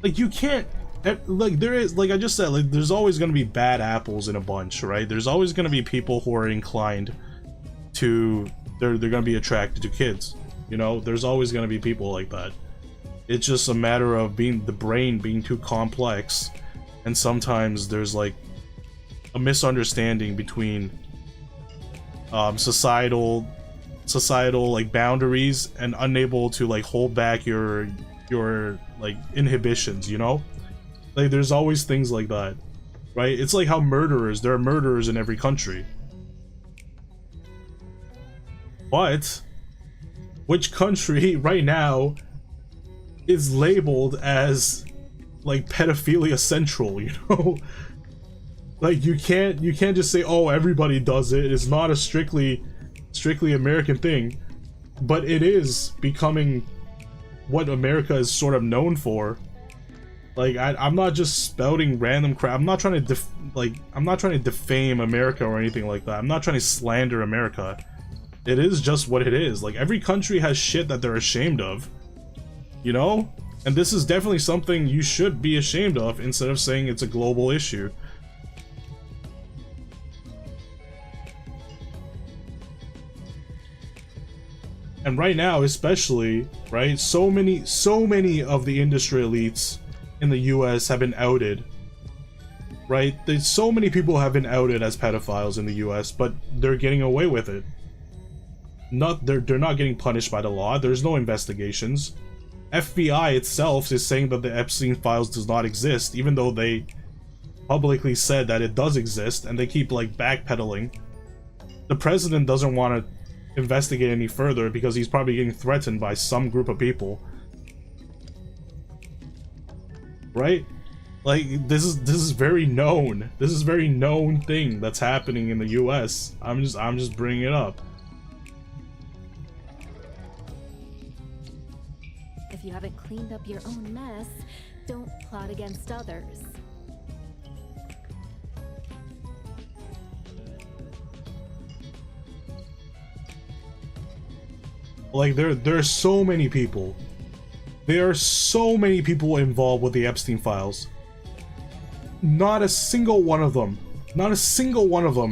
Like you can't, like there is, like I just said, like there's always going to be bad apples in a bunch, right? There's always going to be people who are inclined to, they're going to be attracted to kids. You know, there's always going to be people like that. It's just a matter of the brain being too complex, and sometimes there's like a misunderstanding between societal like boundaries and unable to like hold back your like inhibitions, you know? Like there's always things like that, right? It's like how there are murderers in every country. But which country right now is labeled as like pedophilia central, you know? Like you can't just say, oh, everybody does it. It's not a strictly American thing, but it is becoming what America is sort of known for. Like I'm not just spouting random crap. I'm not trying to defame America or anything like that. I'm not trying to slander America. It is just what it is. Like every country has shit that they're ashamed of, you know? And this is definitely something you should be ashamed of instead of saying it's a global issue. And right now, especially, right, so many of the industry elites in the US have been outed, right? There's so many people have been outed as pedophiles in the US, but they're getting away with it. They're not getting punished by the law. There's no investigations. FBI itself is saying that the Epstein files does not exist, even though they publicly said that it does exist, and they keep like backpedaling. The president doesn't want to investigate any further because he's probably getting threatened by some group of people, right? Like this is very known. This is a very known thing that's happening in the US. I'm just bringing it up. If you haven't cleaned up your own mess, don't plot against others. Like there are so many people. There are so many people involved with the Epstein files. Not a single one of them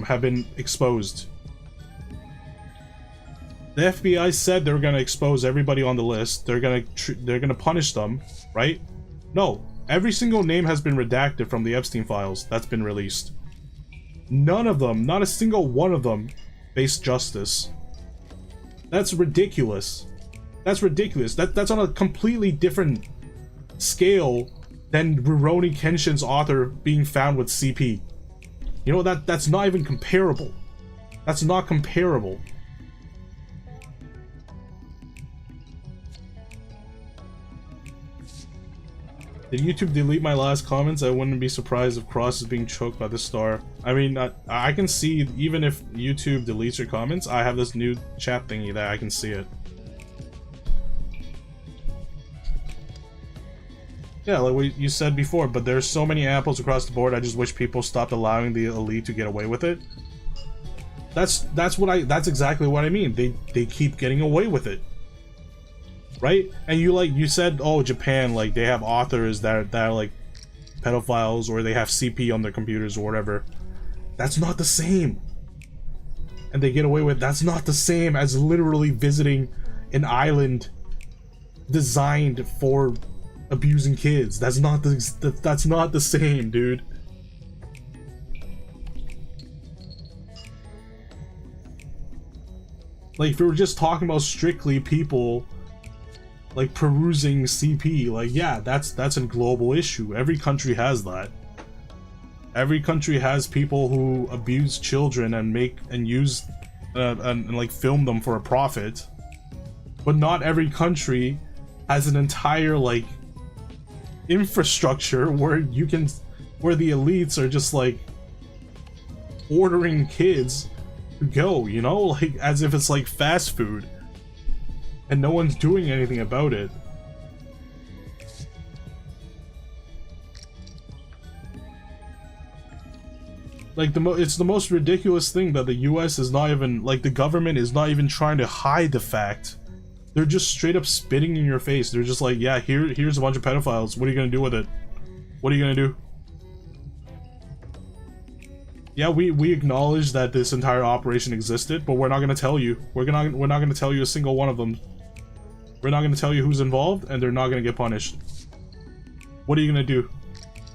have been exposed. The FBI said they were gonna expose everybody on the list. They're gonna punish them, right? No, every single name has been redacted from the Epstein files that's been released. None of them, not a single one of them, faced justice. That's ridiculous. That's ridiculous. That's on a completely different scale than Rurouni Kenshin's author being found with CP. You know, that's not even comparable. That's not comparable. Did YouTube delete my last comments? I wouldn't be surprised if Cross is being choked by the star. I mean, I can see, even if YouTube deletes your comments, I have this new chat thingy that I can see it. Yeah, like what you said before, but there's so many apples across the board, I just wish people stopped allowing the elite to get away with it. That's exactly what I mean. They keep getting away with it. Right? And you said, oh, Japan, like, they have authors that are, like, pedophiles, or they have CP on their computers or whatever. That's not the same. And they get away with, that's not the same as literally visiting an island designed for abusing kids. That's not the same, dude. Like, if we were just talking about strictly people like perusing CP, like, yeah, that's a global issue. Every country has that. Every country has people who abuse children and use and like film them for a profit. But not every country has an entire like infrastructure where you can, where the elites are just like ordering kids to go, you know, like as if it's like fast food, and no one's doing anything about it. Like it's the most ridiculous thing that the US is not even, like the government is not even trying to hide the fact. They're just straight up spitting in your face. They're just like, yeah, here's a bunch of pedophiles. What are you gonna do with it? What are you gonna do? Yeah, we acknowledge that this entire operation existed, but we're not gonna tell you. We're not gonna tell you a single one of them. We're not gonna tell you who's involved, and they're not gonna get punished. What are you gonna do?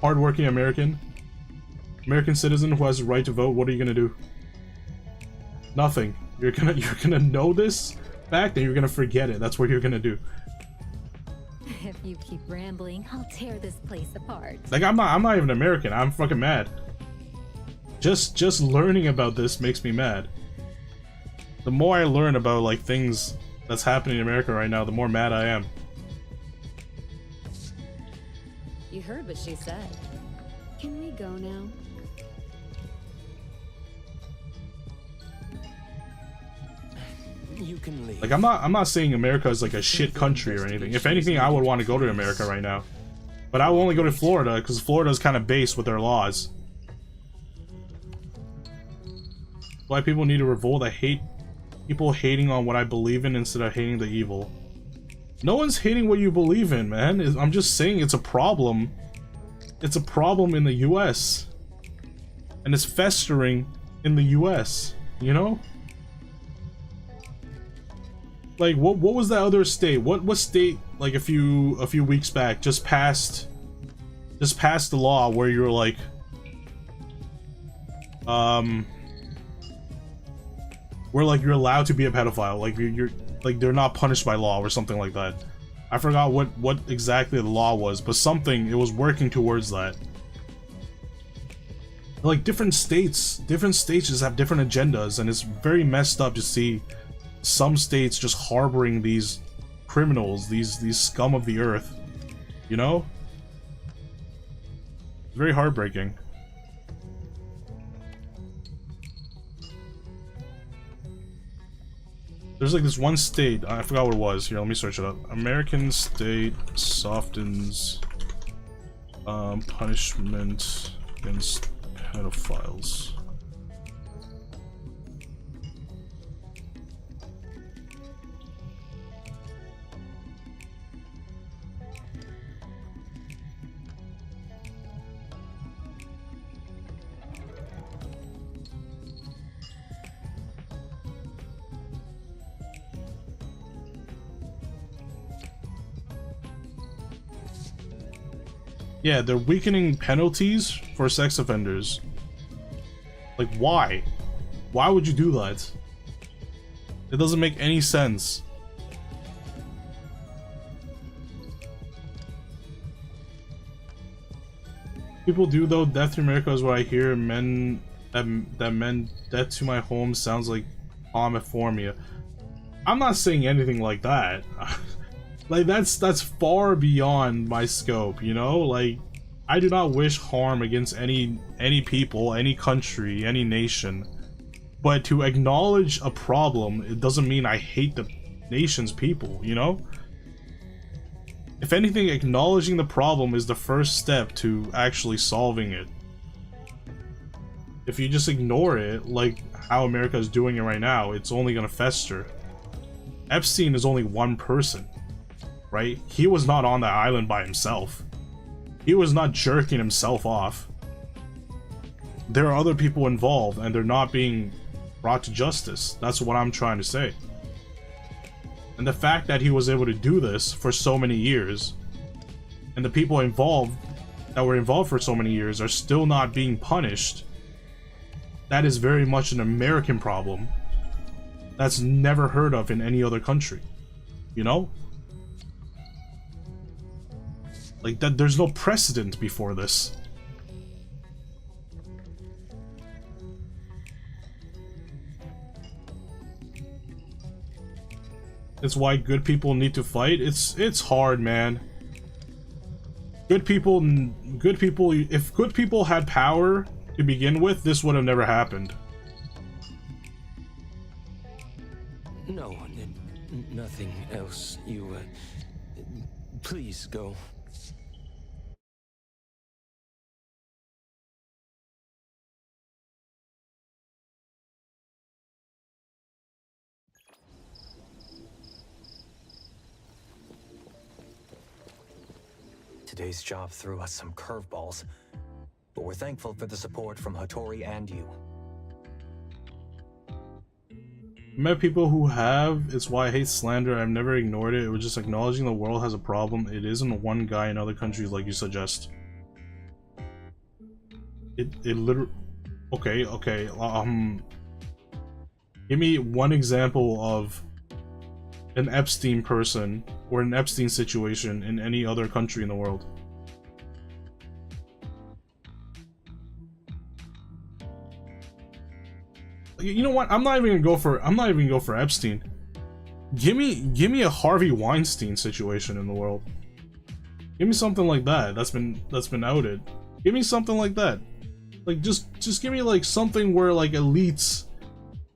Hardworking American citizen who has the right to vote, what are you gonna do? Nothing. You're gonna know this fact and you're gonna forget it. That's what you're gonna do. If you keep rambling, I'll tear this place apart. Like I'm not even American. I'm fucking mad. Just learning about this makes me mad. The more I learn about like things that's happening in America right now, the more mad I am. You heard what she said. Can we go now? You can leave. Like I'm not saying America is like a shit country or anything. If anything, I would want to go to America right now. But I will only go to Florida because Florida is kind of based with their laws. Why people need to revolt? I hate people hating on what I believe in instead of hating the evil. No one's hating what you believe in, man. I'm just saying it's a problem. It's a problem in the US. And it's festering in the US, you know? Like what was that other state? What state like a few weeks back just passed the law where you're like where like you're allowed to be a pedophile, like you're like they're not punished by law or something like that. I forgot what exactly the law was, but something, it was working towards that. Like different states just have different agendas, and it's very messed up to see some states just harboring these criminals, these scum of the earth, you know? It's very heartbreaking. There's like this one state, I forgot what it was. Here, let me search it up. American state softens punishment against pedophiles. Yeah, they're weakening penalties for sex offenders. Like, why? Why would you do that? It doesn't make any sense. People do though. Death to America is what I hear. Men death to my home sounds like homophobia. I'm not saying anything like that. Like that's far beyond my scope, you know? Like I do not wish harm against any people, any country, any nation. But to acknowledge a problem, it doesn't mean I hate the nation's people, you know? If anything, acknowledging the problem is the first step to actually solving it. If you just ignore it, like how America is doing it right now, it's only gonna fester. Epstein is only one person. Right? He was not on that island by himself. He was not jerking himself off. There are other people involved and they're not being brought to justice. That's what I'm trying to say. And the fact that he was able to do this for so many years, and the people involved that were involved for so many years are still not being punished, that is very much an American problem that's never heard of in any other country. You know? Like that, there's no precedent before this. it's why good people need to fight. It's hard, man. Good people, if good people had power to begin with, this would have never happened. No, nothing else. You, please go. Today's job threw us some curveballs, but we're thankful for the support from Hotori and you. I met people who have. It's why I hate slander. I've never ignored it. It was just acknowledging the world has a problem. It isn't one guy in other countries like you suggest. It literally. Okay. Give me one example of an Epstein person or an Epstein situation in any other country in the world. You know what? I'm not even gonna go for Epstein. Give me a Harvey Weinstein situation in the world. Give me something like that that's been outed. Give me something like that. Like just give me like something where like elites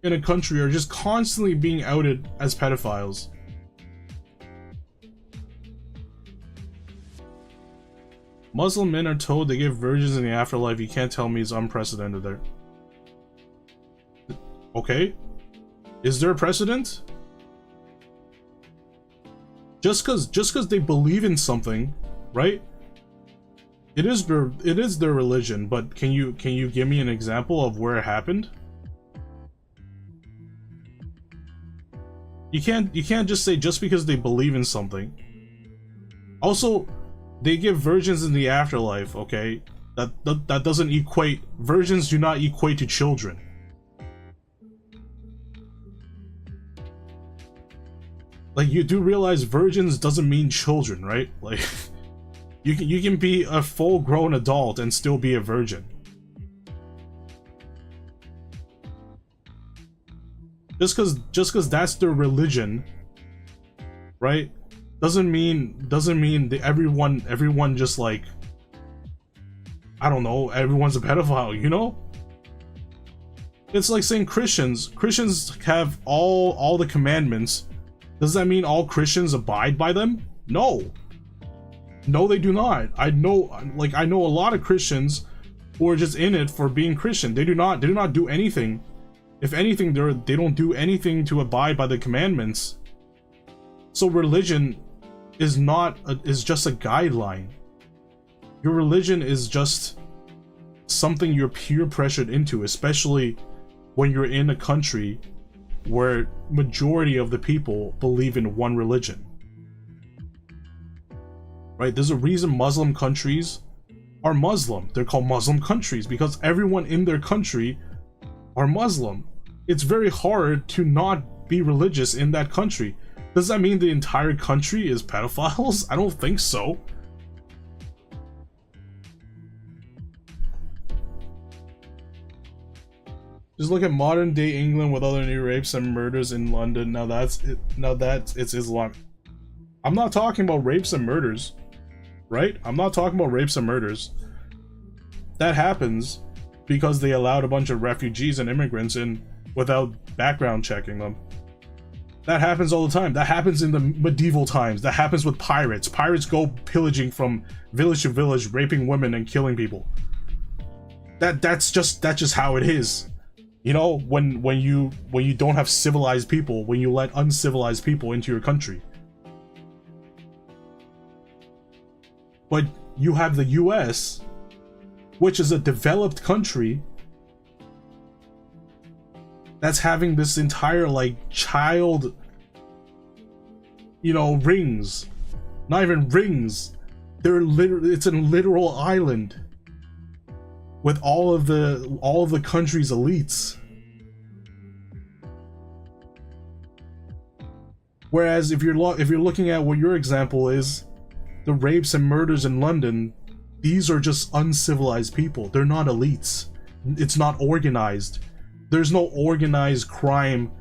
in a country are just constantly being outed as pedophiles. Muslim men are told they give virgins in the afterlife. You can't tell me it's unprecedented there. Okay, is there a precedent? Just cause they believe in something, right? It is their religion, but can you give me an example of where it happened? You can't just say just because they believe in something. Also, they give virgins in the afterlife, okay? That doesn't equate. Virgins do not equate to children. Like, you do realize virgins doesn't mean children, right? Like, you can be a full-grown adult and still be a virgin. Just cause that's their religion, right? Doesn't mean that everyone just like, I don't know, everyone's a pedophile, you know? It's like saying Christians have all the commandments. Does that mean all Christians abide by them? No. No, they do not. I know a lot of Christians who are just in it for being Christian. They do not do anything. If anything, they don't do anything to abide by the commandments. So religion is just a guideline. Your religion is just something you're peer pressured into, especially when you're in a country where majority of the people believe in one religion. Right? There's a reason Muslim countries are Muslim. They're called Muslim countries because everyone in their country are Muslim. It's very hard to not be religious in that country. Does that mean the entire country is pedophiles? I don't think so. Just look at modern day England with other new rapes and murders in London. Now that's it's Islam. I'm not talking about rapes and murders, right? I'm not talking about rapes and murders. That happens because they allowed a bunch of refugees and immigrants in without background checking them. That happens all the time. That happens in the medieval times. That happens with pirates. Pirates go pillaging from village to village, raping women and killing people. That's just how it is. You know, when you don't have civilized people, when you let uncivilized people into your country. But you have the US, which is a developed country, that's having this entire like child, you know, rings. Not even rings. It's a literal island with all of the country's elites. Whereas if you're looking at what your example is, the rapes and murders in London, these are just uncivilized people. They're not elites. It's not organized. There's no organized crime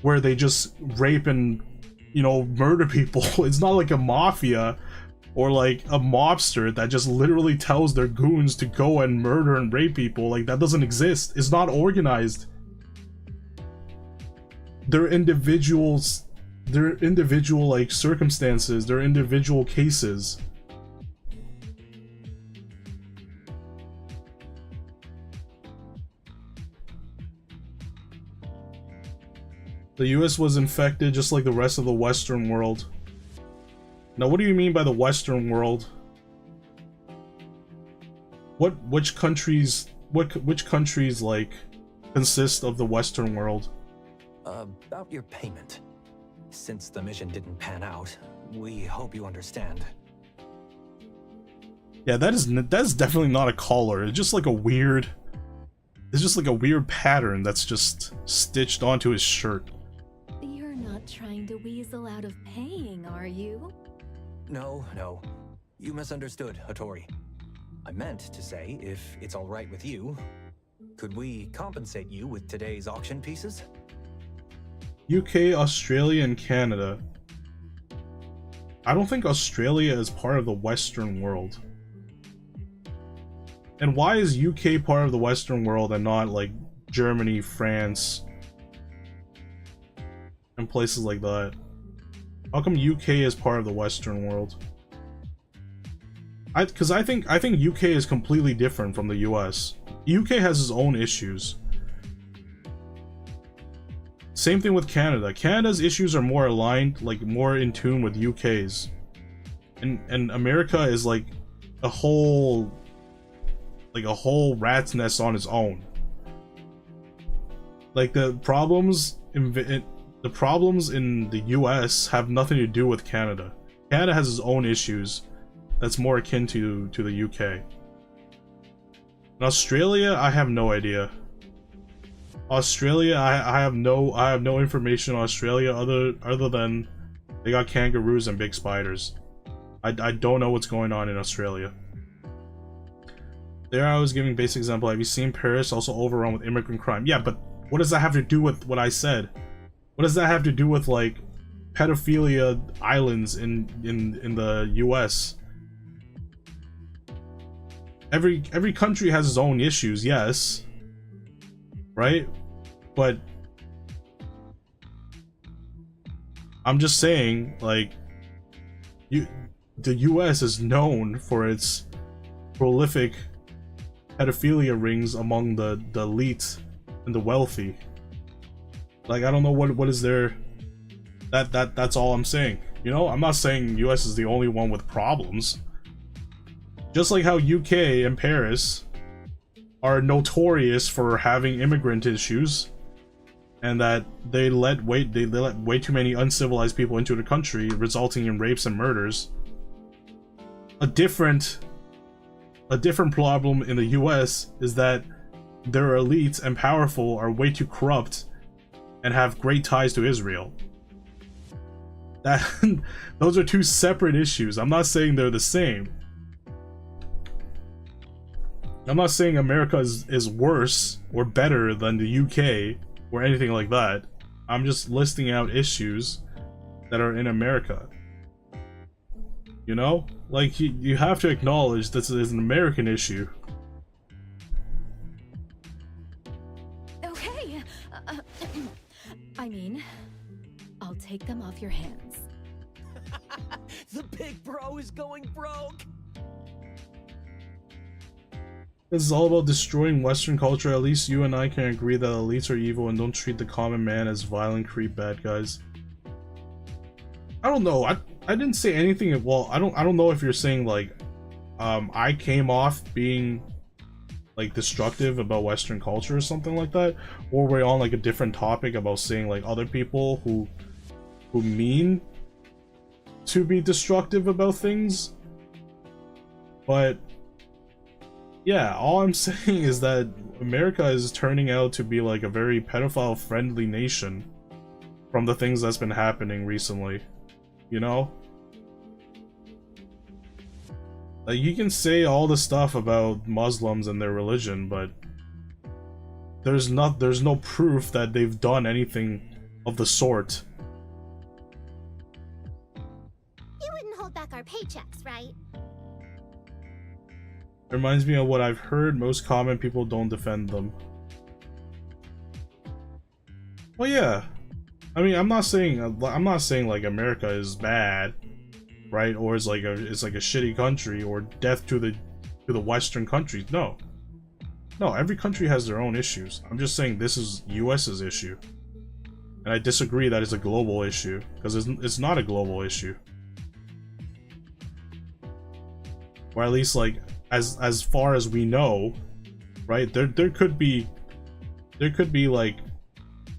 where they just rape and you know, murder people. It's not like a mafia or like a mobster that just literally tells their goons to go and murder and rape people. Like, that doesn't exist. It's not organized. They're individuals. They're individual, like, circumstances. They're individual cases. The US was infected just like the rest of the Western world. Now, what do you mean by the Western world? Which countries like consist of the Western world? About your payment. Since the mission didn't pan out, we hope you understand. Yeah, that's definitely not a collar. It's just like a weird pattern that's just stitched onto his shirt. You're not trying to weasel out of paying, are you? No. You misunderstood, Hotori. I meant to say, if it's all right with you, could we compensate you with today's auction pieces? UK, Australia, and Canada. I don't think Australia is part of the Western world. And why is UK part of the Western world and not like Germany, France, and places like that? How come UK is part of the Western world? Because I think UK is completely different from the US. UK has its own issues. Same thing with Canada. Canada's issues are more aligned, like more in tune with UK's. And America is like a whole rat's nest on its own. Like the problems in the US have nothing to do with Canada. Canada has its own issues that's more akin to the UK. In Australia, I have no idea. Australia, I have no information on Australia other than they got kangaroos and big spiders. I don't know what's going on in Australia. There I was giving basic example. Have you seen Paris also overrun with immigrant crime? Yeah, but what does that have to do with what I said? What does that have to do with like pedophilia islands in the US? Every country has its own issues, yes. Right? But I'm just saying, like, the US is known for its prolific pedophilia rings among the elite and the wealthy. Like, I don't know what is there. That's all I'm saying. You know, I'm not saying US is the only one with problems. Just like how UK and Paris are notorious for having immigrant issues, and that they let way too many uncivilized people into the country, resulting in rapes and murders. A different problem in the US is that their elites and powerful are way too corrupt and have great ties to Israel. Those are two separate issues. I'm not saying they're the same. I'm not saying America is worse or better than the UK or anything like that. I'm just listing out issues that are in America. You know? Like, you have to acknowledge this is an American issue. Okay. I mean, I'll take them off your hands. The big bro is going broke. This is all about destroying Western culture. At least you and I can agree that elites are evil and don't treat the common man as violent, creep bad guys. I don't know. I didn't say anything. Well, I don't know if you're saying like I came off being like destructive about Western culture or something like that, or we're on like a different topic about saying like other people who mean to be destructive about things. But yeah, all I'm saying is that America is turning out to be like a very pedophile-friendly nation from the things that's been happening recently. You know? Like, you can say all the stuff about Muslims and their religion, but there's no proof that they've done anything of the sort. back our paychecks, right? Reminds me of what I've heard. Most common people don't defend them. Well, yeah. I mean, I'm not saying like America is bad, right? Or it's like a shitty country, or death to the Western countries. No, every country has their own issues. I'm just saying this is US's issue, and I disagree that it's a global issue, because it's not a global issue, or at least like as far as we know, right? There could be like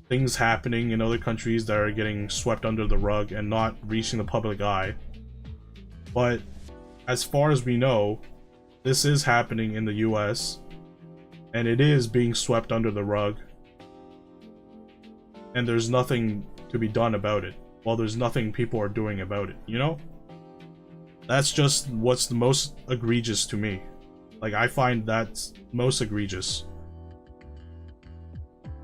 things happening in other countries that are getting swept under the rug and not reaching the public eye. But as far as we know, this is happening in the US, and it is being swept under the rug. And there's nothing to be done about it. Well, there's nothing people are doing about it, you know? That's just what's the most egregious to me. Like, I find that's most egregious.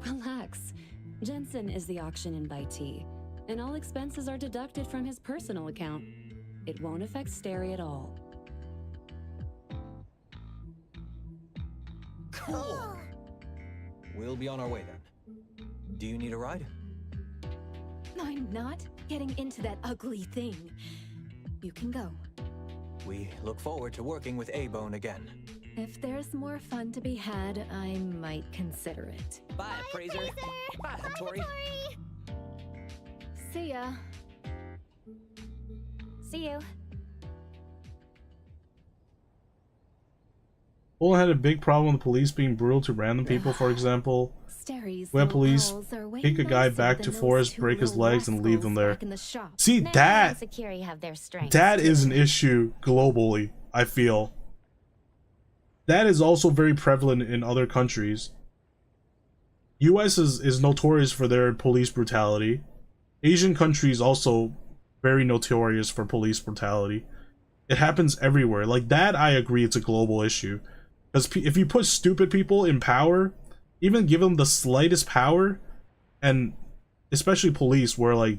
Relax. Jensen is the auction invitee, and all expenses are deducted from his personal account. It won't affect Stary at all. Cool. We'll be on our way then. Do you need a ride? I'm not getting into that ugly thing. You can go. We look forward to working with A-Bone again. If there's more fun to be had, I might consider it. Bye, Appraiser. Bye, Hotori. See ya. See you. Poland had a big problem with police being brutal to random people, for example. We had police take a guy back to forest, break his legs, and leave them there. See, that is an issue globally, I feel. That is also very prevalent in other countries. US is notorious for their police brutality. Asian countries also very notorious for police brutality. It happens everywhere. Like that, I agree it's a global issue. Because if you put stupid people in power, even give them the slightest power, and especially police, where like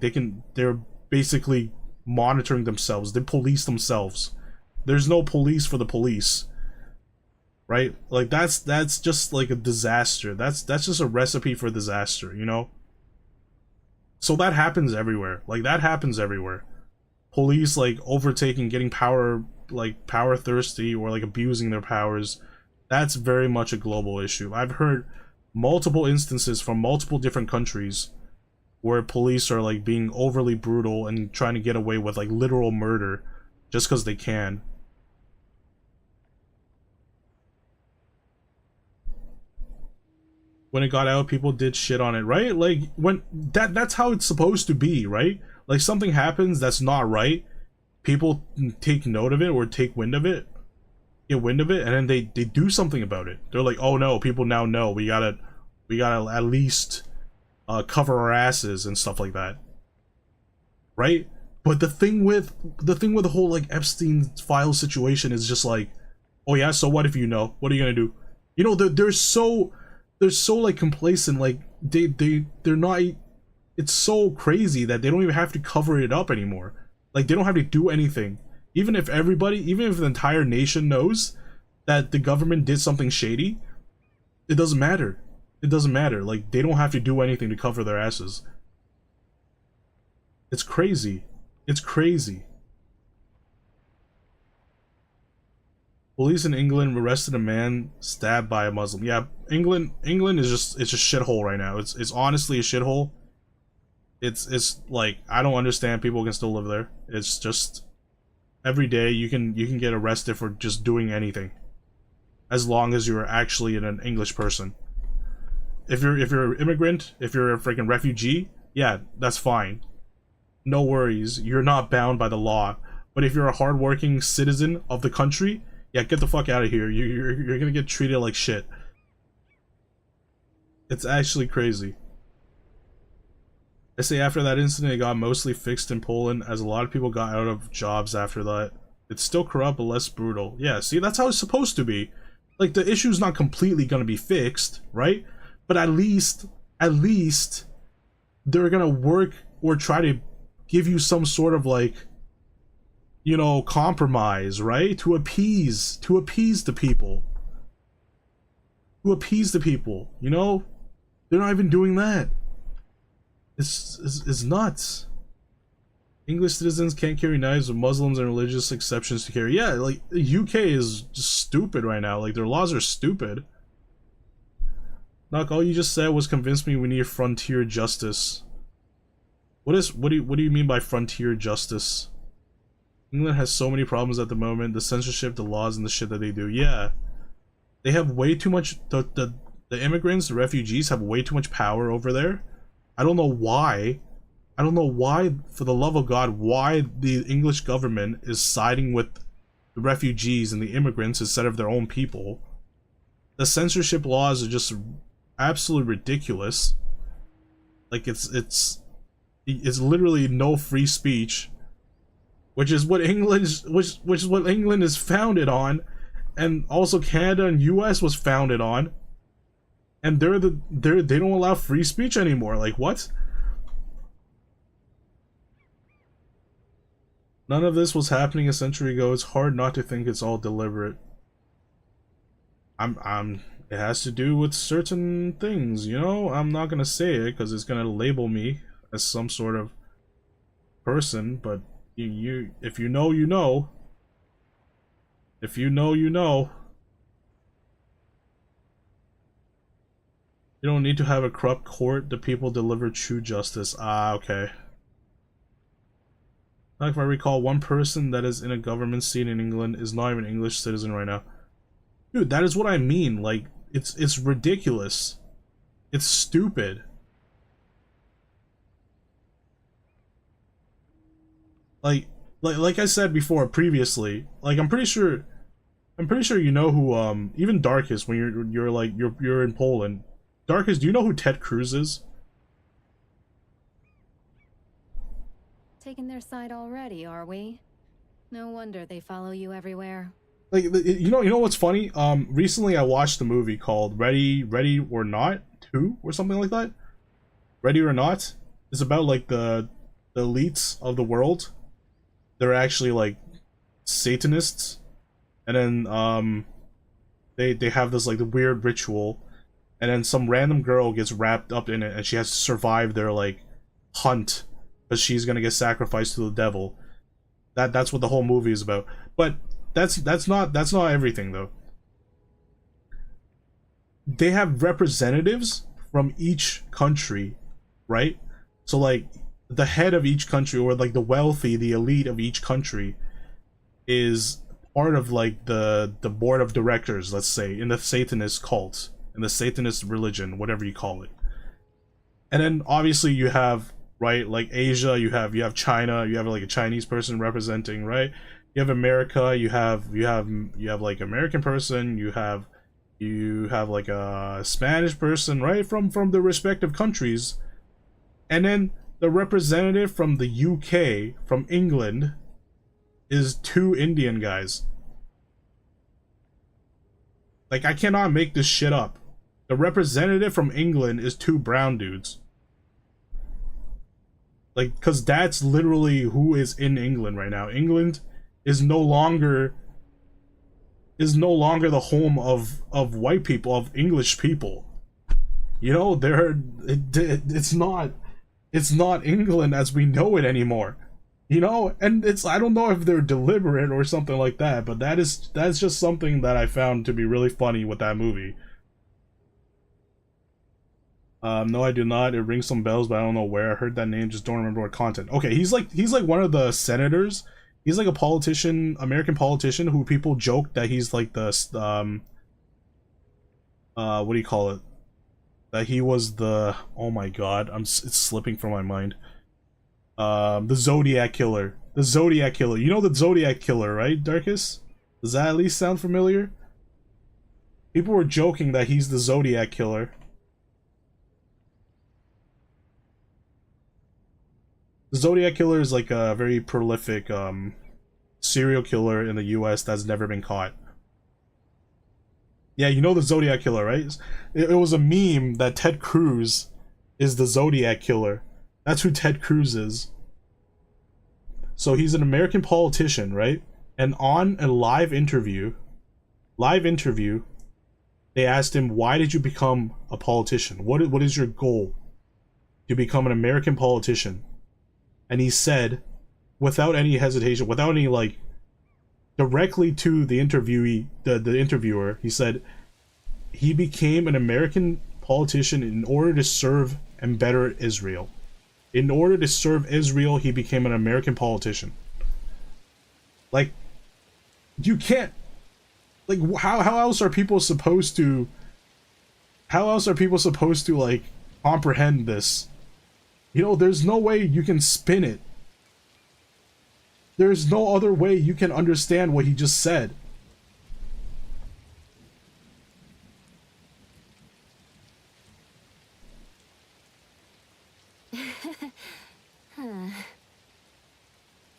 they're basically monitoring themselves. They police themselves. There's no police for the police. Right? Like that's just like a disaster. That's just a recipe for disaster, you know? So that happens everywhere. Like that happens everywhere. Police like overtaking, getting power, like power thirsty, or like abusing their powers. That's very much a global issue. I've heard multiple instances from multiple different countries where police are like being overly brutal and trying to get away with like literal murder just because they can. When it got out, people did shit on it, right? Like when that's how it's supposed to be, right? Like something happens that's not right, people take note of it or take wind of it, get wind of it, and then they do something about it. They're like, oh no, people now know, we gotta at least cover our asses and stuff like that, right? But the thing with the whole like Epstein file situation is just like, oh yeah, so what if you know? What are you gonna do? You know, they're so like complacent. Like they're not. It's so crazy that they don't even have to cover it up anymore. Like they don't have to do anything. Even if the entire nation knows that the government did something shady, it doesn't matter. It doesn't matter. Like they don't have to do anything to cover their asses. It's crazy. It's crazy. Police in England arrested a man stabbed by a Muslim. Yeah, England is just, it's a shithole right now. It's honestly a shithole. It's like, I don't understand people can still live there. It's just every day you can get arrested for just doing anything, as long as you're actually an English person. If you're an immigrant, if you're a freaking refugee, yeah, that's fine. No worries, you're not bound by the law. But if you're a hardworking citizen of the country, yeah, get the fuck out of here. You're gonna get treated like shit. It's actually crazy. I say after that incident, it got mostly fixed in Poland, as a lot of people got out of jobs after that. It's still corrupt, but less brutal. Yeah, see, that's how it's supposed to be. Like, the issue's not completely gonna be fixed, right? But at least, they're gonna work or try to give you some sort of, like, you know, compromise, right? To appease the people. To appease the people, you know? They're not even doing that. It's nuts. English citizens can't carry knives with Muslims and religious exceptions to carry. Yeah, like, the UK is just stupid right now. Like, their laws are stupid. Knock, all you just said was convince me we need frontier justice. What do you mean by frontier justice? England has so many problems at the moment. The censorship, the laws, and the shit that they do. Yeah. They have way too much... The immigrants, the refugees, have way too much power over there. I don't know why. I don't know why, for the love of God, why the English government is siding with the refugees and the immigrants instead of their own people. The censorship laws are just absolutely ridiculous. Like, it's literally no free speech, which is what England is founded on, and also Canada and US was founded on. And they don't allow free speech anymore. Like, what? None of this was happening a century ago. It's hard not to think it's all deliberate. It has to do with certain things, you know? I'm not gonna say it because it's gonna label me as some sort of person, but if you know, you know. If you know, you know. You don't need to have a corrupt court. The people deliver true justice. Ah, okay. Like, if I recall, one person that is in a government seat in England is not even an English citizen right now. Dude, that is what I mean. Like, it's ridiculous. It's stupid. Like I said before previously, like, I'm pretty sure you know who even Darkest, when you're in Poland. Darkest, do you know who Ted Cruz is? Taking their side already, are we? No wonder they follow you everywhere. Like, you know what's funny? Recently I watched a movie called Ready or Not 2 or something like that. Ready or Not. It's about, like, the elites of the world. They're actually, like, Satanists, and then they have this, like, the weird ritual, and then some random girl gets wrapped up in it, and she has to survive their, like, hunt, because she's gonna get sacrificed to the devil. That's what the whole movie is about. But that's not everything, though. They have representatives from each country, right? So, like, the head of each country, or, like, the wealthy, the elite of each country, is part of, like, the board of directors, let's say, in the Satanist cult, in the Satanist religion, whatever you call it. And then obviously you have, right, like, Asia, you have China, you have, like, a Chinese person representing, right? You have America, you have like, American person, you have like a Spanish person, right, from the respective countries. And then the representative from the UK, from England, is 2 Indian guys. Like, I cannot make this shit up. The representative from England is 2 brown dudes. Like, because that's literally who is in England right now. England is no longer the home of white people, of English people. You know, it's not England as we know it anymore. You know, and I don't know if they're deliberate or something like that, but that's just something that I found to be really funny with that movie. No, I do not. It rings some bells, but I don't know where. I heard that name, just don't remember what content. Okay, he's like one of the senators. He's like a politician, American politician, who people joke that he's like the what do you call it? That he was the, oh my god, it's slipping from my mind. The Zodiac Killer. The Zodiac Killer. You know the Zodiac Killer, right, Darkus? Does that at least sound familiar? People were joking that he's the Zodiac Killer. The Zodiac Killer is like a very prolific serial killer in the US that's never been caught. Yeah, you know the Zodiac Killer, right? It was a meme that Ted Cruz is the Zodiac Killer. That's who Ted Cruz is. So he's an American politician, right? And on a live interview, they asked him, why did you become a politician? What is your goal to become an American politician? And he said, without any hesitation, without any, like, directly to the interviewee, the interviewer, he said he became an American politician in order to serve and better Israel. In order to serve Israel, he became an American politician. Like, you can't, like, how else are people supposed to, like, comprehend this? You know, there's no way you can spin it. There's no other way you can understand what he just said.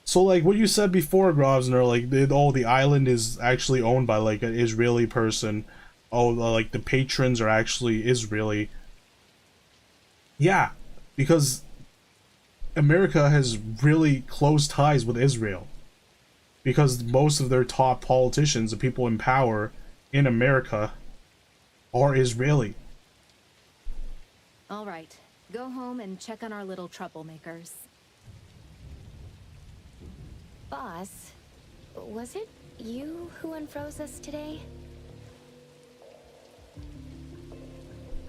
So, like, what you said before, Grosvenor, like, the island is actually owned by, like, an Israeli person. Oh, like, the patrons are actually Israeli. Yeah, because America has really close ties with Israel. Because most of their top politicians, the people in power in America, are Israeli. All right, go home and check on our little troublemakers. Boss, was it you who unfroze us today?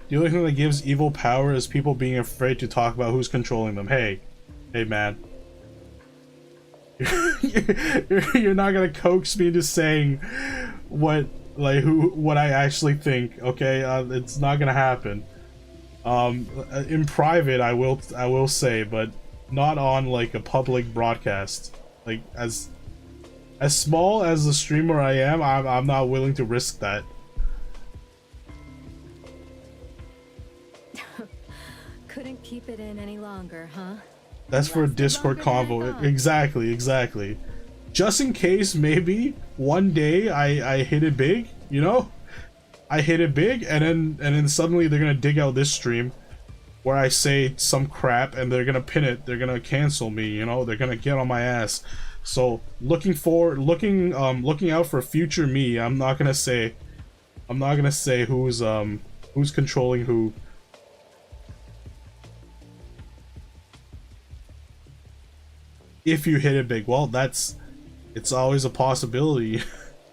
The only thing that gives evil power is people being afraid to talk about who's controlling them. Hey man. You're not gonna coax me into saying what I actually think, okay? It's not gonna happen. In private, I will say, but not on, like, a public broadcast. Like, as small as the streamer I am, I'm not willing to risk that. Couldn't keep it in any longer, huh? That's for a Discord convo. Exactly. Just in case, maybe one day I hit it big, you know? I hit it big, and then suddenly they're gonna dig out this stream where I say some crap, and they're gonna pin it. They're gonna cancel me, you know? They're gonna get on my ass. So looking out for future me. I'm not gonna say who's controlling who. If you hit it big, well, it's always a possibility.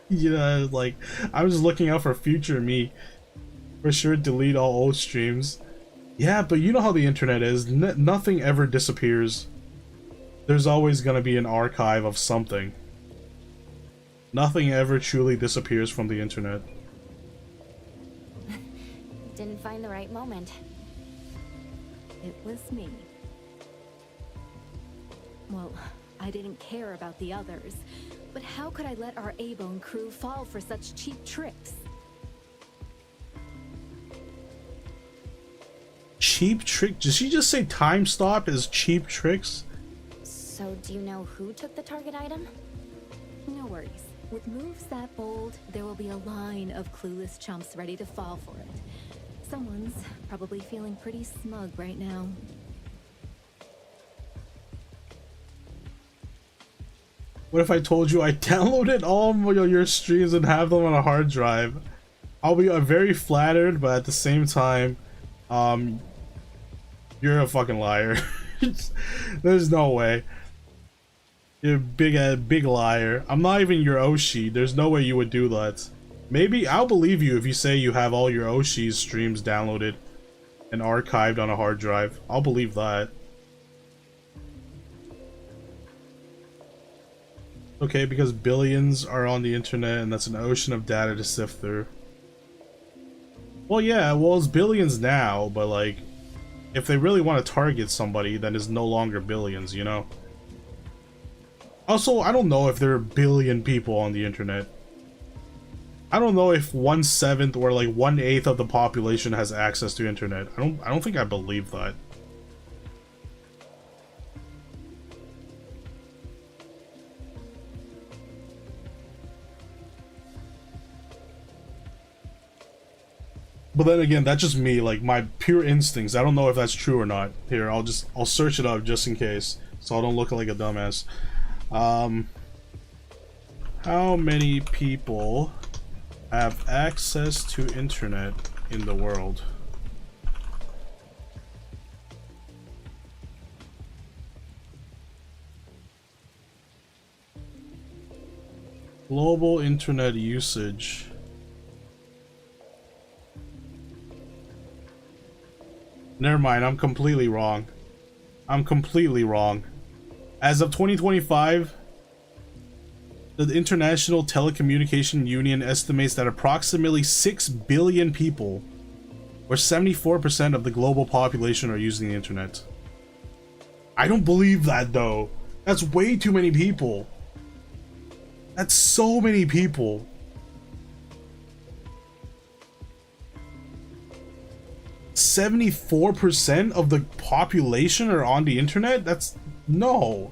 You know, like, I'm just looking out for future me. For sure, delete all old streams. Yeah, but you know how the internet is. Nothing ever disappears. There's always gonna be an archive of something. Nothing ever truly disappears from the internet. Didn't find the right moment. It was me. Well, I didn't care about the others, but how could I let our A-Bone crew fall for such cheap tricks? Cheap trick? Did she just say time stop is cheap tricks? So, do you know who took the target item? No worries. With moves that bold, there will be a line of clueless chumps ready to fall for it. Someone's probably feeling pretty smug right now. What if I told you I downloaded all of your streams and have them on a hard drive? I'll be very flattered, but at the same time, you're a fucking liar. There's no way. You're a big liar. I'm not even your Oshi. There's no way you would do that. Maybe I'll believe you if you say you have all your Oshi's streams downloaded and archived on a hard drive. I'll believe that. Okay, because billions are on the internet and that's an ocean of data to sift through. Well, yeah, well, it's billions now, but, like, if they really want to target somebody, then it's no longer billions, you know? Also, I don't know if there are a billion people on the internet. I don't know if 1/7 or, like, 1/8 of the population has access to internet. I don't think I believe that. But then again, that's just me, like, my pure instincts. I don't know if that's true or not. Here, I'll search it up just in case, so I don't look like a dumbass. How many people have access to internet in the world? Global internet usage. Never mind, I'm completely wrong. I'm completely wrong. As of 2025, the International Telecommunication Union estimates that approximately 6 billion people, or 74% of the global population, are using the internet. I don't believe that though. That's way too many people. That's so many people. %74% of the population are on the internet? That's no.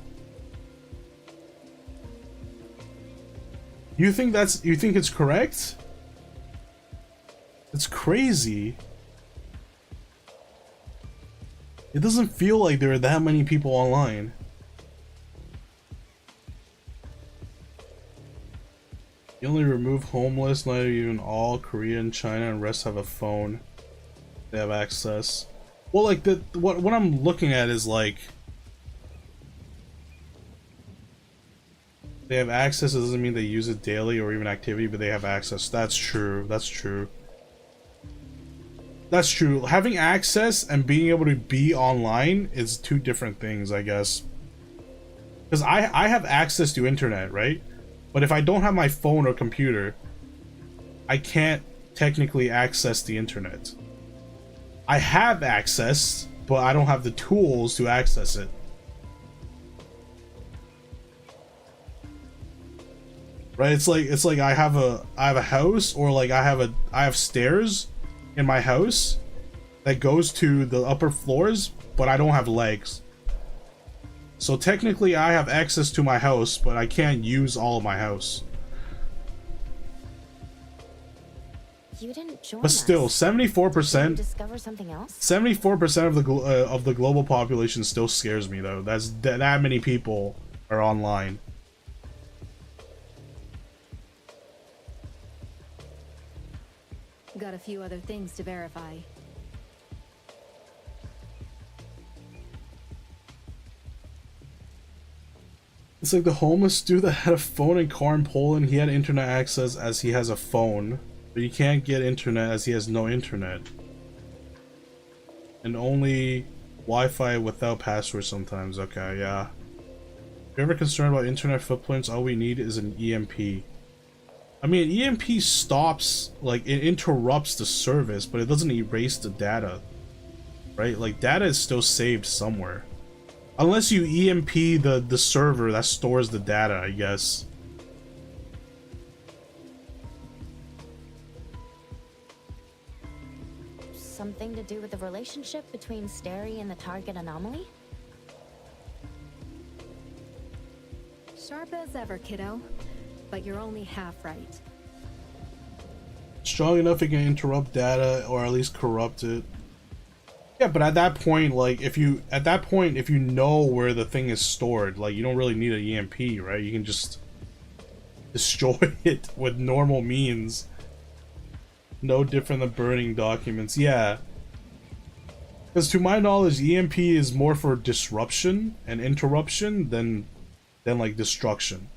You think it's correct? It's crazy. It doesn't feel like there are that many people online. You only remove homeless, not even all. Korea and China and rest have a phone. They have access. Well, like what I'm looking at is like they have access. It doesn't mean they use it daily or even activity, but they have access. That's true. That's true. That's true. Having access and being able to be online is two different things, I guess. Because I have access to internet, right? But if I don't have my phone or computer, I can't technically access the internet. I have access, but I don't have the tools to access it. Right? It's like I have a house, or like I have stairs in my house that goes to the upper floors, but I don't have legs. So technically I have access to my house, but I can't use all of my house. You didn't join But still, 74%. Discover something else? 74% of the global population still scares me though. That many people are online. Got a few other things to verify. It's like the homeless dude that had a phone and car in Poland. He had internet access as he has a phone, but you can't get internet as he has no internet. And only Wi-Fi without password sometimes. Okay, yeah. If you're ever concerned about internet footprints, all we need is an EMP. I mean, an EMP stops, like, it interrupts the service, but it doesn't erase the data. Right? Like, data is still saved somewhere. Unless you EMP the server that stores the data, I guess. Something to do with the relationship between Steri and the target anomaly? Sharp as ever, kiddo. But you're only half right. Strong enough it can interrupt data, or at least corrupt it. Yeah, but at that point, like, if you know where the thing is stored, like, you don't really need an EMP, right? You can just destroy it with normal means. No different than burning documents. Yeah. Because to my knowledge, EMP is more for disruption and interruption than like destruction.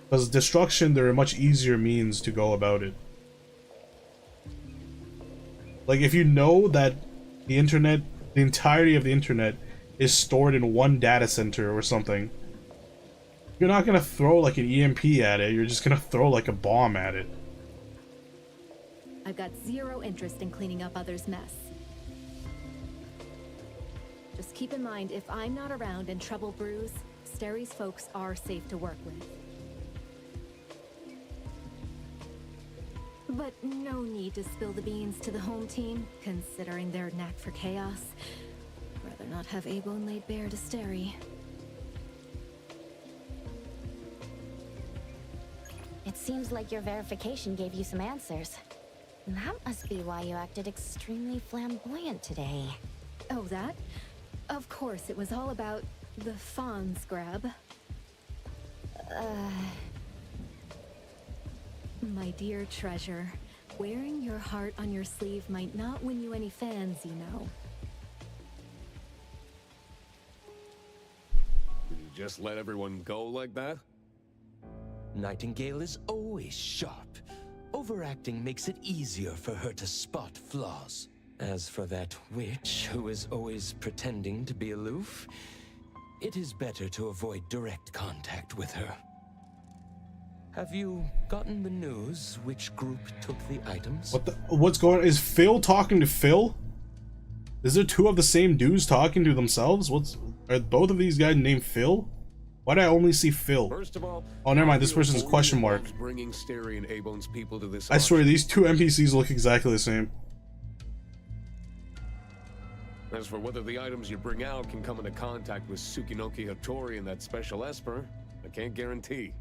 Because destruction, there are much easier means to go about it. Like, if you know that the internet, the entirety of the internet is stored in one data center or something, you're not gonna throw like an EMP at it, you're just gonna throw like a bomb at it. I've got zero interest in cleaning up others' mess. Just keep in mind, if I'm not around and trouble brews, Steri's folks are safe to work with. But no need to spill the beans to the home team, considering their knack for chaos. Rather not have A-Bone laid bare to Steri. It seems like your verification gave you some answers. That must be why you acted extremely flamboyant today. Oh, that? Of course, it was all about The Fawn's grab. My dear treasure, wearing your heart on your sleeve might not win you any fans, you know. Did you just let everyone go like that? Nightingale is always sharp. Overacting makes it easier for her to spot flaws. As for that witch who is always pretending to be aloof, it is better to avoid direct contact with her. Have you gotten the news which group took the items? What's going on? Is Phil talking to Phil? Is there two of the same dudes talking to themselves? Are both of these guys named Phil? Why do I only see Phil? First of all, oh, never mind. This person's question mark. Bringing Steri and Avon's people to this I swear, these two NPCs look exactly the same. As for whether the items you bring out can come into contact with Tsukinoki Hotori and that special Esper, I can't guarantee.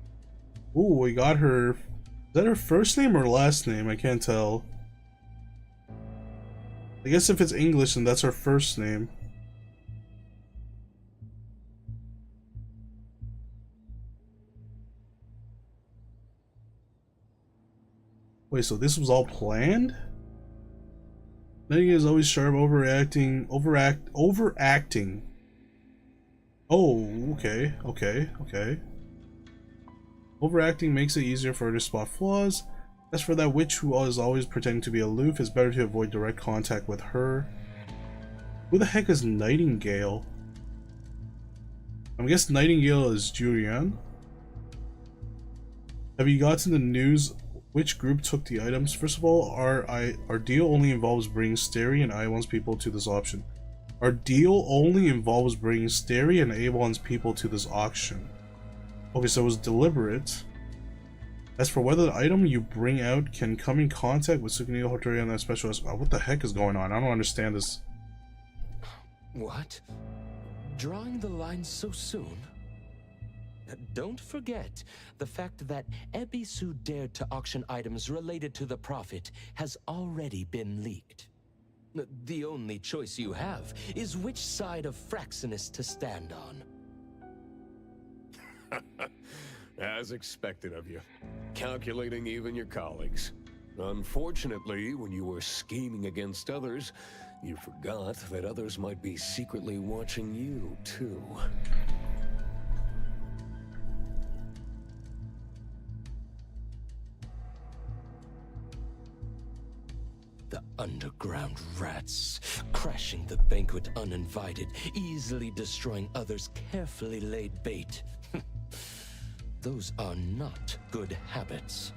Ooh, we got her. Is that her first name or last name? I can't tell. I guess if it's English, then that's her first name. Wait, so this was all planned? Nightingale is always sharp, overacting. Oh, okay. Overacting makes it easier for her to spot flaws. As for that witch who is always pretending to be aloof, it's better to avoid direct contact with her. Who the heck is Nightingale? I guess Nightingale is Julian. Have you gotten the news? Which group took the items? First of all, our deal only involves bringing Steri and Avon's people to this auction. Our deal only involves bringing Steri and Avon's people to this auction. Okay, so it was deliberate. As for whether the item you bring out can come in contact with Tsukinoki Hotori and that specialist, what the heck is going on? I don't understand this. What? Drawing the line so soon? Don't forget, the fact that Ebisu dared to auction items related to the Prophet has already been leaked. The only choice you have is which side of Fraxinus to stand on. As expected of you. Calculating even your colleagues. Unfortunately, when you were scheming against others, you forgot that others might be secretly watching you, too. The underground rats, crashing the banquet uninvited, easily destroying others' carefully laid bait. Those are not good habits.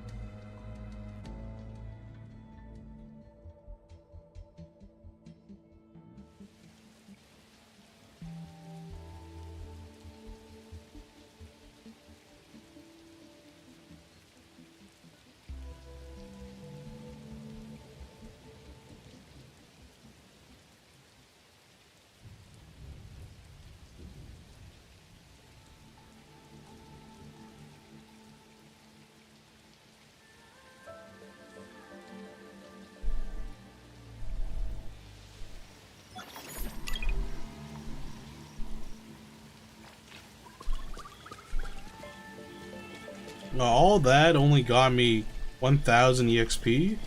All that only got me 1000 EXP.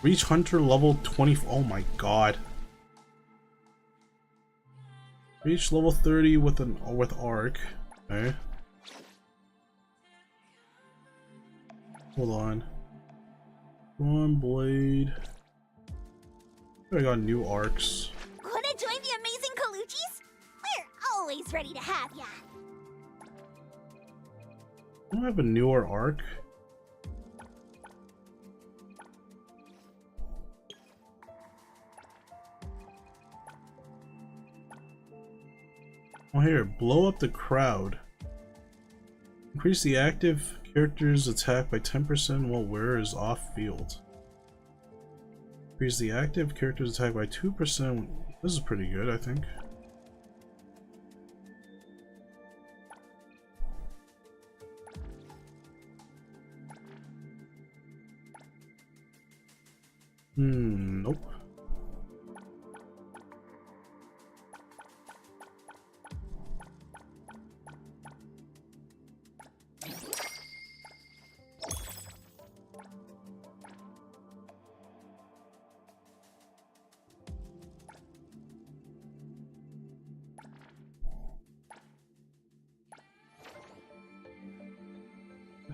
Reach Hunter level 20. Oh my god. Reach level 30 with Arc. Okay. Hold on. One blade. I got new arcs. Wanna join the amazing Kaluchis? We're always ready to have ya. I don't have a newer arc. Oh, here, blow up the crowd. Increase the active character's attack by 10% while wearer is off field. Increase the active character's attack by 2%. This is pretty good, I think. Nope.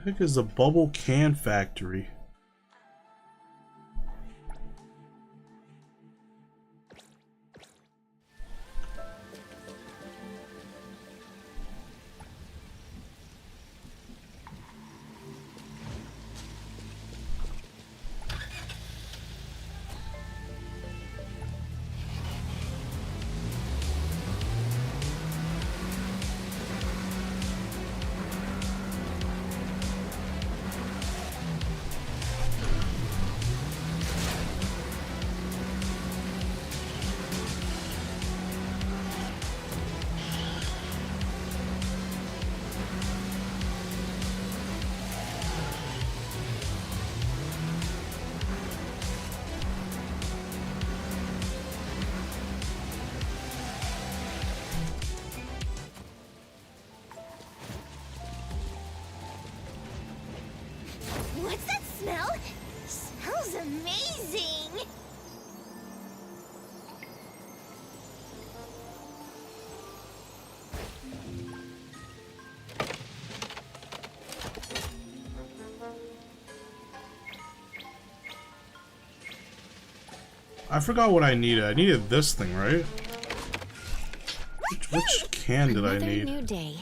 heck is the bubble can factory? What's that smell? Smells amazing! I forgot what I needed. I needed this thing, right? Which can did I need? New day.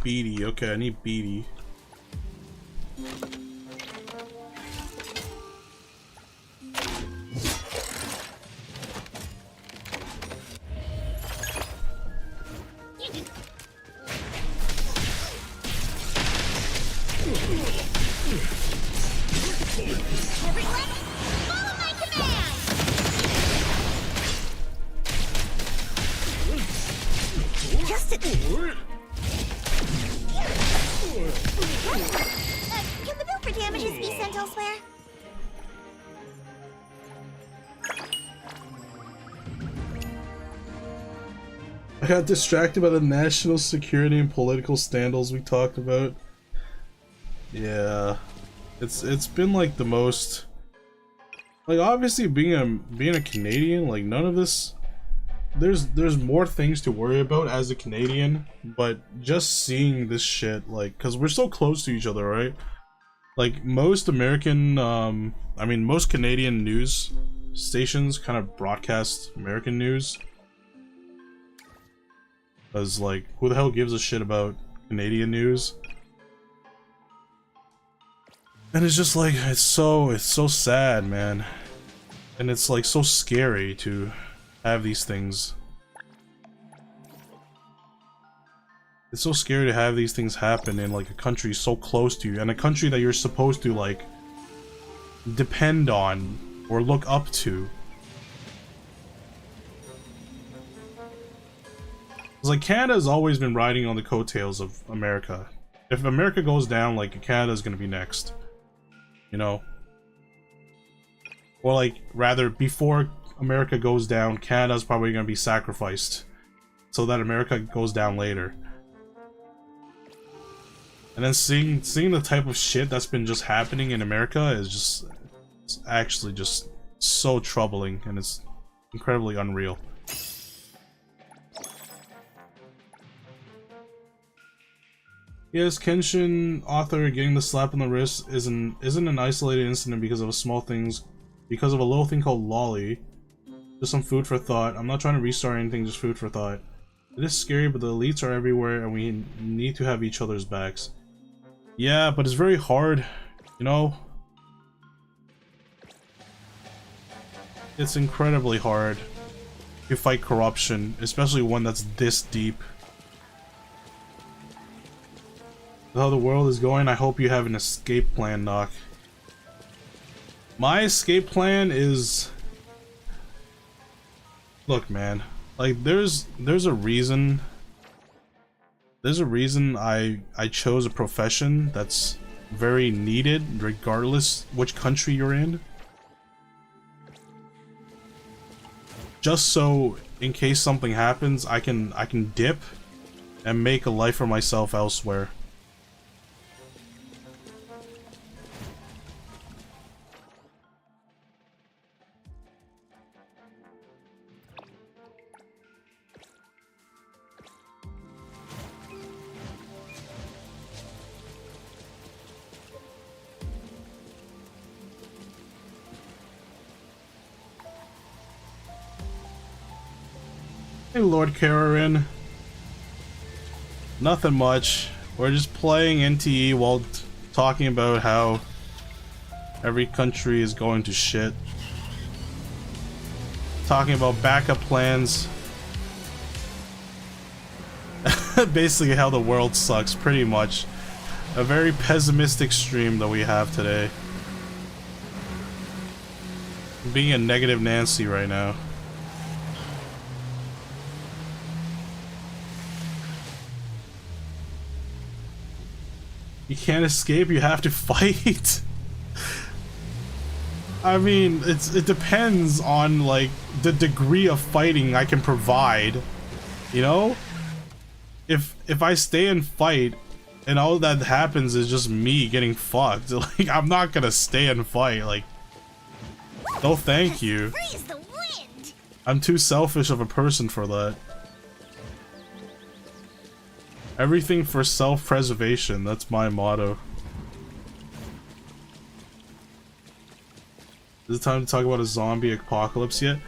Beady. Okay, I need beady. Everyone, follow my command! Just a... can the bill for damages be sent elsewhere? I got distracted by the national security and political scandals we talked about. Yeah, it's been like the most, like, obviously being a Canadian, like, none of this, there's more things to worry about as a Canadian, but just seeing this shit, like, because we're so close to each other, right? Like, most American, I mean, most Canadian news stations kind of broadcast American news. Because, like, who the hell gives a shit about Canadian news? And it's just like, it's so sad, man. And it's like so scary to have these things. It's so scary to have these things happen in like a country so close to you, and a country that you're supposed to like depend on or look up to. It's like Canada's always been riding on the coattails of America. If America goes down, like, Canada's gonna be next. You know? Or like, rather, before America goes down, Canada's probably gonna be sacrificed so that America goes down later. And then seeing the type of shit that's been just happening in America is just, it's actually just so troubling, and it's incredibly unreal. Yes, Kenshin author getting the slap on the wrist isn't an isolated incident because of because of a little thing called lolly. Just some food for thought. I'm not trying to restart anything, just food for thought. It is scary, but the elites are everywhere and we need to have each other's backs. Yeah, but it's very hard, you know? It's incredibly hard to fight corruption, especially one that's this deep. How the world is going, I hope you have an escape plan, Nock. My escape plan is... Look, man. Like, there's a reason... There's a reason I chose a profession that's very needed, regardless which country you're in. Just so, in case something happens, I can dip and make a life for myself elsewhere. Hey, Lord Kararin. Nothing much. We're just playing NTE while talking about how every country is going to shit. Talking about backup plans. Basically how the world sucks, pretty much. A very pessimistic stream that we have today. I'm being a negative Nancy right now. You can't escape, you have to fight. I mean, it depends on like the degree of fighting I can provide. You know? If I stay and fight and all that happens is just me getting fucked, like I'm not gonna stay and fight, like no thank you. I'm too selfish of a person for that. Everything for self-preservation, that's my motto. Is it time to talk about a zombie apocalypse yet?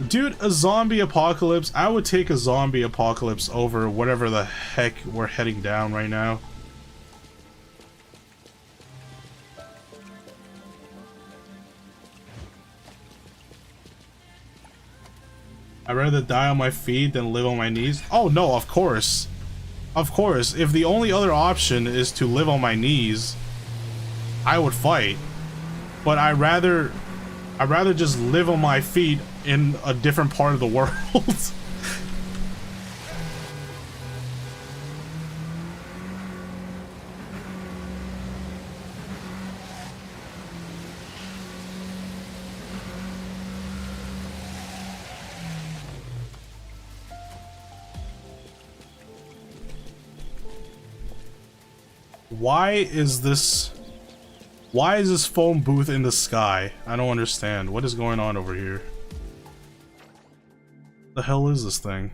Dude, a zombie apocalypse, I would take a zombie apocalypse over whatever the heck we're heading down right now. I'd rather die on my feet than live on my knees. Oh no, of course. Of course, if the only other option is to live on my knees, I would fight. But I'd rather just live on my feet in a different part of the world. Why is this phone booth in the sky? I don't understand. What is going on over here? The hell is this thing?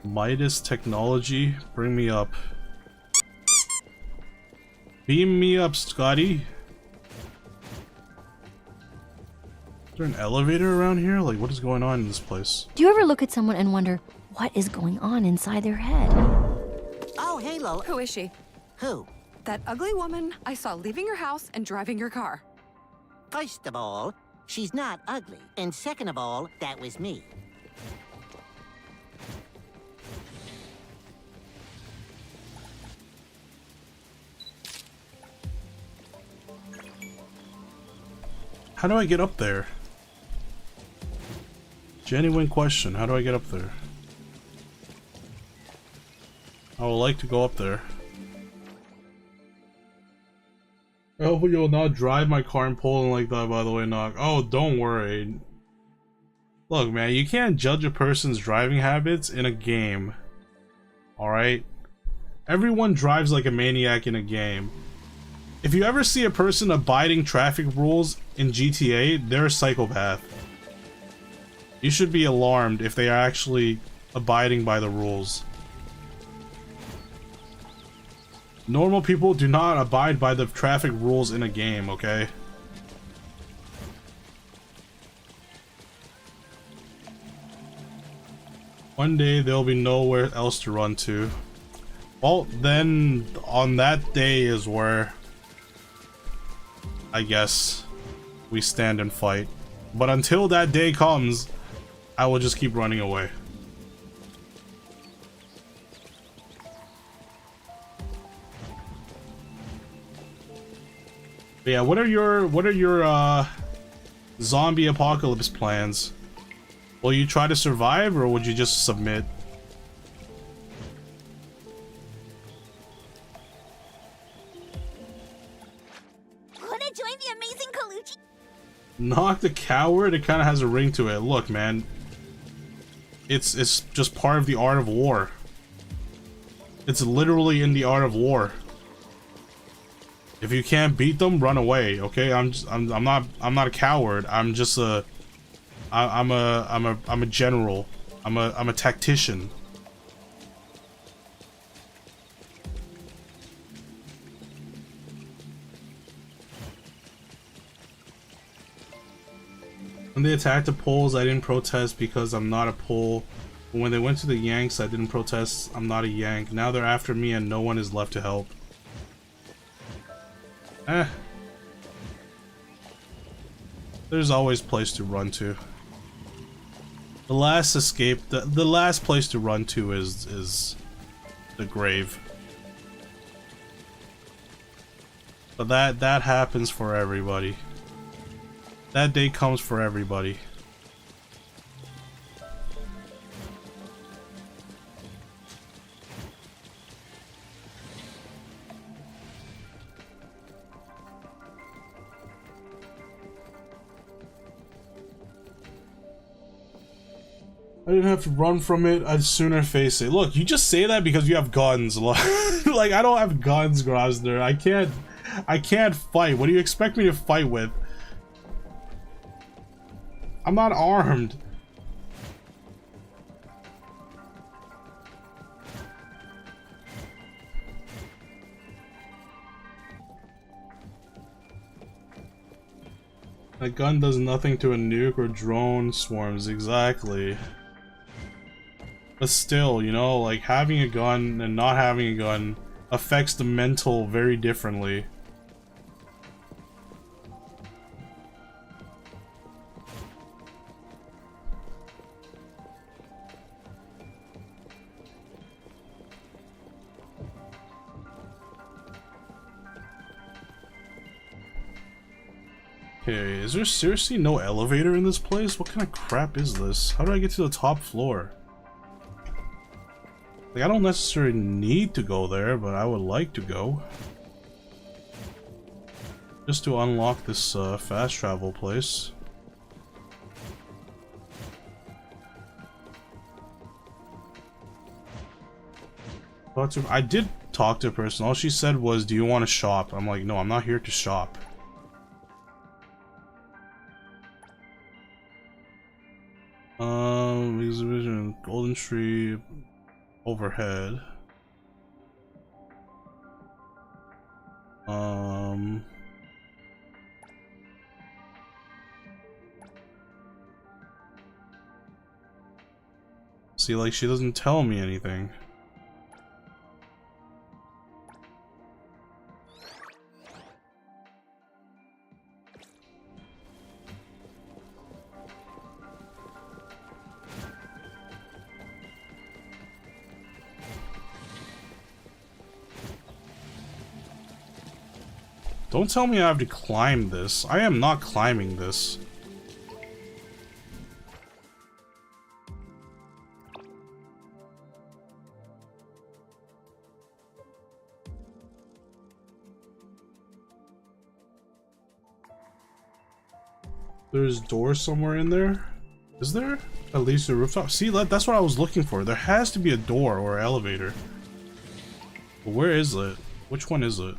Midas technology, bring me up. Beam me up, Scotty. Is there an elevator around here? Like, what is going on in this place? Do you ever look at someone and wonder what is going on inside their head? Oh, hey, Lola. Who is she? Who? That ugly woman I saw leaving your house and driving your car. First of all, she's not ugly. And second of all, that was me. How do I get up there? Genuine question. How do I get up there? I would like to go up there. I hope you will not drive my car in Poland like that, by the way, Knock. Oh, don't worry. Look, man, you can't judge a person's driving habits in a game. Alright? Everyone drives like a maniac in a game. If you ever see a person abiding traffic rules in GTA, they're a psychopath. You should be alarmed if they are actually abiding by the rules. Normal people do not abide by the traffic rules in a game, okay? One day there'll be nowhere else to run to. Well, then on that day is where I guess we stand and fight. But until that day comes, I will just keep running away. But yeah, what are your zombie apocalypse plans? Will you try to survive or would you just submit? Knock the coward, it kind of has a ring to it. Look, man, it's just part of the art of war. It's literally in the art of war. If you can't beat them, run away. Okay, I'm not a coward. I'm just I'm a general. I'm a tactician. When they attacked the Poles, I didn't protest because I'm not a Pole. But when they went to the Yanks, I didn't protest. I'm not a Yank. Now they're after me and no one is left to help. There's always a place to run to. The last escape, the last place to run to is the grave. But that happens for everybody. That day comes for everybody. I didn't have to run from it, I'd sooner face it. Look, you just say that because you have guns. Like, I don't have guns, Grosner. I can't fight. What do you expect me to fight with? I'm not armed. That gun does nothing to a nuke or drone swarms, exactly. But still, you know, like having a gun and not having a gun affects the mental very differently. Okay, is there seriously no elevator in this place? What kind of crap is this? How do I get to the top floor? Like, I don't necessarily need to go there, but I would like to go. Just to unlock this fast travel place. I did talk to a person. All she said was, do you want to shop? I'm like, no, I'm not here to shop. Exhibition, Golden Tree, overhead. See, like, she doesn't tell me anything. Don't tell me I have to climb this. I am not climbing this. There's doors somewhere in there? Is there? At least a rooftop? See, that's what I was looking for. There has to be a door or elevator. But where is it? Which one is it?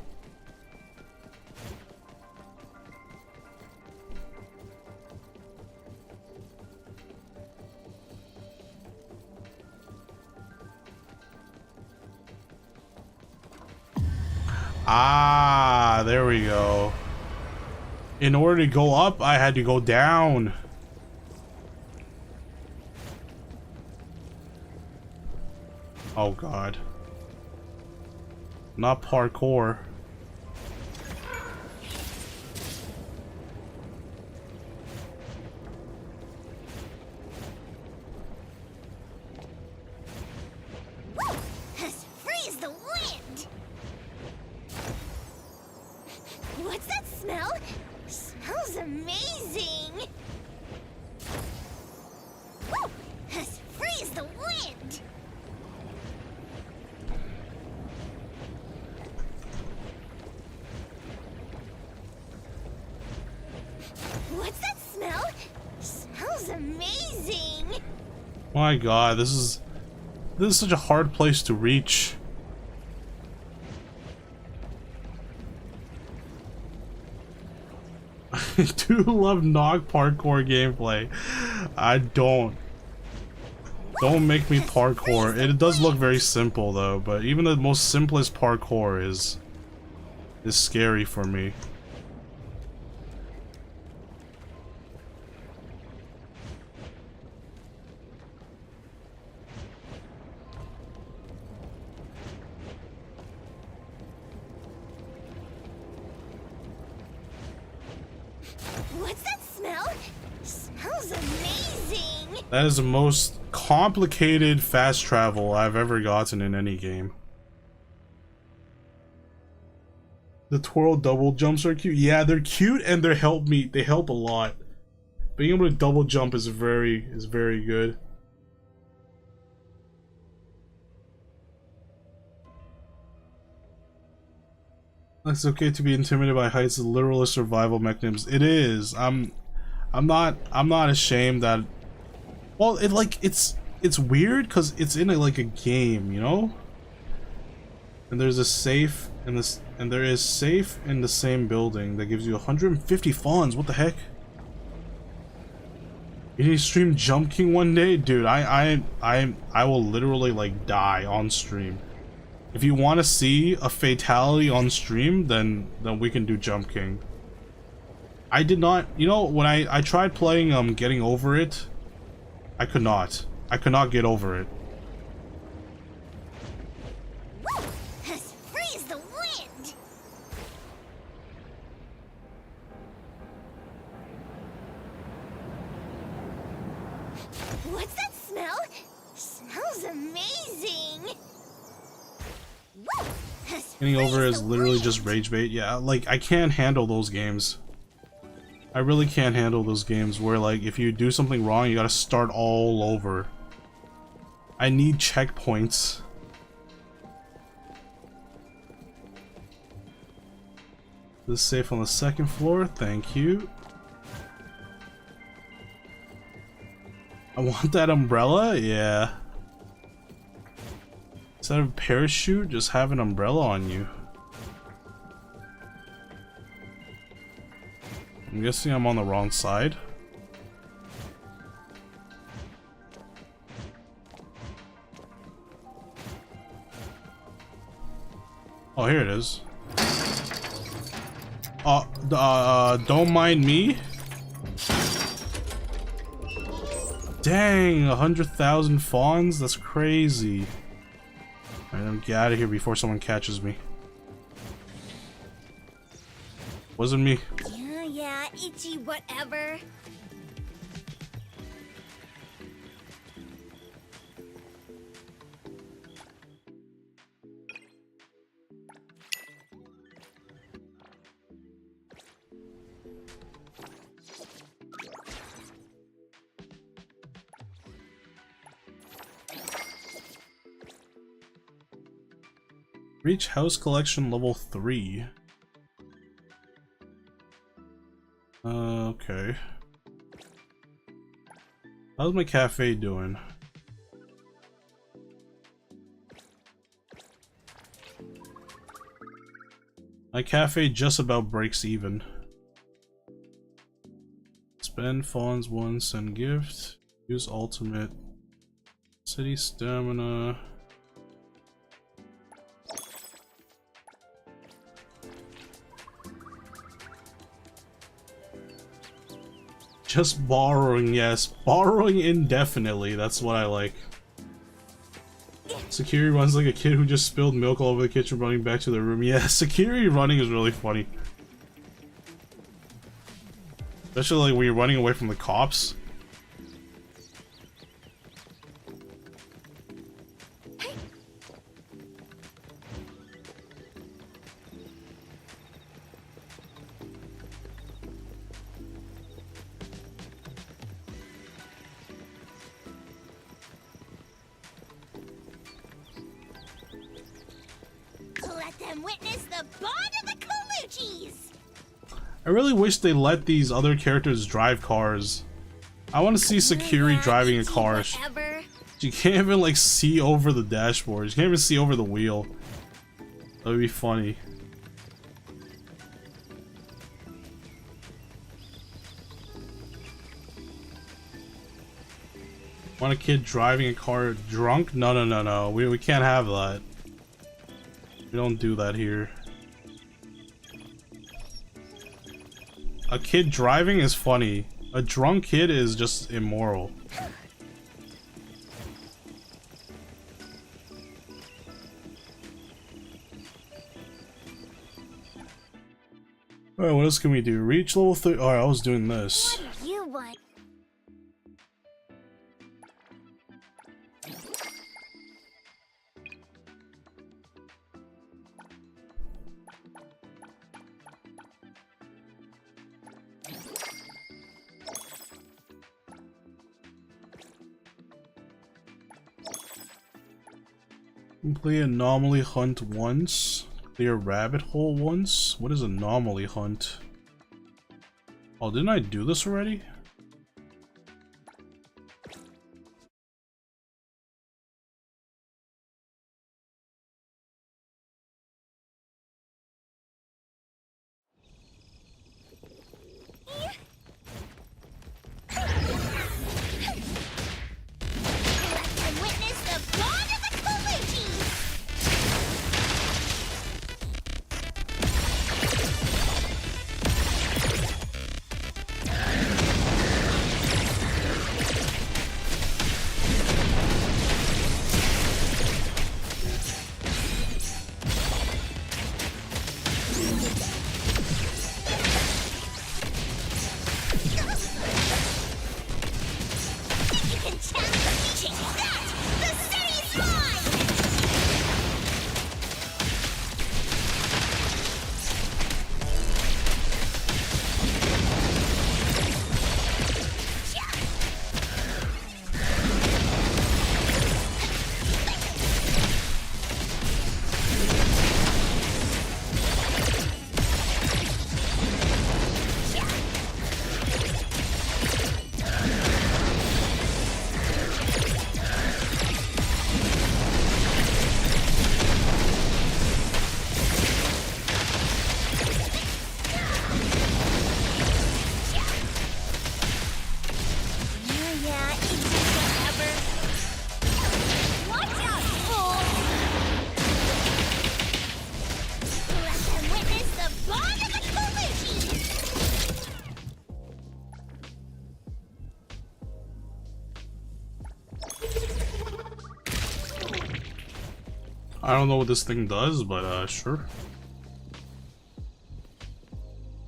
Ah, there we go. In order to go up, I had to go down. Oh god. Not parkour. Freeze the wind! What's that smell? Smells amazing! Woo! Freeze the wind! What's that smell? Smells amazing! My god, this is such a hard place to reach. I do love Nog parkour gameplay. I don't. Don't make me parkour. It does look very simple though, but even the most simplest parkour is scary for me. What's that smell? Smells amazing! That is the most complicated fast travel I've ever gotten in any game. The twirl double jumps are cute. Yeah, they're cute and they help a lot. Being able to double jump is very good. It's okay to be intimidated by heights. Literal survival mechanisms. It is. I'm not ashamed that. Well, it's weird because it's in like a game, you know. And there's a safe in this, and there is safe in the same building that gives you 150 fawns. What the heck? You need to stream Jump King one day, dude. I will literally like die on stream. If you want to see a fatality on stream, then we can do Jump King. I did not, you know, when I tried playing Getting Over It, I could not get over it. Freeze the wind! What's that smell? Smells amazing! Getting Over It is literally just rage bait. Yeah, like I can't handle those games. I really can't handle those games where like if you do something wrong you gotta start all over. I need checkpoints. This is safe on the second floor, thank you. I want that umbrella, yeah. Instead of a parachute, just have an umbrella on you. I'm guessing I'm on the wrong side. Oh, here it is. Don't mind me. Dang, 100,000 fawns? That's crazy. Alright, let me get out of here before someone catches me. Wasn't me. Yeah, itchy whatever. Reach house collection level 3. Okay. How's my cafe doing? My cafe just about breaks even. Spend fawns once, send gift. Use ultimate. City stamina. Just borrowing, yes. Borrowing indefinitely, that's what I like. Security runs like a kid who just spilled milk all over the kitchen running back to their room. Yeah, security running is really funny. Especially like when you're running away from the cops. Let them witness the bond of the Colucci's! I really wish they let these other characters drive cars. I want to see Sakiri driving a car. She can't even like see over the dashboard. She can't even see over the wheel. That would be funny. Want a kid driving a car drunk? No, no, no, no. We can't have that. We don't do that here. A kid driving is funny. A drunk kid is just immoral. Alright, what else can we do? Reach level 3. Oh, I was doing this. What do you want? Complete anomaly hunt once. Clear rabbit hole once. What is anomaly hunt? Oh, didn't I do this already? Witness the blood of the Kaluchis! I don't know what this thing does, but sure.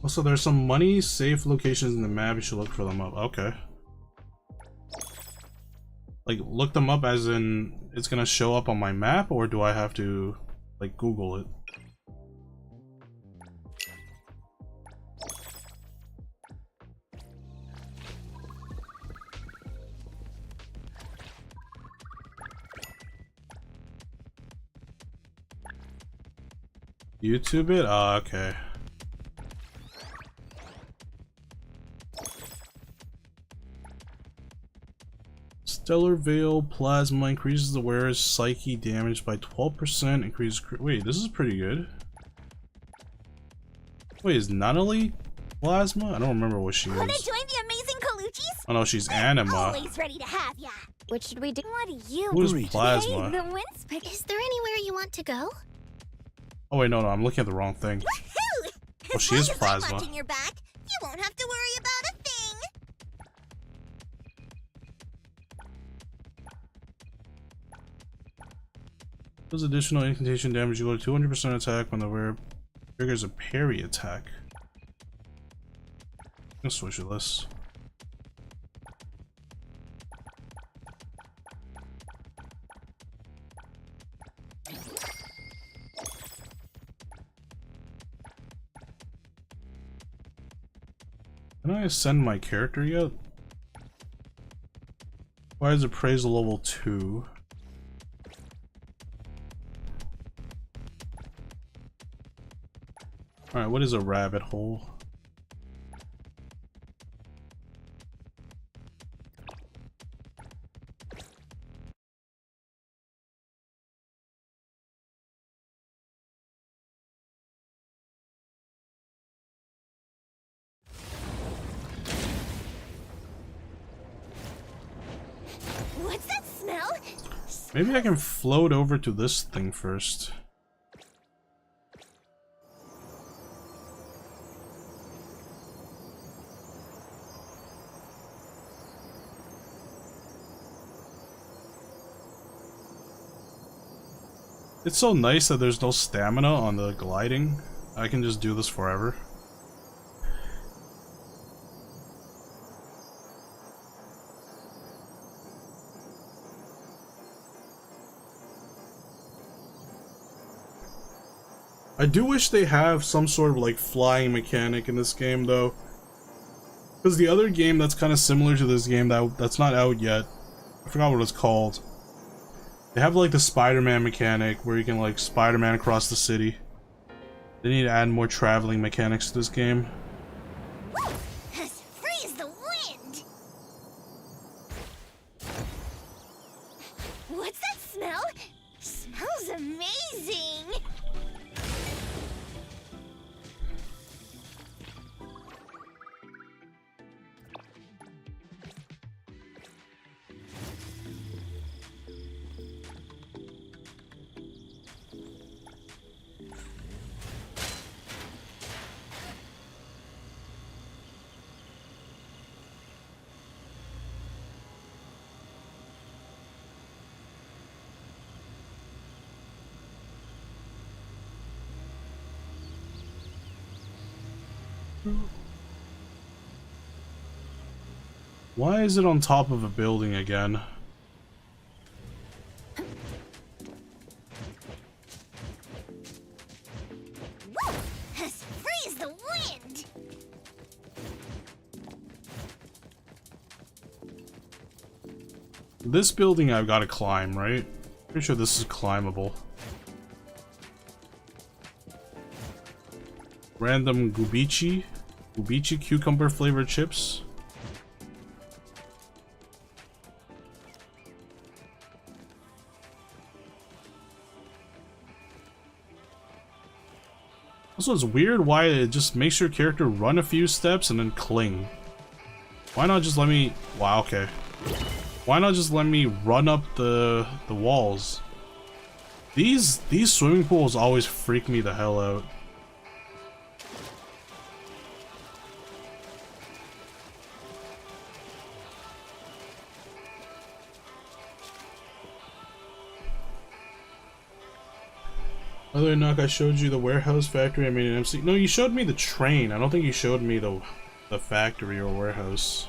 Also, there's some money safe locations in the map. You should look for them up. Okay. Like, look them up as in it's gonna show up on my map, or do I have to, like, Google it? YouTube it? Ah, okay. Stellar Veil Plasma increases the wearer's psyche damage by 12%. Increases. Wait, this is pretty good. Wait, is Nunnally Plasma? I don't remember what she is. Wanna join the amazing Kaluchis? Oh no, she's Anima. Always ready to have ya. What should we do? What do you Who's want? Plasma? Hey, the wind's pick. Is there anywhere you want to go? Oh wait, no, I'm looking at the wrong thing. Oh, she is Plasma. Watching your back, you won't have to worry about a thing. Does additional incantation damage equal to 200% attack when the wearer triggers a parry attack. I'm gonna switch to this. Can I ascend my character yet? Why is appraisal level 2? Alright, what is a rabbit hole? Maybe I can float over to this thing first. It's so nice that there's no stamina on the gliding. I can just do this forever. I do wish they have some sort of like flying mechanic in this game though. Because the other game that's kind of similar to this game that's not out yet, I forgot what it's called. They have like the Spider-Man mechanic where you can like Spider-Man across the city. They need to add more traveling mechanics to this game. Freeze the wind! What's that smell? Smells amazing! Why is it on top of a building again? Freeze the wind! This building I've got to climb, right? Pretty sure this is climbable. Random Gubichi cucumber flavored chips. Also, it's weird why it just makes your character run a few steps and then cling. Why not just let me... Wow, okay. Why not just let me run up the walls? These swimming pools always freak me the hell out. Other knock, I showed you the warehouse factory I made an MC. No, you showed me the train. I don't think you showed me the factory or warehouse.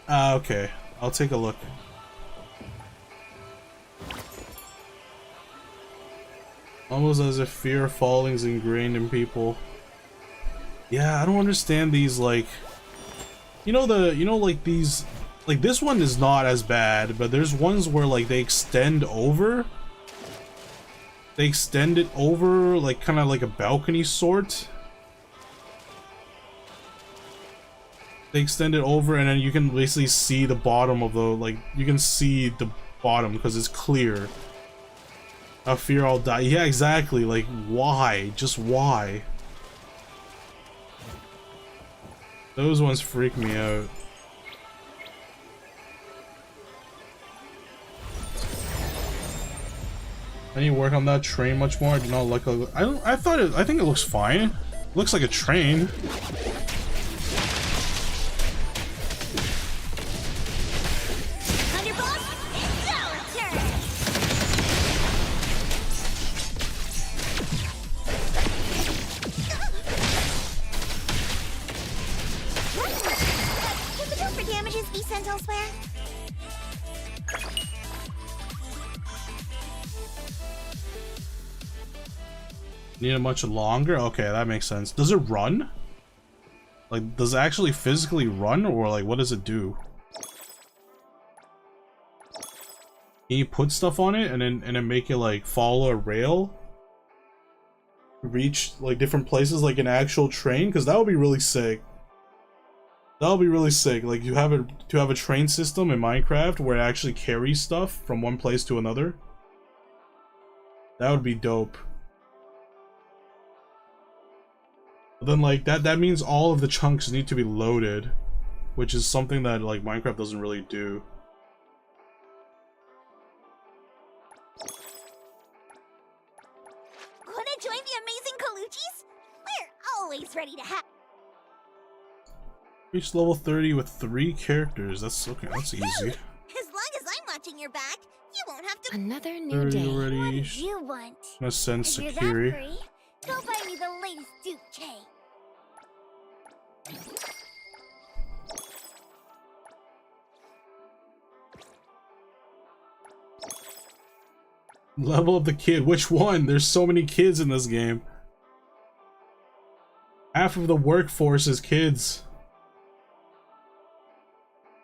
Ah, okay. I'll take a look. Almost as if fear of falling is ingrained in people. Yeah, I don't understand these, like... like these... Like, this one is not as bad, but there's ones where, like, they extend over. They extend it over, like, kind of like a balcony sort. They extend it over, and then you can basically see the bottom of the, like, you can see the bottom because it's clear. I fear I'll die. Yeah, exactly. Like, why? Just why? Those ones freak me out. I need to work on that train much more. I do not like. I think it looks fine. It looks like a train. Can the tool for damages be sent elsewhere? Need it much longer? Okay, that makes sense. Does it run? Like, does it actually physically run, or like, what does it do? Can you put stuff on it and then make it like follow a rail? Reach like different places like an actual train? Because that would be really sick. That would be really sick. Like, you have a train system in Minecraft where it actually carries stuff from one place to another. That would be dope. But then, like, that means all of the chunks need to be loaded. which is something that like Minecraft doesn't really do. Wanna join the amazing Kaluchis? We're always ready to have. Reach level 30 with 3 characters. That's okay. That's easy. As long as I'm watching your back, you won't have to. Another new 30 day. already. What do you want? I'm gonna send If you're that Sakiri. free, go buy me the latest Duke J. Level up the kid. Which one? There's so many kids in this game. Half of the workforce is kids.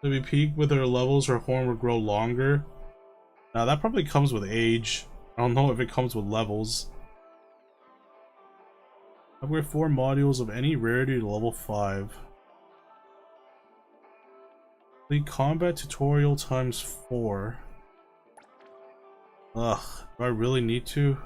If we peak with her levels, her horn will grow longer. Now that probably comes with age. I don't know if it comes with levels. Upgrade 4 modules of any rarity to level 5. Complete combat tutorial times 4. Ugh, do I really need to?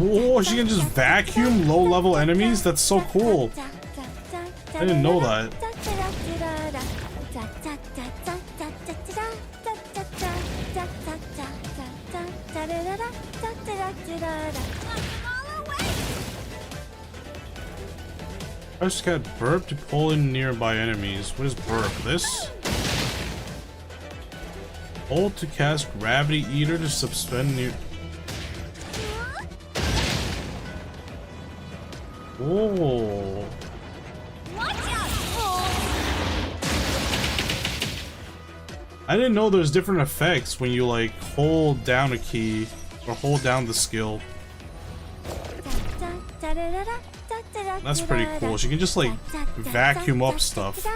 Oh, she can just vacuum low-level enemies? That's so cool. I didn't know that. I just got burp to pull in nearby enemies. What is burp? This? Hold to cast Gravity Eater to suspend near. Oh. I didn't know there's different effects when you like hold down a key or hold down the skill. That's pretty cool. She can just like vacuum up stuff.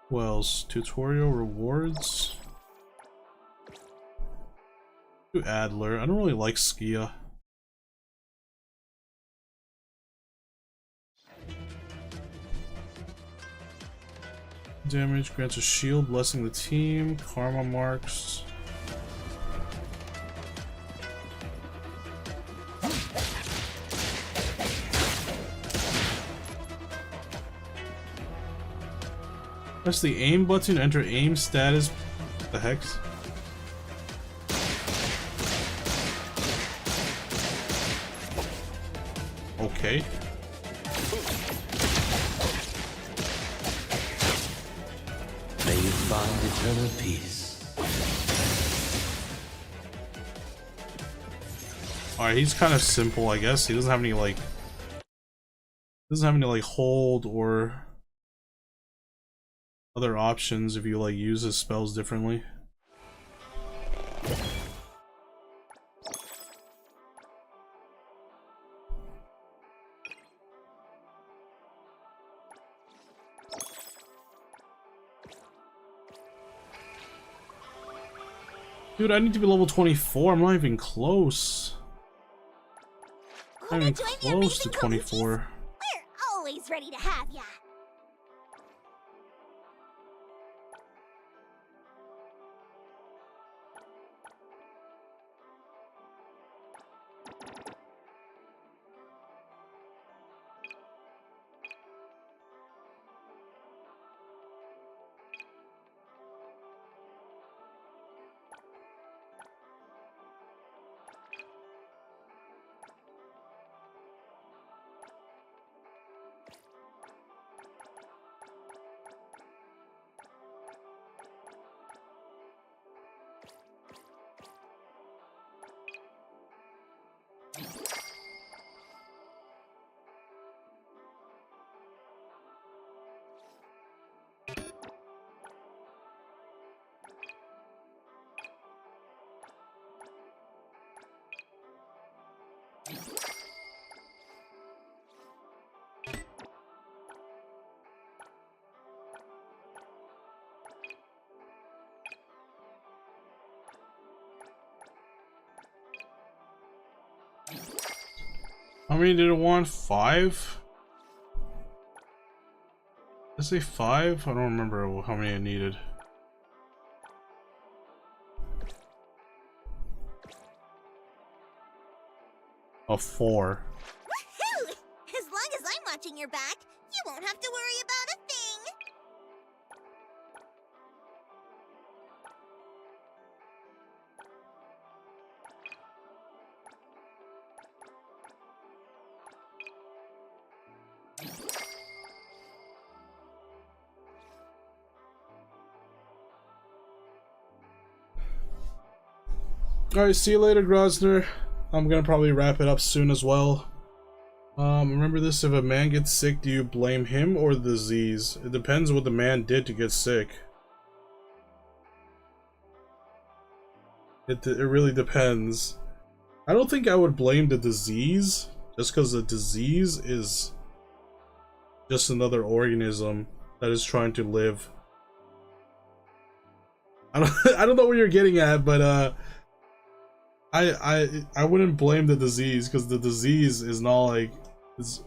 What else? Tutorial rewards. To Adler. I don't really like Skia. Damage grants a shield, blessing the team. Karma marks. Press the aim button, enter aim status. What the heck? Okay. May you find eternal peace. Alright, he's kind of simple, I guess. He doesn't have any like hold or other options if you like use his spells differently. Dude, I need to be level 24. I'm not even close. I'm not even close to 24. We're always ready to have ya. How many did it want? 5? Did I say 5? I don't remember how many I needed. A 4. Woohoo! As long as I'm watching your back, you won't have to worry about a thing. Alright, see you later, Grosner. I'm gonna probably wrap it up soon as well. Remember this, if a man gets sick, do you blame him or the disease? It depends what the man did to get sick. It really depends. I don't think I would blame the disease, just because the disease is just another organism that is trying to live. I don't know what you're getting at, but I wouldn't blame the disease, because the disease is not like is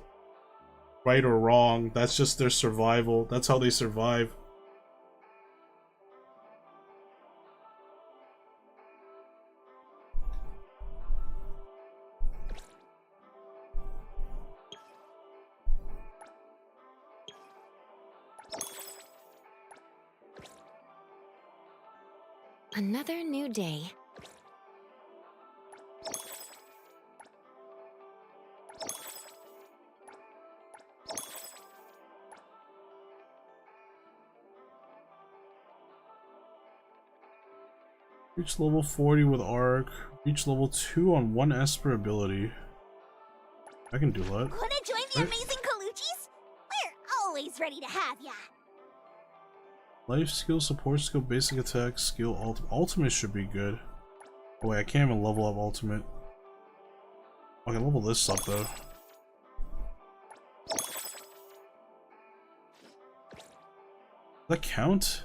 right or wrong. That's just their survival. That's how they survive. Another new day. Reach level 40 with Arc. Reach level 2 on 1 Esper ability. I can do that. Wanna join the amazing Colucci's? We're always ready to have ya. Life skill, support skill, basic attack, skill, ultimate should be good. Oh wait, I can't even level up ultimate. I can level this up though. Does that count?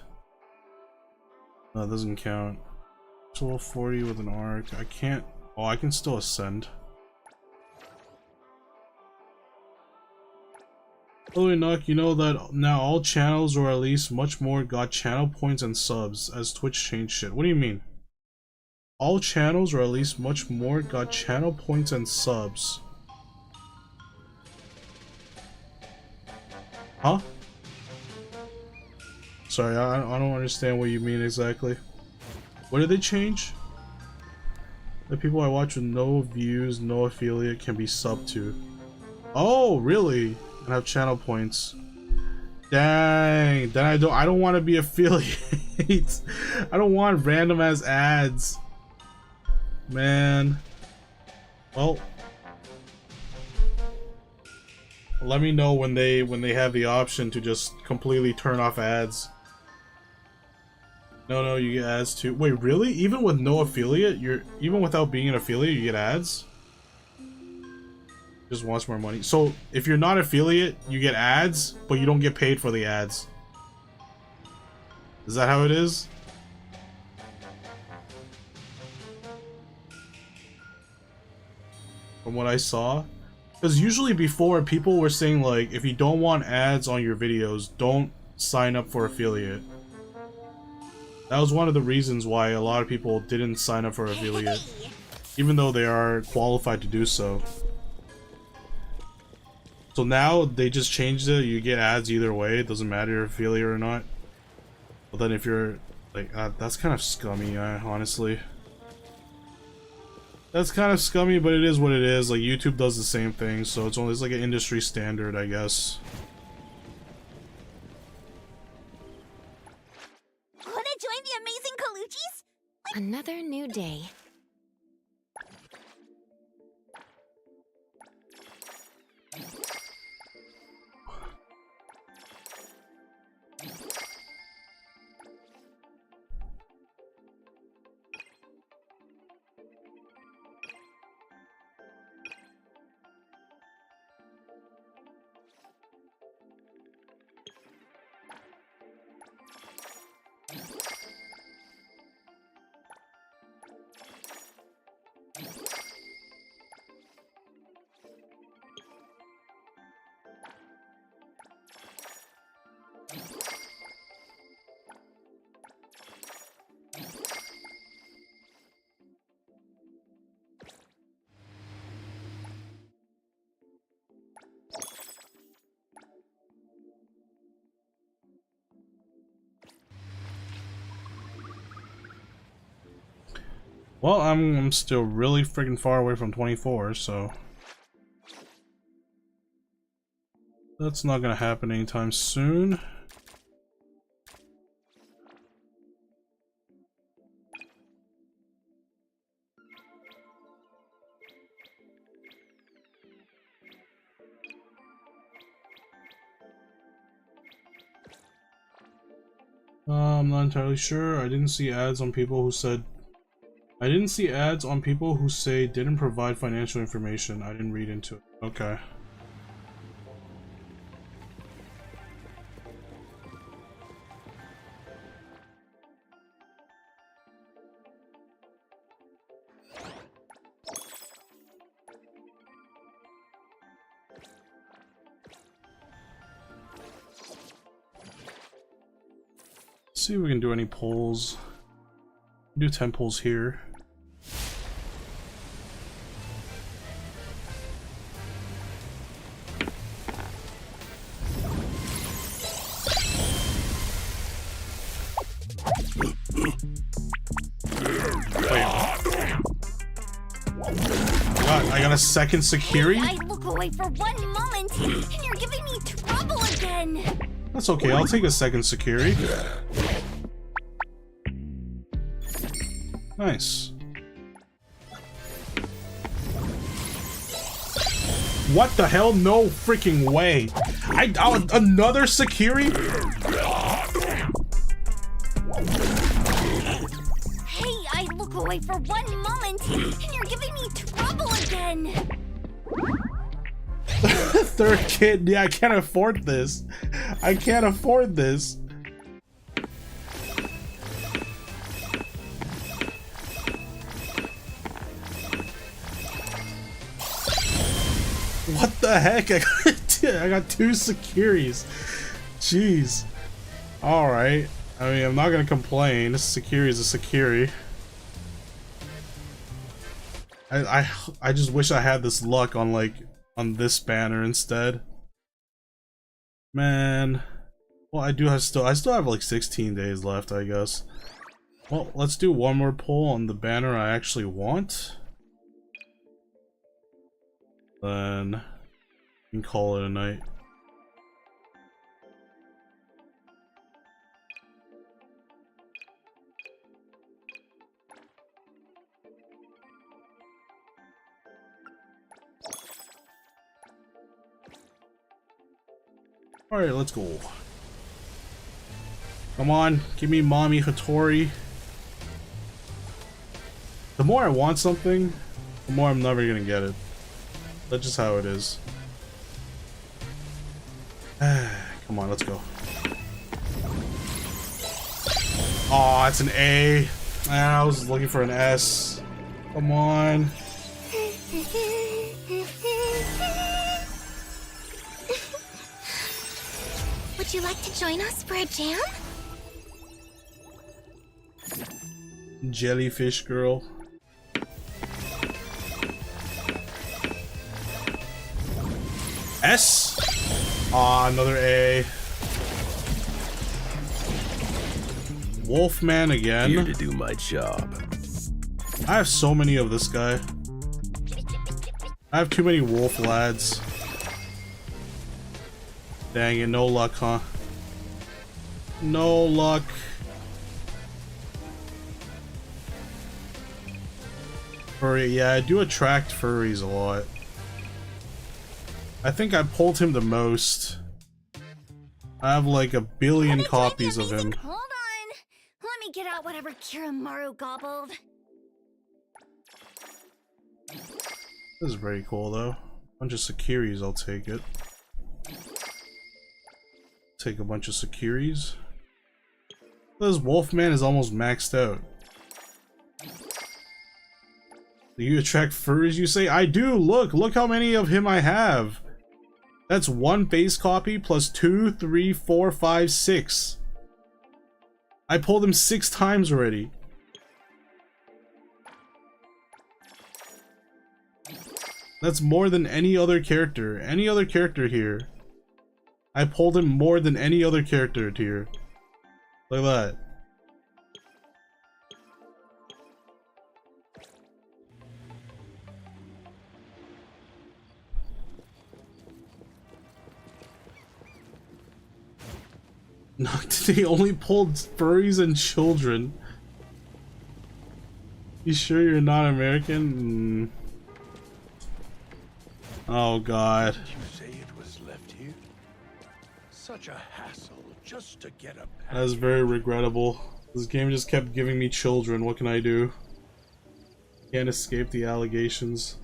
No, it doesn't count. Level 40 with an arc. I can't. Oh, I can still ascend. Holy Nuck, you know that now all channels, or at least much more, got channel points and subs as Twitch changed shit. What do you mean? All channels, or at least much more, got channel points and subs. Huh? Sorry, I don't understand what you mean exactly. What did they change? The people I watch with no views, no affiliate can be subbed to. Oh, really? And have channel points. Dang, then I don't want to be affiliates. I don't want random ass ads. Man. Well, let me know when they have the option to just completely turn off ads. No, you get ads too. Wait, really? Even with no affiliate, even without being an affiliate, you get ads? Just wants more money. So if you're not affiliate, you get ads, but you don't get paid for the ads. Is that how it is? From what I saw? Because usually before, people were saying like, if you don't want ads on your videos, don't sign up for affiliate. That was one of the reasons why a lot of people didn't sign up for affiliate, even though they are qualified to do so. So now they just changed it. You get ads either way. It doesn't matter if affiliate or not. But then if you're like, that's kind of scummy, honestly. That's kind of scummy, but it is what it is. Like YouTube does the same thing, so it's like an industry standard, I guess. Another new day. Well, I'm still really freaking far away from 24, so that's not gonna happen anytime soon. I'm not entirely sure. I didn't see ads on people who said didn't provide financial information. I didn't read into it. Okay. See if we can do any polls. Do 10 polls here. I got a second security? I look away for 1 moment, and you're giving me trouble again. That's okay, I'll take a second security. Nice. What the hell? No freaking way. Another security? Hey, I look away for 1 moment, and you're giving me trouble again. Third kid, yeah, I can't afford this. I can't afford this. What the heck? I got 2 securities. Jeez. Alright. I mean, I'm not gonna complain. This security is a security. I just wish I had this luck on, like, on this banner instead. Man. Well, I still have like 16 days left, I guess. Well, let's do one more poll on the banner I actually want. Then we can call it a night. Alright, let's go. Come on, give me mommy Hotori. The more I want something, the more I'm never gonna get it. That's just how it is. Come on, let's go. Aw, it's an A. I was looking for an S. Come on. Would you like to join us for a jam? Jellyfish girl. S? Aw, another A. Wolfman again. Here to do my job. I have so many of this guy. I have too many wolf lads. Dang it, no luck, huh? No luck. Furry, yeah, I do attract furries a lot. I think I pulled him the most. I have like 1 billion copies of him. Hold on. Let me get out whatever Kiramaru gobbled. This is very cool though. Bunch of Sekiris, I'll take it. Take a bunch of Sekiris. This Wolfman is almost maxed out. Do you attract furries, you say? I do! Look how many of him I have! That's 1 base copy plus 2, 3, 4, 5, 6. I pulled him 6 times already. That's more than any other character. Any other character here. I pulled him more than any other character here. Look at that. No, they only pulled furries and children. You sure you're not American? Oh god. Did you say it was left here? Such a hassle just to get a That is very regrettable. This game just kept giving me children. What can I do? Can't escape the allegations.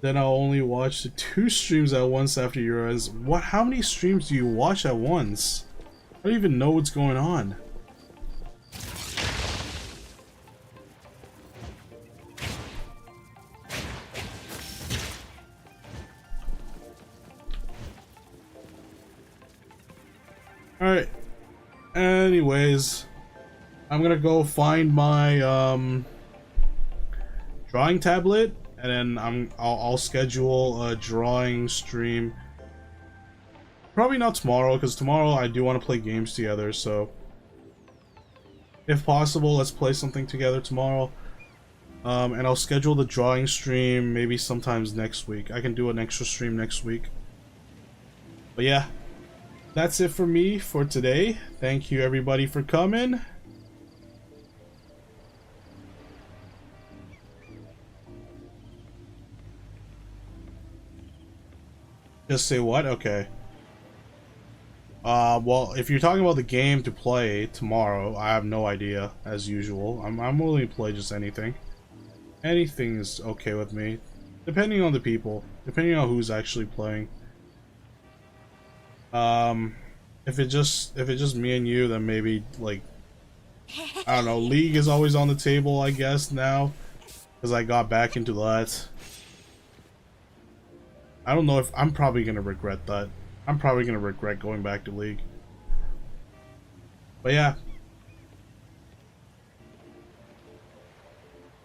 Then I'll only watch the 2 streams at once after yours. What? How many streams do you watch at once? I don't even know what's going on. Alright. Anyways, I'm gonna go find my drawing tablet, and then I'll schedule a drawing stream. Probably not tomorrow, because tomorrow I do want to play games together, so if possible, let's play something together tomorrow. And I'll schedule the drawing stream maybe sometimes next week. I can do an extra stream next week. But yeah, that's it for me for today. Thank you everybody for coming. Just say what? Okay. Well, if you're talking about the game to play tomorrow, I have no idea, as usual. I'm willing to play just anything. Anything is okay with me, depending on the people, depending on who's actually playing. If it's just me and you, then maybe, like, I don't know, League is always on the table, I guess, now, because I got back into that. I don't know if I'm probably gonna regret that. I'm probably gonna regret going back to League. But yeah.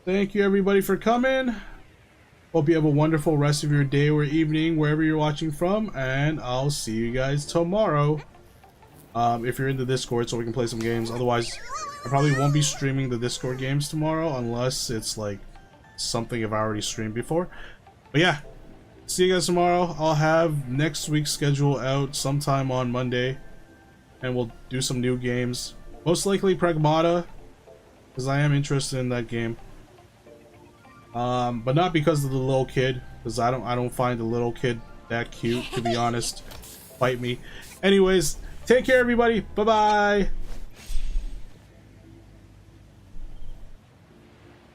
Thank you everybody for coming. Hope you have a wonderful rest of your day or evening, wherever you're watching from, and I'll see you guys tomorrow. If you're in the Discord, so we can play some games. Otherwise, I probably won't be streaming the Discord games tomorrow, unless it's like something I've already streamed before. But yeah. See you guys tomorrow. I'll have next week's schedule out sometime on Monday, and we'll do some new games. Most likely Pragmata, because I am interested in that game. But not because of the little kid, because I don't find the little kid that cute, to be honest. Fight me. Anyways, take care everybody. Bye bye.